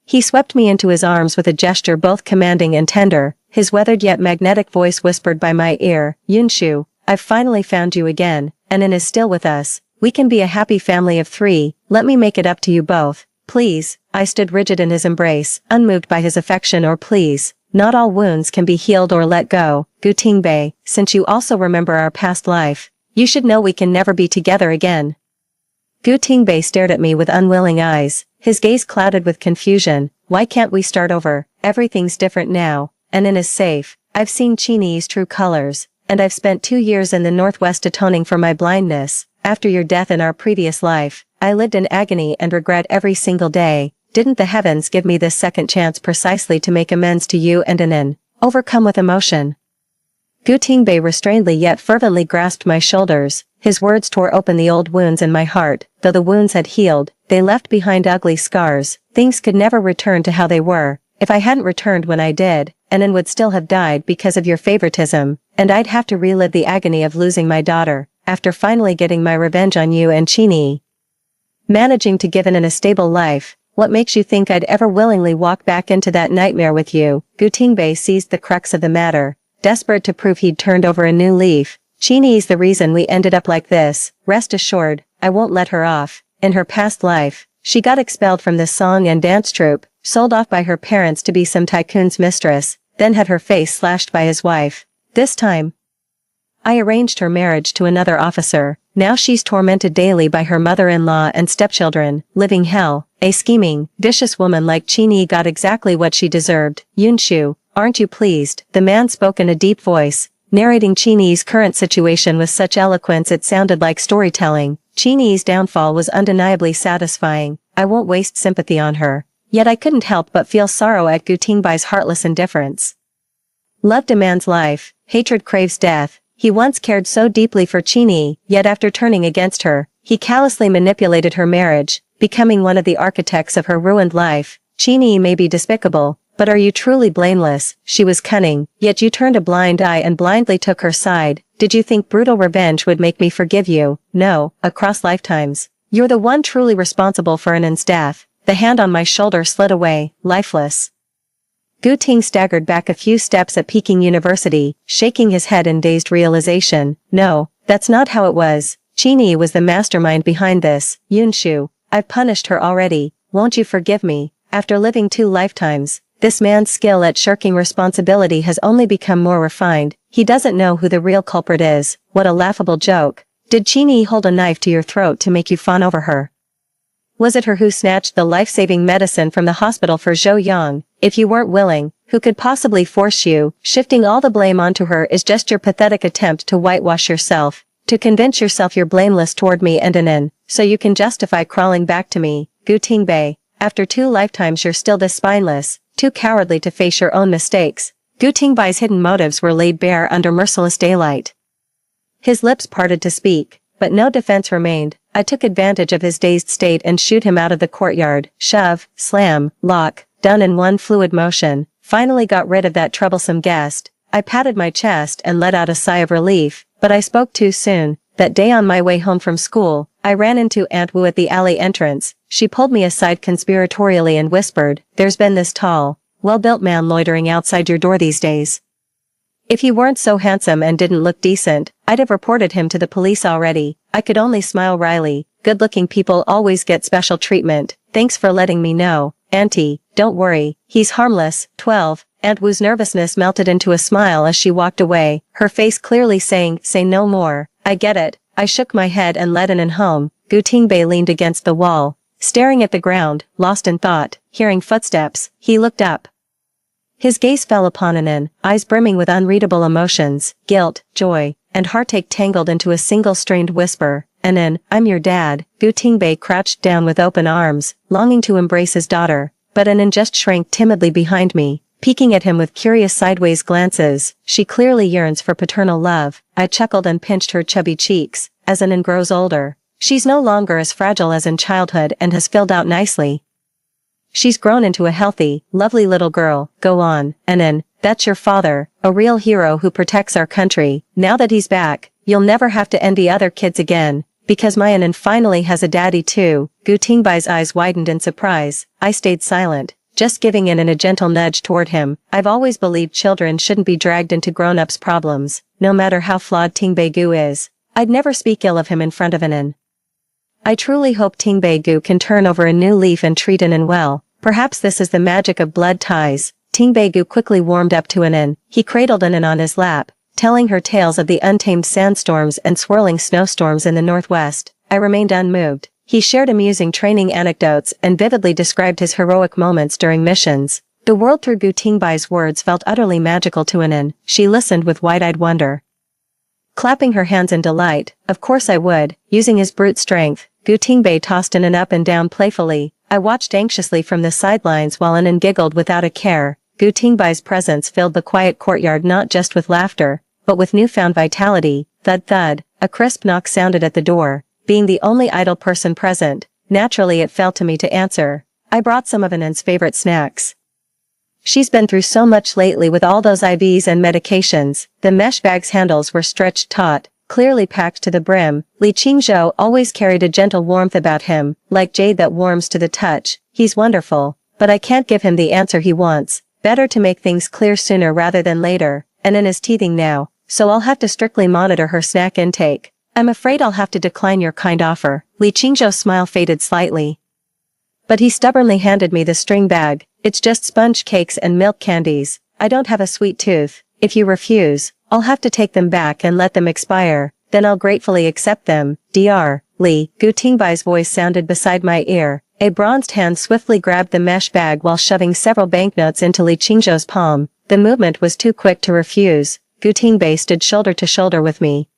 He swept me into his arms with a gesture both commanding and tender. His weathered yet magnetic voice whispered by my ear, Yunshu, I've finally found you again, and Inan is still with us. We can be a happy family of 3, let me make it up to you both. Please. I stood rigid in his embrace, unmoved by his affection or pleas. Not all wounds can be healed or let go. Gutingbe, since you also remember our past life, you should know we can never be together again. Gutingbe stared at me with unwilling eyes, his gaze clouded with confusion. Why can't we start over? Everything's different now, and Inan is safe. I've seen Qini's true colors, and I've spent 2 years in the Northwest atoning for my blindness. After your death in our previous life, I lived in agony and regret every single day. Didn't the heavens give me this second chance precisely to make amends to you and Inan? Overcome with emotion. Gutingbe restrainedly yet fervently grasped my shoulders. His words tore open the old wounds in my heart. Though the wounds had healed, they left behind ugly scars. Things could never return to how they were. If I hadn't returned when I did, Inan would still have died because of your favoritism, and I'd have to relive the agony of losing my daughter, after finally getting my revenge on you and Qini. Managing to give Inan a stable life, what makes you think I'd ever willingly walk back into that nightmare with you? Gutingbe seized the crux of the matter, desperate to prove he'd turned over a new leaf. Qini's the reason we ended up like this. Rest assured, I won't let her off. In her past life, she got expelled from the song and dance troupe, sold off by her parents to be some tycoon's mistress, then had her face slashed by his wife. This time, I arranged her marriage to another officer. Now she's tormented daily by her mother-in-law and stepchildren, living hell. A scheming, vicious woman like Qini got exactly what she deserved. Yunshu, aren't you pleased? The man spoke in a deep voice, narrating Qini's current situation with such eloquence it sounded like storytelling. Qini's downfall was undeniably satisfying. I won't waste sympathy on her. Yet I couldn't help but feel sorrow at Gutingbai's heartless indifference. Love demands life, hatred craves death. He once cared so deeply for Qini, yet after turning against her, he callously manipulated her marriage, becoming one of the architects of her ruined life. Qini may be despicable, but are you truly blameless? She was cunning, yet you turned a blind eye and blindly took her side. Did you think brutal revenge would make me forgive you? No, across lifetimes. You're the one truly responsible for Inan's death. The hand on my shoulder slid away, lifeless. Gu Ting staggered back a few steps at Peking University, shaking his head in dazed realization. No, that's not how it was. Qini was the mastermind behind this. Yunshu, I've punished her already. Won't you forgive me? After living 2 lifetimes, this man's skill at shirking responsibility has only become more refined. He doesn't know who the real culprit is. What a laughable joke. Did Qini hold a knife to your throat to make you fawn over her? Was it her who snatched the life-saving medicine from the hospital for Zhou Yang? If you weren't willing, who could possibly force you? Shifting all the blame onto her is just your pathetic attempt to whitewash yourself, to convince yourself you're blameless toward me and Inan, so you can justify crawling back to me. Gu Tingbei, after 2 lifetimes you're still this spineless, too cowardly to face your own mistakes. Gu Tingbai's hidden motives were laid bare under merciless daylight. His lips parted to speak, but no defense remained. I took advantage of his dazed state and shooed him out of the courtyard. Shove, slam, lock, done in one fluid motion. Finally got rid of that troublesome guest. I patted my chest and let out a sigh of relief, but I spoke too soon. That day on my way home from school, I ran into Aunt Wu at the alley entrance. She pulled me aside conspiratorially and whispered, "There's been this tall, well-built man loitering outside your door these days. If he weren't so handsome and didn't look decent, I'd have reported him to the police already." I could only smile wryly. Good-looking people always get special treatment. Thanks for letting me know, Auntie. Don't worry, he's harmless. 12. Aunt Wu's nervousness melted into a smile as she walked away, her face clearly saying, "Say no more." I get it. I shook my head and led Inan home. Gu Tingbei leaned against the wall, Staring at the ground, lost in thought, hearing footsteps, he looked up. His gaze fell upon Anin, eyes brimming with unreadable emotions, guilt, joy, and heartache tangled into a single strained whisper. Anin, I'm your dad. Gu Tingbei crouched down with open arms, longing to embrace his daughter, but Anin just shrank timidly behind me, peeking at him with curious sideways glances. She clearly yearns for paternal love. I chuckled and pinched her chubby cheeks. As Anin grows older, she's no longer as fragile as in childhood and has filled out nicely. She's grown into a healthy, lovely little girl. Go on, Anin, that's your father, a real hero who protects our country. Now that he's back, you'll never have to envy other kids again, because my Anin finally has a daddy too. Gu Tingbai's eyes widened in surprise. I stayed silent, just giving Anin a gentle nudge toward him. I've always believed children shouldn't be dragged into grown-ups' problems, no matter how flawed Tingbei Gu is. I'd never speak ill of him in front of Anin. I truly hope Tingbei Gu can turn over a new leaf and treat Anin well. Perhaps this is the magic of blood ties. Tingbei Gu quickly warmed up to Anin. He cradled Anin on his lap, telling her tales of the untamed sandstorms and swirling snowstorms in the northwest. I remained unmoved. He shared amusing training anecdotes and vividly described his heroic moments during missions. The world through Gu Tingbai's words felt utterly magical to Anin. She listened with wide-eyed wonder, clapping her hands in delight. Of course I would. Using his brute strength, Gu Tingbei tossed Anin up and down playfully. I watched anxiously from the sidelines while Anin giggled without a care. Gu Tingbai's presence filled the quiet courtyard not just with laughter, but with newfound vitality. Thud thud, a crisp knock sounded at the door. Being the only idle person present, naturally it fell to me to answer. I brought some of Anin's favorite snacks. She's been through so much lately with all those IVs and medications. The mesh bag's handles were stretched taut, clearly packed to the brim. Li Qingzhou always carried a gentle warmth about him, like jade that warms to the touch. He's wonderful, but I can't give him the answer he wants. Better to make things clear sooner rather than later. Anin is teething now, so I'll have to strictly monitor her snack intake. I'm afraid I'll have to decline your kind offer. Li Qingzhou's smile faded slightly, but he stubbornly handed me the string bag. It's just sponge cakes and milk candies. I don't have a sweet tooth. If you refuse, I'll have to take them back and let them expire. Then I'll gratefully accept them. Dr. Li. Gu Tingbai's voice sounded beside my ear. A bronzed hand swiftly grabbed the mesh bag while shoving several banknotes into Li Qingzhou's palm. The movement was too quick to refuse. Gu Tingbei stood shoulder to shoulder with me,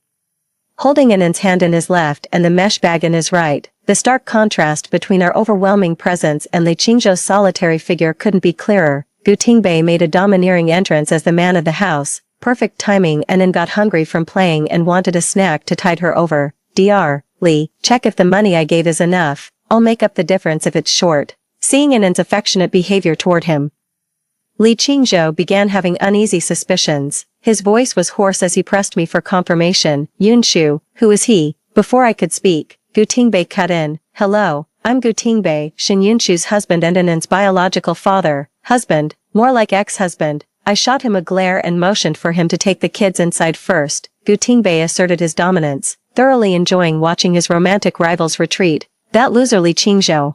holding Anin's hand in his left and the mesh bag in his right. The stark contrast between our overwhelming presence and Li Qingzhou's solitary figure couldn't be clearer. Gu Tingbei made a domineering entrance as the man of the house. Perfect timing. Anin got hungry from playing and wanted a snack to tide her over. Dr. Li, check if the money I gave is enough. I'll make up the difference if it's short. Seeing Anin's affectionate behavior toward him, Li Qingzhou began having uneasy suspicions. His voice was hoarse as he pressed me for confirmation. Yunshu, who is he? Before I could speak, Gu Tingbei cut in. Hello, I'm Gu Tingbei, Shin Yunshu's husband and Anin's biological father. Husband, more like ex-husband. I shot him a glare and motioned for him to take the kids inside first. Gu Tingbei asserted his dominance, thoroughly enjoying watching his romantic rivals retreat. That loser Li Qingzhou.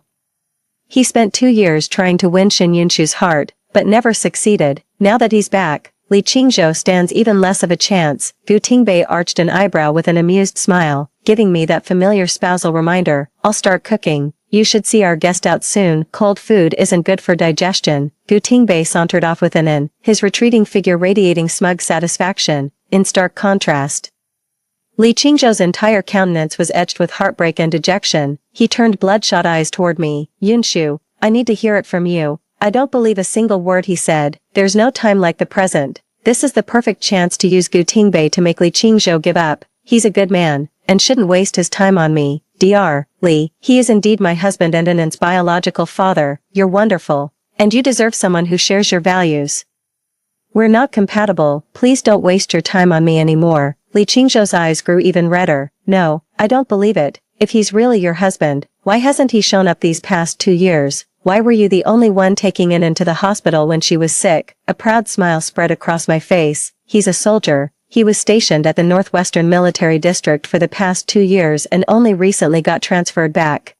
He spent 2 years trying to win Shin Yunshu's heart, but never succeeded. Now that he's back, Li Qingzhou stands even less of a chance. Gu Tingbei arched an eyebrow with an amused smile, giving me that familiar spousal reminder. I'll start cooking. You should see our guest out soon. Cold food isn't good for digestion. Gu Tingbei sauntered off with Anin, his retreating figure radiating smug satisfaction. In stark contrast, Li Qingzhou's entire countenance was etched with heartbreak and dejection. He turned bloodshot eyes toward me. Yunshu, I need to hear it from you. I don't believe a single word he said. There's no time like the present. This is the perfect chance to use Gu Tingbei to make Li Qingzhou give up. He's a good man, and shouldn't waste his time on me. Dr. Li, he is indeed my husband and Anin's biological father. You're wonderful, and you deserve someone who shares your values. We're not compatible. Please don't waste your time on me anymore. Li Qingzhou's eyes grew even redder. No, I don't believe it. If he's really your husband, why hasn't he shown up these past 2 years? Why were you the only one taking Anin to the hospital when she was sick? A proud smile spread across my face. He's a soldier. He was stationed at the Northwestern Military District for the past 2 years and only recently got transferred back.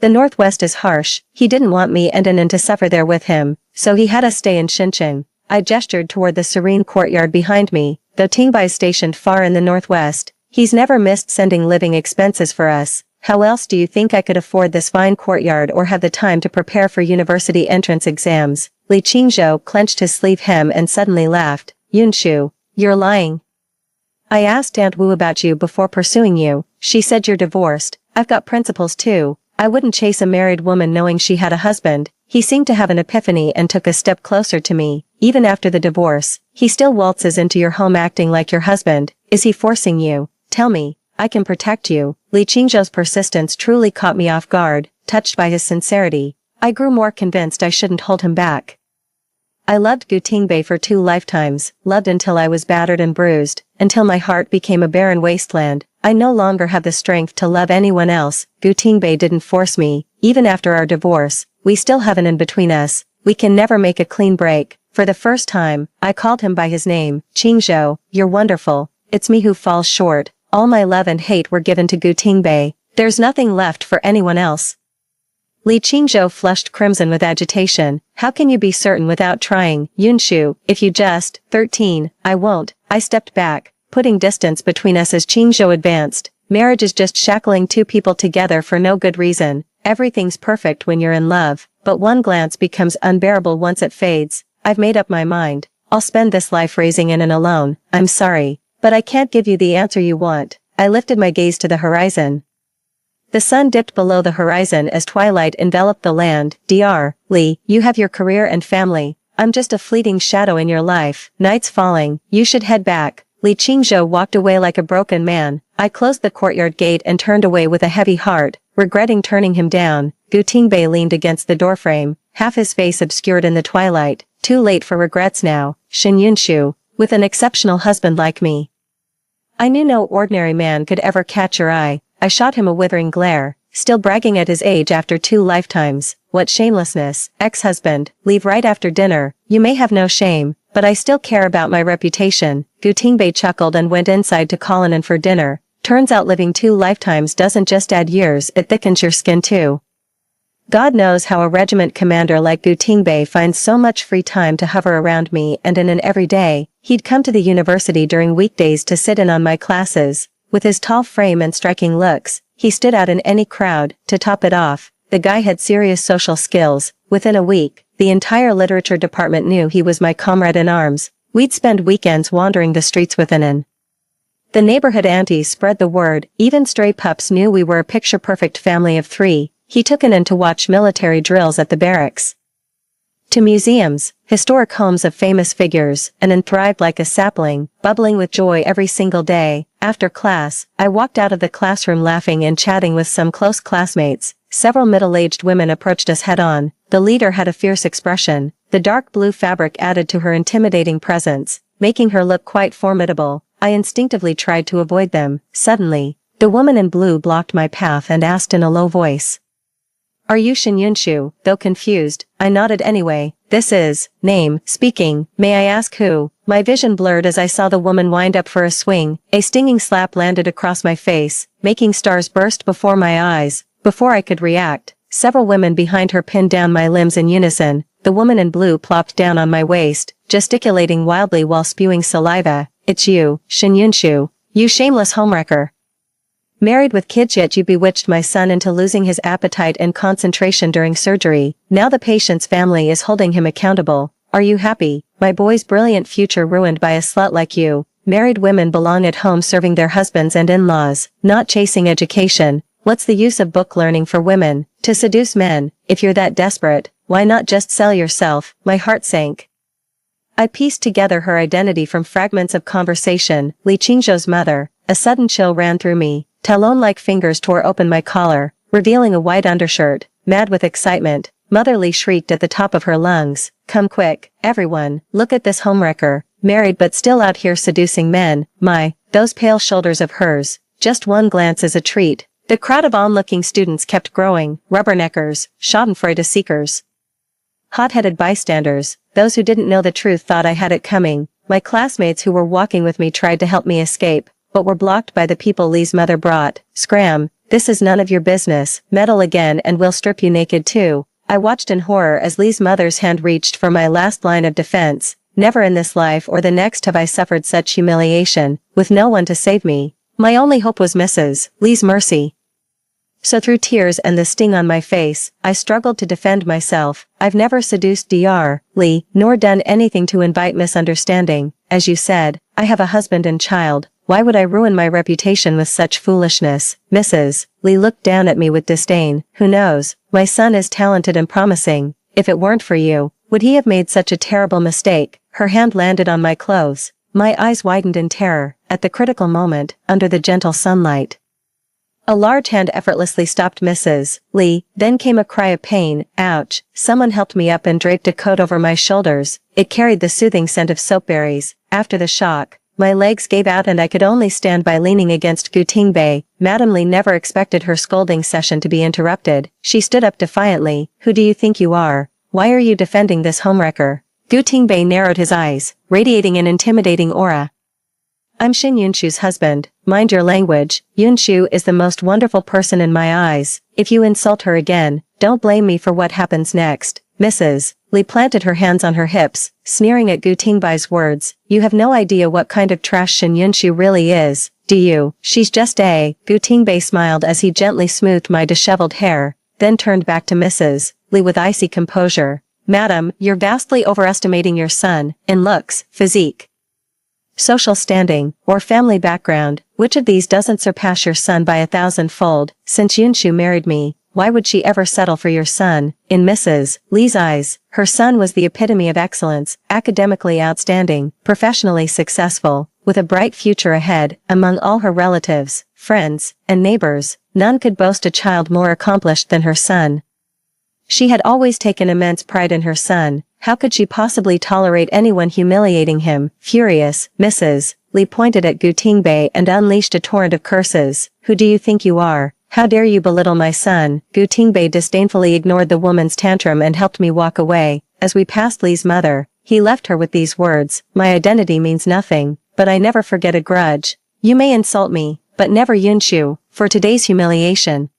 The Northwest is harsh. He didn't want me and Anin to suffer there with him, so he had us stay in Xinjiang. I gestured toward the serene courtyard behind me. Though Tingbei is stationed far in the Northwest, he's never missed sending living expenses for us. How else do you think I could afford this fine courtyard or have the time to prepare for university entrance exams? Li Qingzhou clenched his sleeve hem and suddenly laughed. Yunshu, you're lying. I asked Aunt Wu about you before pursuing you. She said you're divorced. I've got principles too. I wouldn't chase a married woman knowing she had a husband. He seemed to have an epiphany and took a step closer to me. Even after the divorce, he still waltzes into your home acting like your husband. Is he forcing you? Tell me. I can protect you. Li Qingzhou's persistence truly caught me off guard, touched by his sincerity. I grew more convinced I shouldn't hold him back. I loved Gu Tingbei for 2 lifetimes, loved until I was battered and bruised, until my heart became a barren wasteland. I no longer have the strength to love anyone else. Gu Tingbei didn't force me. Even after our divorce, we still have an in between us. We can never make a clean break. For the first time, I called him by his name. Qingzhou, you're wonderful. It's me who falls short. All my love and hate were given to Gu Tingbei. There's nothing left for anyone else. Li Qingzhou flushed crimson with agitation. How can you be certain without trying? Yunshu, if you just, 13, I won't. I stepped back, putting distance between us as Qingzhou advanced. Marriage is just shackling 2 people together for no good reason. Everything's perfect when you're in love, but one glance becomes unbearable once it fades. I've made up my mind. I'll spend this life raising in and alone. I'm sorry, but I can't give you the answer you want. I lifted my gaze to the horizon. The sun dipped below the horizon as twilight enveloped the land. Dr. Li, you have your career and family. I'm just a fleeting shadow in your life. Night's falling. You should head back. Li Qingzhou walked away like a broken man. I closed the courtyard gate and turned away with a heavy heart, regretting turning him down. Gu Tingbei leaned against the doorframe, half his face obscured in the twilight. Too late for regrets now. Shen Yunshu, with an exceptional husband like me. I knew no ordinary man could ever catch your eye. I shot him a withering glare, still bragging at his age after 2 lifetimes. What shamelessness, ex-husband, leave right after dinner. You may have no shame, but I still care about my reputation. Gu Tingbei chuckled and went inside to call in for dinner. Turns out living 2 lifetimes doesn't just add years, it thickens your skin too. God knows how a regiment commander like Gu Tingbei finds so much free time to hover around me, and in an every day, he'd come to the university during weekdays to sit in on my classes. With his tall frame and striking looks, he stood out in any crowd. To top it off, the guy had serious social skills. Within a week, the entire literature department knew he was my comrade in arms. We'd spend weekends wandering the streets with an. The neighborhood aunties spread the word. Even stray pups knew we were a picture-perfect family of 3. He took an to watch military drills at the barracks, to museums, historic homes of famous figures, and thrived like a sapling, bubbling with joy every single day. After class, I walked out of the classroom laughing and chatting with some close classmates. Several middle-aged women approached us head-on. The leader had a fierce expression. The dark blue fabric added to her intimidating presence, making her look quite formidable. I instinctively tried to avoid them. Suddenly, the woman in blue blocked my path and asked in a low voice, "Are you Shen Yunshu?" Though confused, I nodded anyway. "This is, name, speaking, may I ask who?" My vision blurred as I saw the woman wind up for a swing. A stinging slap landed across my face, making stars burst before my eyes. Before I could react, several women behind her pinned down my limbs in unison. The woman in blue plopped down on my waist, gesticulating wildly while spewing saliva. "It's you, Shen Yunshu. You shameless homewrecker. Married with kids, yet you bewitched my son into losing his appetite and concentration during surgery. Now the patient's family is holding him accountable. Are you happy? My boy's brilliant future ruined by a slut like you. Married women belong at home serving their husbands and in-laws, not chasing education. What's the use of book learning for women? To seduce men, if you're that desperate, why not just sell yourself?" My heart sank. I pieced together her identity from fragments of conversation. Li Qingzhou's mother. A sudden chill ran through me. Talon-like fingers tore open my collar, revealing a white undershirt. Mad with excitement, Mother Li shrieked at the top of her lungs. "Come quick, everyone, look at this homewrecker, married but still out here seducing men. Those pale shoulders of hers, just one glance is a treat." The crowd of onlooking students kept growing. Rubberneckers, schadenfreude seekers, hot-headed bystanders, those who didn't know the truth thought I had it coming. My classmates who were walking with me tried to help me escape, but were blocked by the people Li's mother brought. "Scram, this is none of your business. Meddle again and we'll strip you naked too." I watched in horror as Li's mother's hand reached for my last line of defense. Never in this life or the next have I suffered such humiliation, with no one to save me. My only hope was Mrs. Li's mercy. So through tears and the sting on my face, I struggled to defend myself. I've never seduced Dr. Lee, nor done anything to invite misunderstanding. As you said, I have a husband and child. Why would I ruin my reputation with such foolishness? Mrs. Lee looked down at me with disdain. Who knows? My son is talented and promising. If it weren't for you, would he have made such a terrible mistake? Her hand landed on my clothes. My eyes widened in terror. At the critical moment, under the gentle sunlight, a large hand effortlessly stopped Mrs. Lee. Then came a cry of pain. Ouch. Someone helped me up and draped a coat over my shoulders. It carried the soothing scent of soapberries. After the shock, my legs gave out and I could only stand by leaning against Gutingbei. Madame Lee never expected her scolding session to be interrupted. She stood up defiantly. Who do you think you are? Why are you defending this homewrecker? Gutingbei narrowed his eyes, radiating an intimidating aura. I'm Shin Yunshu's husband. Mind your language. Yunshu is the most wonderful person in my eyes. If you insult her again, don't blame me for what happens next. Mrs. Lee planted her hands on her hips, sneering at Gutingbei's words. You have no idea what kind of trash Shin Yunshu really is, do you? She's just a... Gutingbei smiled as he gently smoothed my disheveled hair, then turned back to Mrs. Lee with icy composure. Madam, you're vastly overestimating your son, in looks, physique, social standing, or family background. Which of these doesn't surpass your son by 1,000-fold? Since Yunshu married me, why would she ever settle for your son? In Mrs. Lee's eyes, her son was the epitome of excellence, academically outstanding, professionally successful, with a bright future ahead. Among all her relatives, friends, and neighbors, none could boast a child more accomplished than her son. She had always taken immense pride in her son. How could she possibly tolerate anyone humiliating him? Furious, Mrs. Lee pointed at Gutingbei and unleashed a torrent of curses. Who do you think you are? How dare you belittle my son? Gutingbei disdainfully ignored the woman's tantrum and helped me walk away. As we passed Lee's mother, he left her with these words. My identity means nothing, but I never forget a grudge. You may insult me, but never Yunshu, for today's humiliation.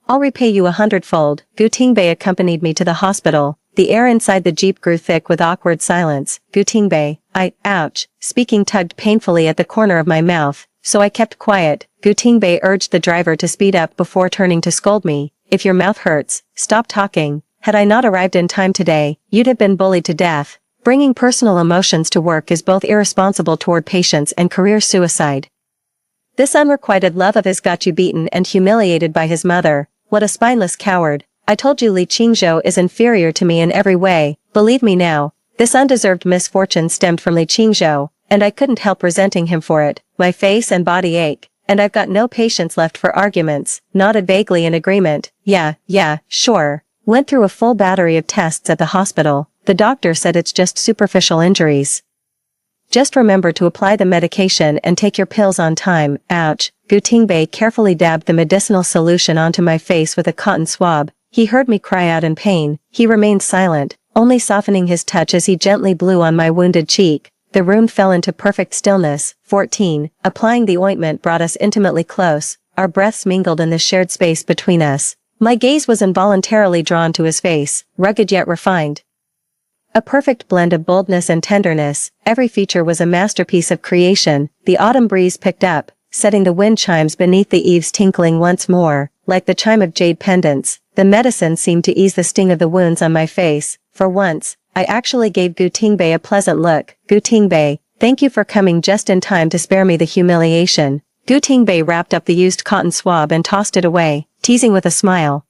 I'll repay you 100-fold. Gutingbei accompanied me to the hospital. The air inside the jeep grew thick with awkward silence. Gutingbei, ouch. Speaking tugged painfully at the corner of my mouth, so I kept quiet. Gutingbei urged the driver to speed up before turning to scold me. If your mouth hurts, stop talking. Had I not arrived in time today, you'd have been bullied to death. Bringing personal emotions to work is both irresponsible toward patients and career suicide. This unrequited love of his got you beaten and humiliated by his mother. What a spineless coward. I told you Li Qingzhou is inferior to me in every way. Believe me now, this undeserved misfortune stemmed from Li Qingzhou, and I couldn't help resenting him for it. My face and body ache, and I've got no patience left for arguments. Nodded vaguely in agreement. Yeah, sure. Went through a full battery of tests at the hospital. The doctor said it's just superficial injuries. Just remember to apply the medication and take your pills on time. Ouch. Gutingbei carefully dabbed the medicinal solution onto my face with a cotton swab. He heard me cry out in pain. He remained silent, only softening his touch as he gently blew on my wounded cheek. The room fell into perfect stillness. 14. Applying the ointment brought us intimately close. Our breaths mingled in the shared space between us. My gaze was involuntarily drawn to his face, rugged yet refined. A perfect blend of boldness and tenderness. Every feature was a masterpiece of creation. The autumn breeze picked up, setting the wind chimes beneath the eaves tinkling once more, like the chime of jade pendants. The medicine seemed to ease the sting of the wounds on my face. For once, I actually gave Gutingbei a pleasant look. Gutingbei, thank you for coming just in time to spare me the humiliation. Gutingbei wrapped up the used cotton swab and tossed it away, teasing with a smile.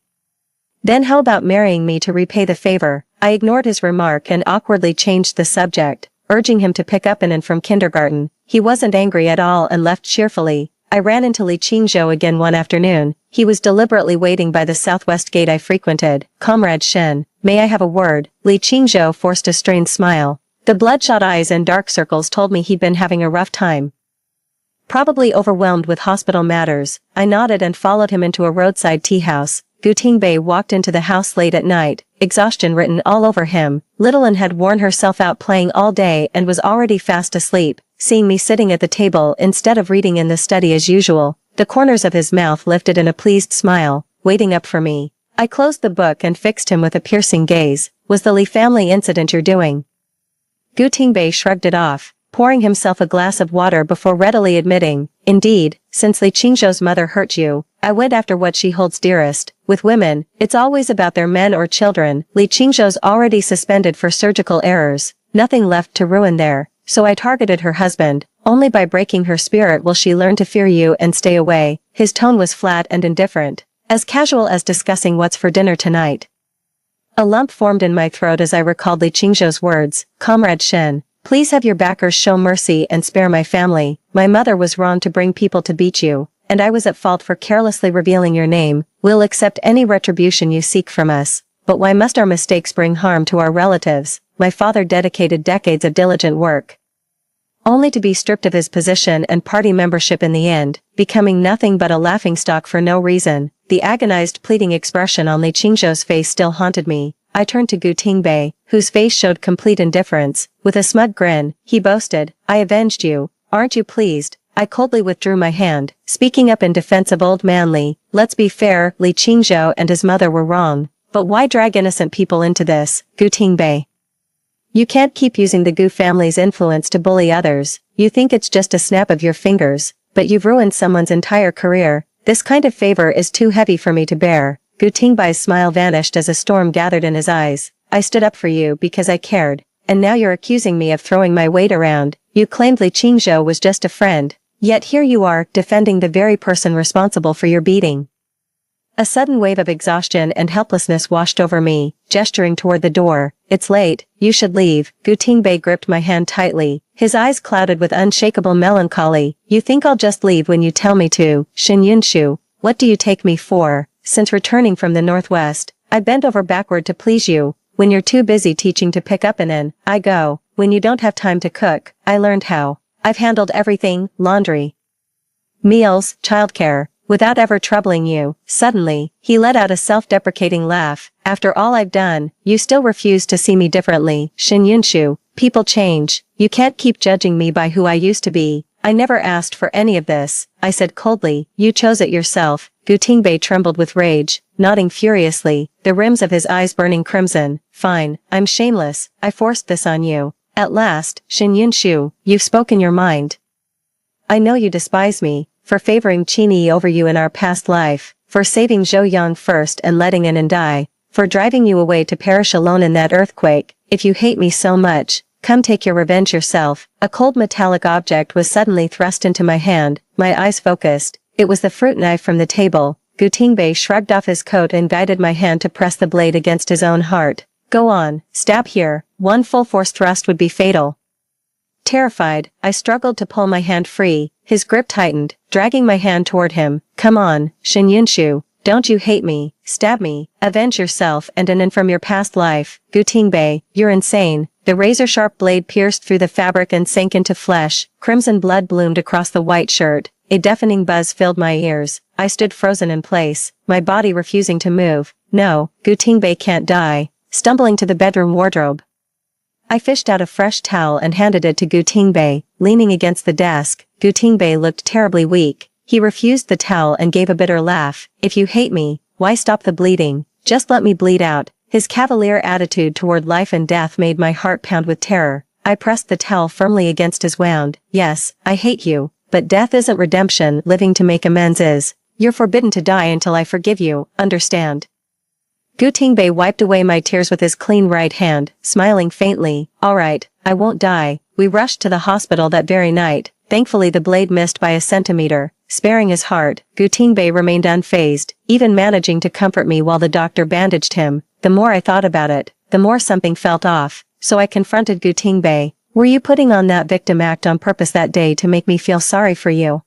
Then how about marrying me to repay the favor? I ignored his remark and awkwardly changed the subject, urging him to pick up Anan from kindergarten. He wasn't angry at all and left cheerfully. I ran into Li Qingzhou again one afternoon. He was deliberately waiting by the southwest gate I frequented. Comrade Shen, may I have a word? Li Qingzhou forced a strained smile. The bloodshot eyes and dark circles told me he'd been having a rough time. Probably overwhelmed with hospital matters. I nodded and followed him into a roadside tea house. Gutingbei walked into the house late at night, exhaustion written all over him. Little An had worn herself out playing all day and was already fast asleep. Seeing me sitting at the table instead of reading in the study as usual, the corners of his mouth lifted in a pleased smile, waiting up for me. I closed the book and fixed him with a piercing gaze. Was the Li family incident you're doing? Gutingbei shrugged it off, pouring himself a glass of water before readily admitting, indeed, since Li Qingzhou's mother hurt you, I went after what she holds dearest. With women, it's always about their men or children. Li Qingzhou's already suspended for surgical errors. Nothing left to ruin there. So I targeted her husband. Only by breaking her spirit will she learn to fear you and stay away. His tone was flat and indifferent. As casual as discussing what's for dinner tonight. A lump formed in my throat as I recalled Li Qingzhou's words. Comrade Shen, please have your backers show mercy and spare my family. My mother was wrong to bring people to beat you, and I was at fault for carelessly revealing your name. We'll accept any retribution you seek from us. But why must our mistakes bring harm to our relatives? My father dedicated decades of diligent work, only to be stripped of his position and party membership in the end, becoming nothing but a laughingstock for no reason. The agonized pleading expression on Li Qingzhou's face still haunted me. I turned to Gu Tingbei, whose face showed complete indifference. With a smug grin, he boasted, I avenged you. Aren't you pleased? I coldly withdrew my hand, speaking up in defense of old man Li. Let's be fair, Li Qingzhou and his mother were wrong. But why drag innocent people into this, Gu Tingbei? You can't keep using the Gu family's influence to bully others. You think it's just a snap of your fingers, but you've ruined someone's entire career. This kind of favor is too heavy for me to bear. Gu Tingbei's smile vanished as a storm gathered in his eyes. I stood up for you because I cared, and now you're accusing me of throwing my weight around. You claimed Li Qingzhou was just a friend, yet here you are, defending the very person responsible for your beating. A sudden wave of exhaustion and helplessness washed over me, gesturing toward the door. It's late, you should leave. Gu Tingbei gripped my hand tightly, his eyes clouded with unshakable melancholy. You think I'll just leave when you tell me to? Shen Yunshu, what do you take me for? Since returning from the northwest, I bend over backward to please you. When you're too busy teaching to pick up an inn, I go. When you don't have time to cook, I learned how. I've handled everything, laundry, meals, childcare, without ever troubling you. Suddenly, he let out a self-deprecating laugh. After all I've done, you still refuse to see me differently. Shen Yunshu, people change. You can't keep judging me by who I used to be. I never asked for any of this, I said coldly. You chose it yourself. Gu Tingbei trembled with rage, nodding furiously, the rims of his eyes burning crimson. Fine, I'm shameless. I forced this on you. At last, Shen Yunshu, you've spoken your mind. I know you despise me, for favoring Qini over you in our past life, for saving Zhou Yang first and letting Inen die, for driving you away to perish alone in that earthquake. If you hate me so much, come take your revenge yourself. A cold metallic object was suddenly thrust into my hand, my eyes focused. It was the fruit knife from the table. Gu Tingbei shrugged off his coat and guided my hand to press the blade against his own heart. Go on, stab here. One full force thrust would be fatal. Terrified, I struggled to pull my hand free. His grip tightened, dragging my hand toward him. Come on, Shen Yunshu, don't you hate me? Stab me, avenge yourself and Inen from your past life. Gu Tingbei, you're insane. The razor-sharp blade pierced through the fabric and sank into flesh. Crimson blood bloomed across the white shirt. A deafening buzz filled my ears. I stood frozen in place, my body refusing to move. No, Gu Tingbei can't die. Stumbling to the bedroom wardrobe, I fished out a fresh towel and handed it to Gu Tingbei. Leaning against the desk, Gu Tingbei looked terribly weak. He refused the towel and gave a bitter laugh. If you hate me, why stop the bleeding? Just let me bleed out. His cavalier attitude toward life and death made my heart pound with terror. I pressed the towel firmly against his wound. Yes, I hate you, but death isn't redemption, living to make amends is. You're forbidden to die until I forgive you, understand? Gu Tingbei wiped away my tears with his clean right hand, smiling faintly. All right, I won't die. We rushed to the hospital that very night. Thankfully the blade missed by a centimeter. Sparing his heart, Gu Tingbei remained unfazed, even managing to comfort me while the doctor bandaged him. The more I thought about it, the more something felt off. So I confronted Gu Tingbei. Were you putting on that victim act on purpose that day to make me feel sorry for you?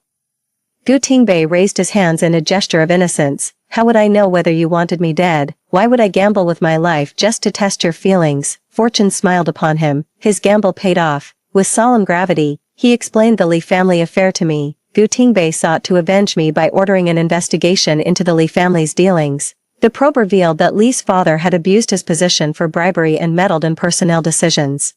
Gu Tingbei raised his hands in a gesture of innocence. How would I know whether you wanted me dead? Why would I gamble with my life just to test your feelings? Fortune smiled upon him. His gamble paid off. With solemn gravity, he explained the Li family affair to me. Gu Tingbei sought to avenge me by ordering an investigation into the Li family's dealings. The probe revealed that Li's father had abused his position for bribery and meddled in personnel decisions,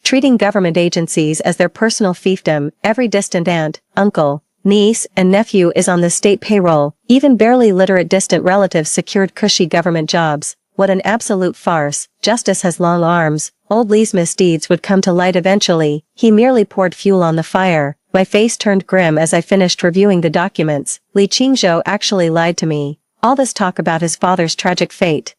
treating government agencies as their personal fiefdom. Every distant aunt, uncle, niece, and nephew is on the state payroll. Even barely literate distant relatives secured cushy government jobs. What an absolute farce. Justice has long arms. Old Li's misdeeds would come to light eventually. He merely poured fuel on the fire. My face turned grim as I finished reviewing the documents. Li Qingzhou actually lied to me. All this talk about his father's tragic fate,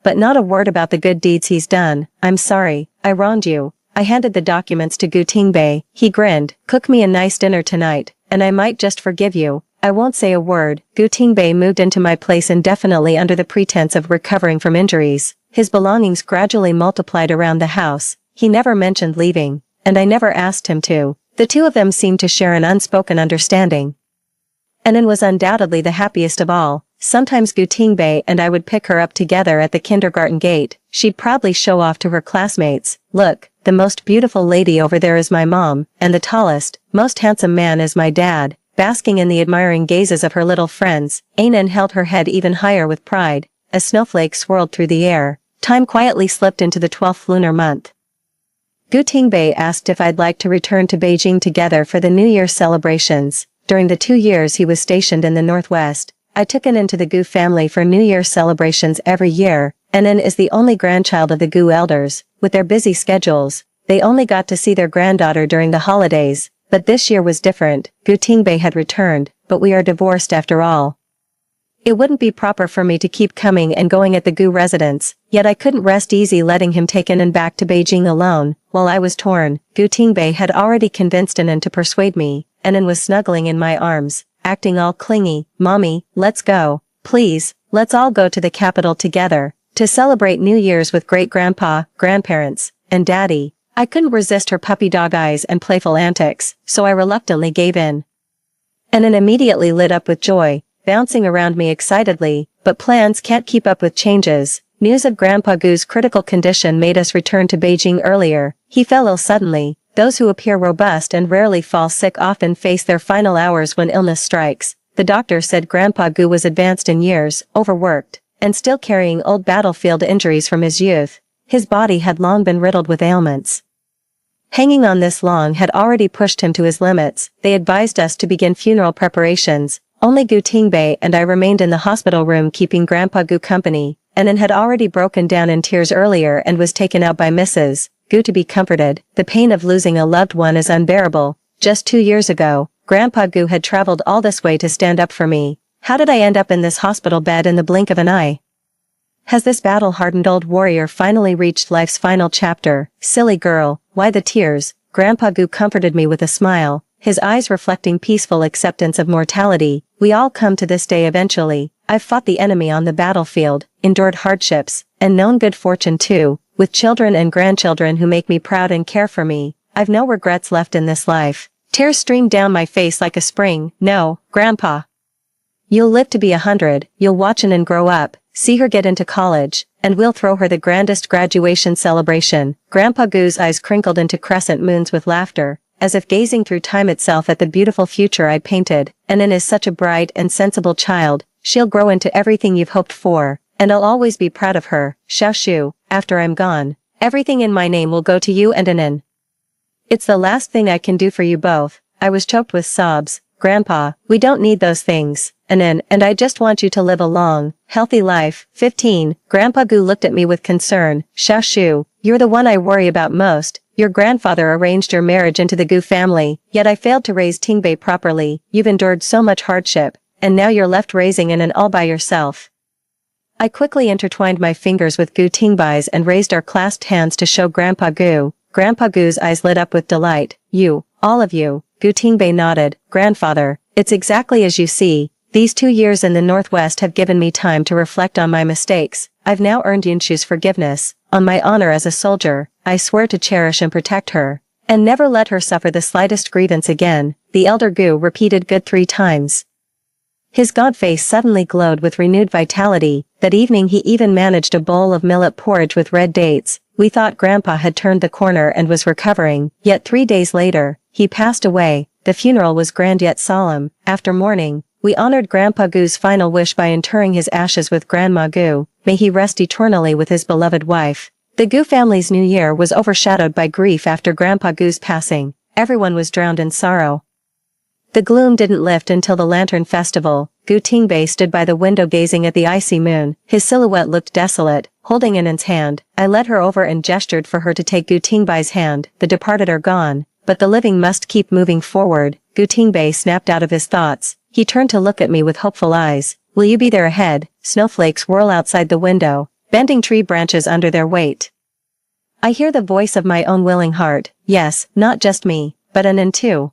but not a word about the good deeds he's done. I'm sorry, I wronged you. I handed the documents to Gu Tingbei. He grinned. Cook me a nice dinner tonight, and I might just forgive you. I won't say a word. Gu Tingbei moved into my place indefinitely under the pretense of recovering from injuries. His belongings gradually multiplied around the house. He never mentioned leaving, and I never asked him to. The two of them seemed to share an unspoken understanding. Anan was undoubtedly the happiest of all. Sometimes Gu Tingbei and I would pick her up together at the kindergarten gate. She'd proudly show off to her classmates. Look, the most beautiful lady over there is my mom, and the tallest, most handsome man is my dad. Basking in the admiring gazes of her little friends, Anan held her head even higher with pride. A snowflake swirled through the air. Time quietly slipped into the 12th lunar month. Gu Tingbei asked if I'd like to return to Beijing together for the New Year celebrations. During the 2 years he was stationed in the Northwest, I took Anan to the Gu family for New Year celebrations every year. Anan is the only grandchild of the Gu elders. With their busy schedules, they only got to see their granddaughter during the holidays. But this year was different. Gu Tingbei had returned, but we are divorced after all. It wouldn't be proper for me to keep coming and going at the Gu residence, yet I couldn't rest easy letting him take Anan back to Beijing alone. While I was torn, Gu Tingbei had already convinced Anan to persuade me. Anan was snuggling in my arms, acting all clingy. Mommy, let's go. Please, let's all go to the capital together, to celebrate New Year's with great-grandpa, grandparents, and daddy. I couldn't resist her puppy dog eyes and playful antics, so I reluctantly gave in. Anan immediately lit up with joy, bouncing around me excitedly, but plans can't keep up with changes. News of Grandpa Gu's critical condition made us return to Beijing earlier. He fell ill suddenly. Those who appear robust and rarely fall sick often face their final hours when illness strikes. The doctor said Grandpa Gu was advanced in years, overworked, and still carrying old battlefield injuries from his youth. His body had long been riddled with ailments. Hanging on this long had already pushed him to his limits. They advised us to begin funeral preparations. Only Gu Tingbei and I remained in the hospital room keeping Grandpa Gu company. Anan had already broken down in tears earlier and was taken out by Mrs. Gu to be comforted. The pain of losing a loved one is unbearable. Just 2 years ago, Grandpa Gu had traveled all this way to stand up for me. How did I end up in this hospital bed in the blink of an eye? Has this battle-hardened old warrior finally reached life's final chapter? Silly girl, why the tears? Grandpa Gu comforted me with a smile, his eyes reflecting peaceful acceptance of mortality. We all come to this day eventually. I've fought the enemy on the battlefield, endured hardships, and known good fortune too, with children and grandchildren who make me proud and care for me. I've no regrets left in this life. Tears streamed down my face like a spring. No, Grandpa. You'll live to be 100, you'll watch Anan grow up, see her get into college, and we'll throw her the grandest graduation celebration. Grandpa Gu's eyes crinkled into crescent moons with laughter, as if gazing through time itself at the beautiful future I painted. Anan is such a bright and sensible child, she'll grow into everything you've hoped for, and I'll always be proud of her. Xiaoshu, after I'm gone, everything in my name will go to you and Anan. It's the last thing I can do for you both. I was choked with sobs. Grandpa, we don't need those things. Anan, and I just want you to live a long, healthy life. 15. Grandpa Gu looked at me with concern. Xiaoshu, you're the one I worry about most. Your grandfather arranged your marriage into the Gu family, yet I failed to raise Tingbei properly. You've endured so much hardship, and now you're left raising Anan all by yourself. I quickly intertwined my fingers with Gu Tingbei's and raised our clasped hands to show Grandpa Gu. Grandpa Gu's eyes lit up with delight. You, all of you. Gu Tingbei nodded. Grandfather, it's exactly as you see. These 2 years in the Northwest have given me time to reflect on my mistakes. I've now earned Yunshu's forgiveness. On my honor as a soldier, I swear to cherish and protect her, and never let her suffer the slightest grievance again. The elder Gu repeated good 3 times. His gaunt face suddenly glowed with renewed vitality. That evening he even managed a bowl of millet porridge with red dates. We thought Grandpa had turned the corner and was recovering, yet 3 days later, he passed away. The funeral was grand yet solemn. After mourning, we honored Grandpa Gu's final wish by interring his ashes with Grandma Gu. May he rest eternally with his beloved wife. The Gu family's new year was overshadowed by grief after Grandpa Gu's passing. Everyone was drowned in sorrow. The gloom didn't lift until the Lantern Festival. Gu Tingbei stood by the window gazing at the icy moon. His silhouette looked desolate, holding Anan's hand. I led her over and gestured for her to take Gu Tingbei's hand. The departed are gone, but the living must keep moving forward. Gutingbe snapped out of his thoughts. He turned to look at me with hopeful eyes. Will you be there ahead? Snowflakes whirl outside the window, bending tree branches under their weight. I hear the voice of my own willing heart. Yes, not just me, but Anan too.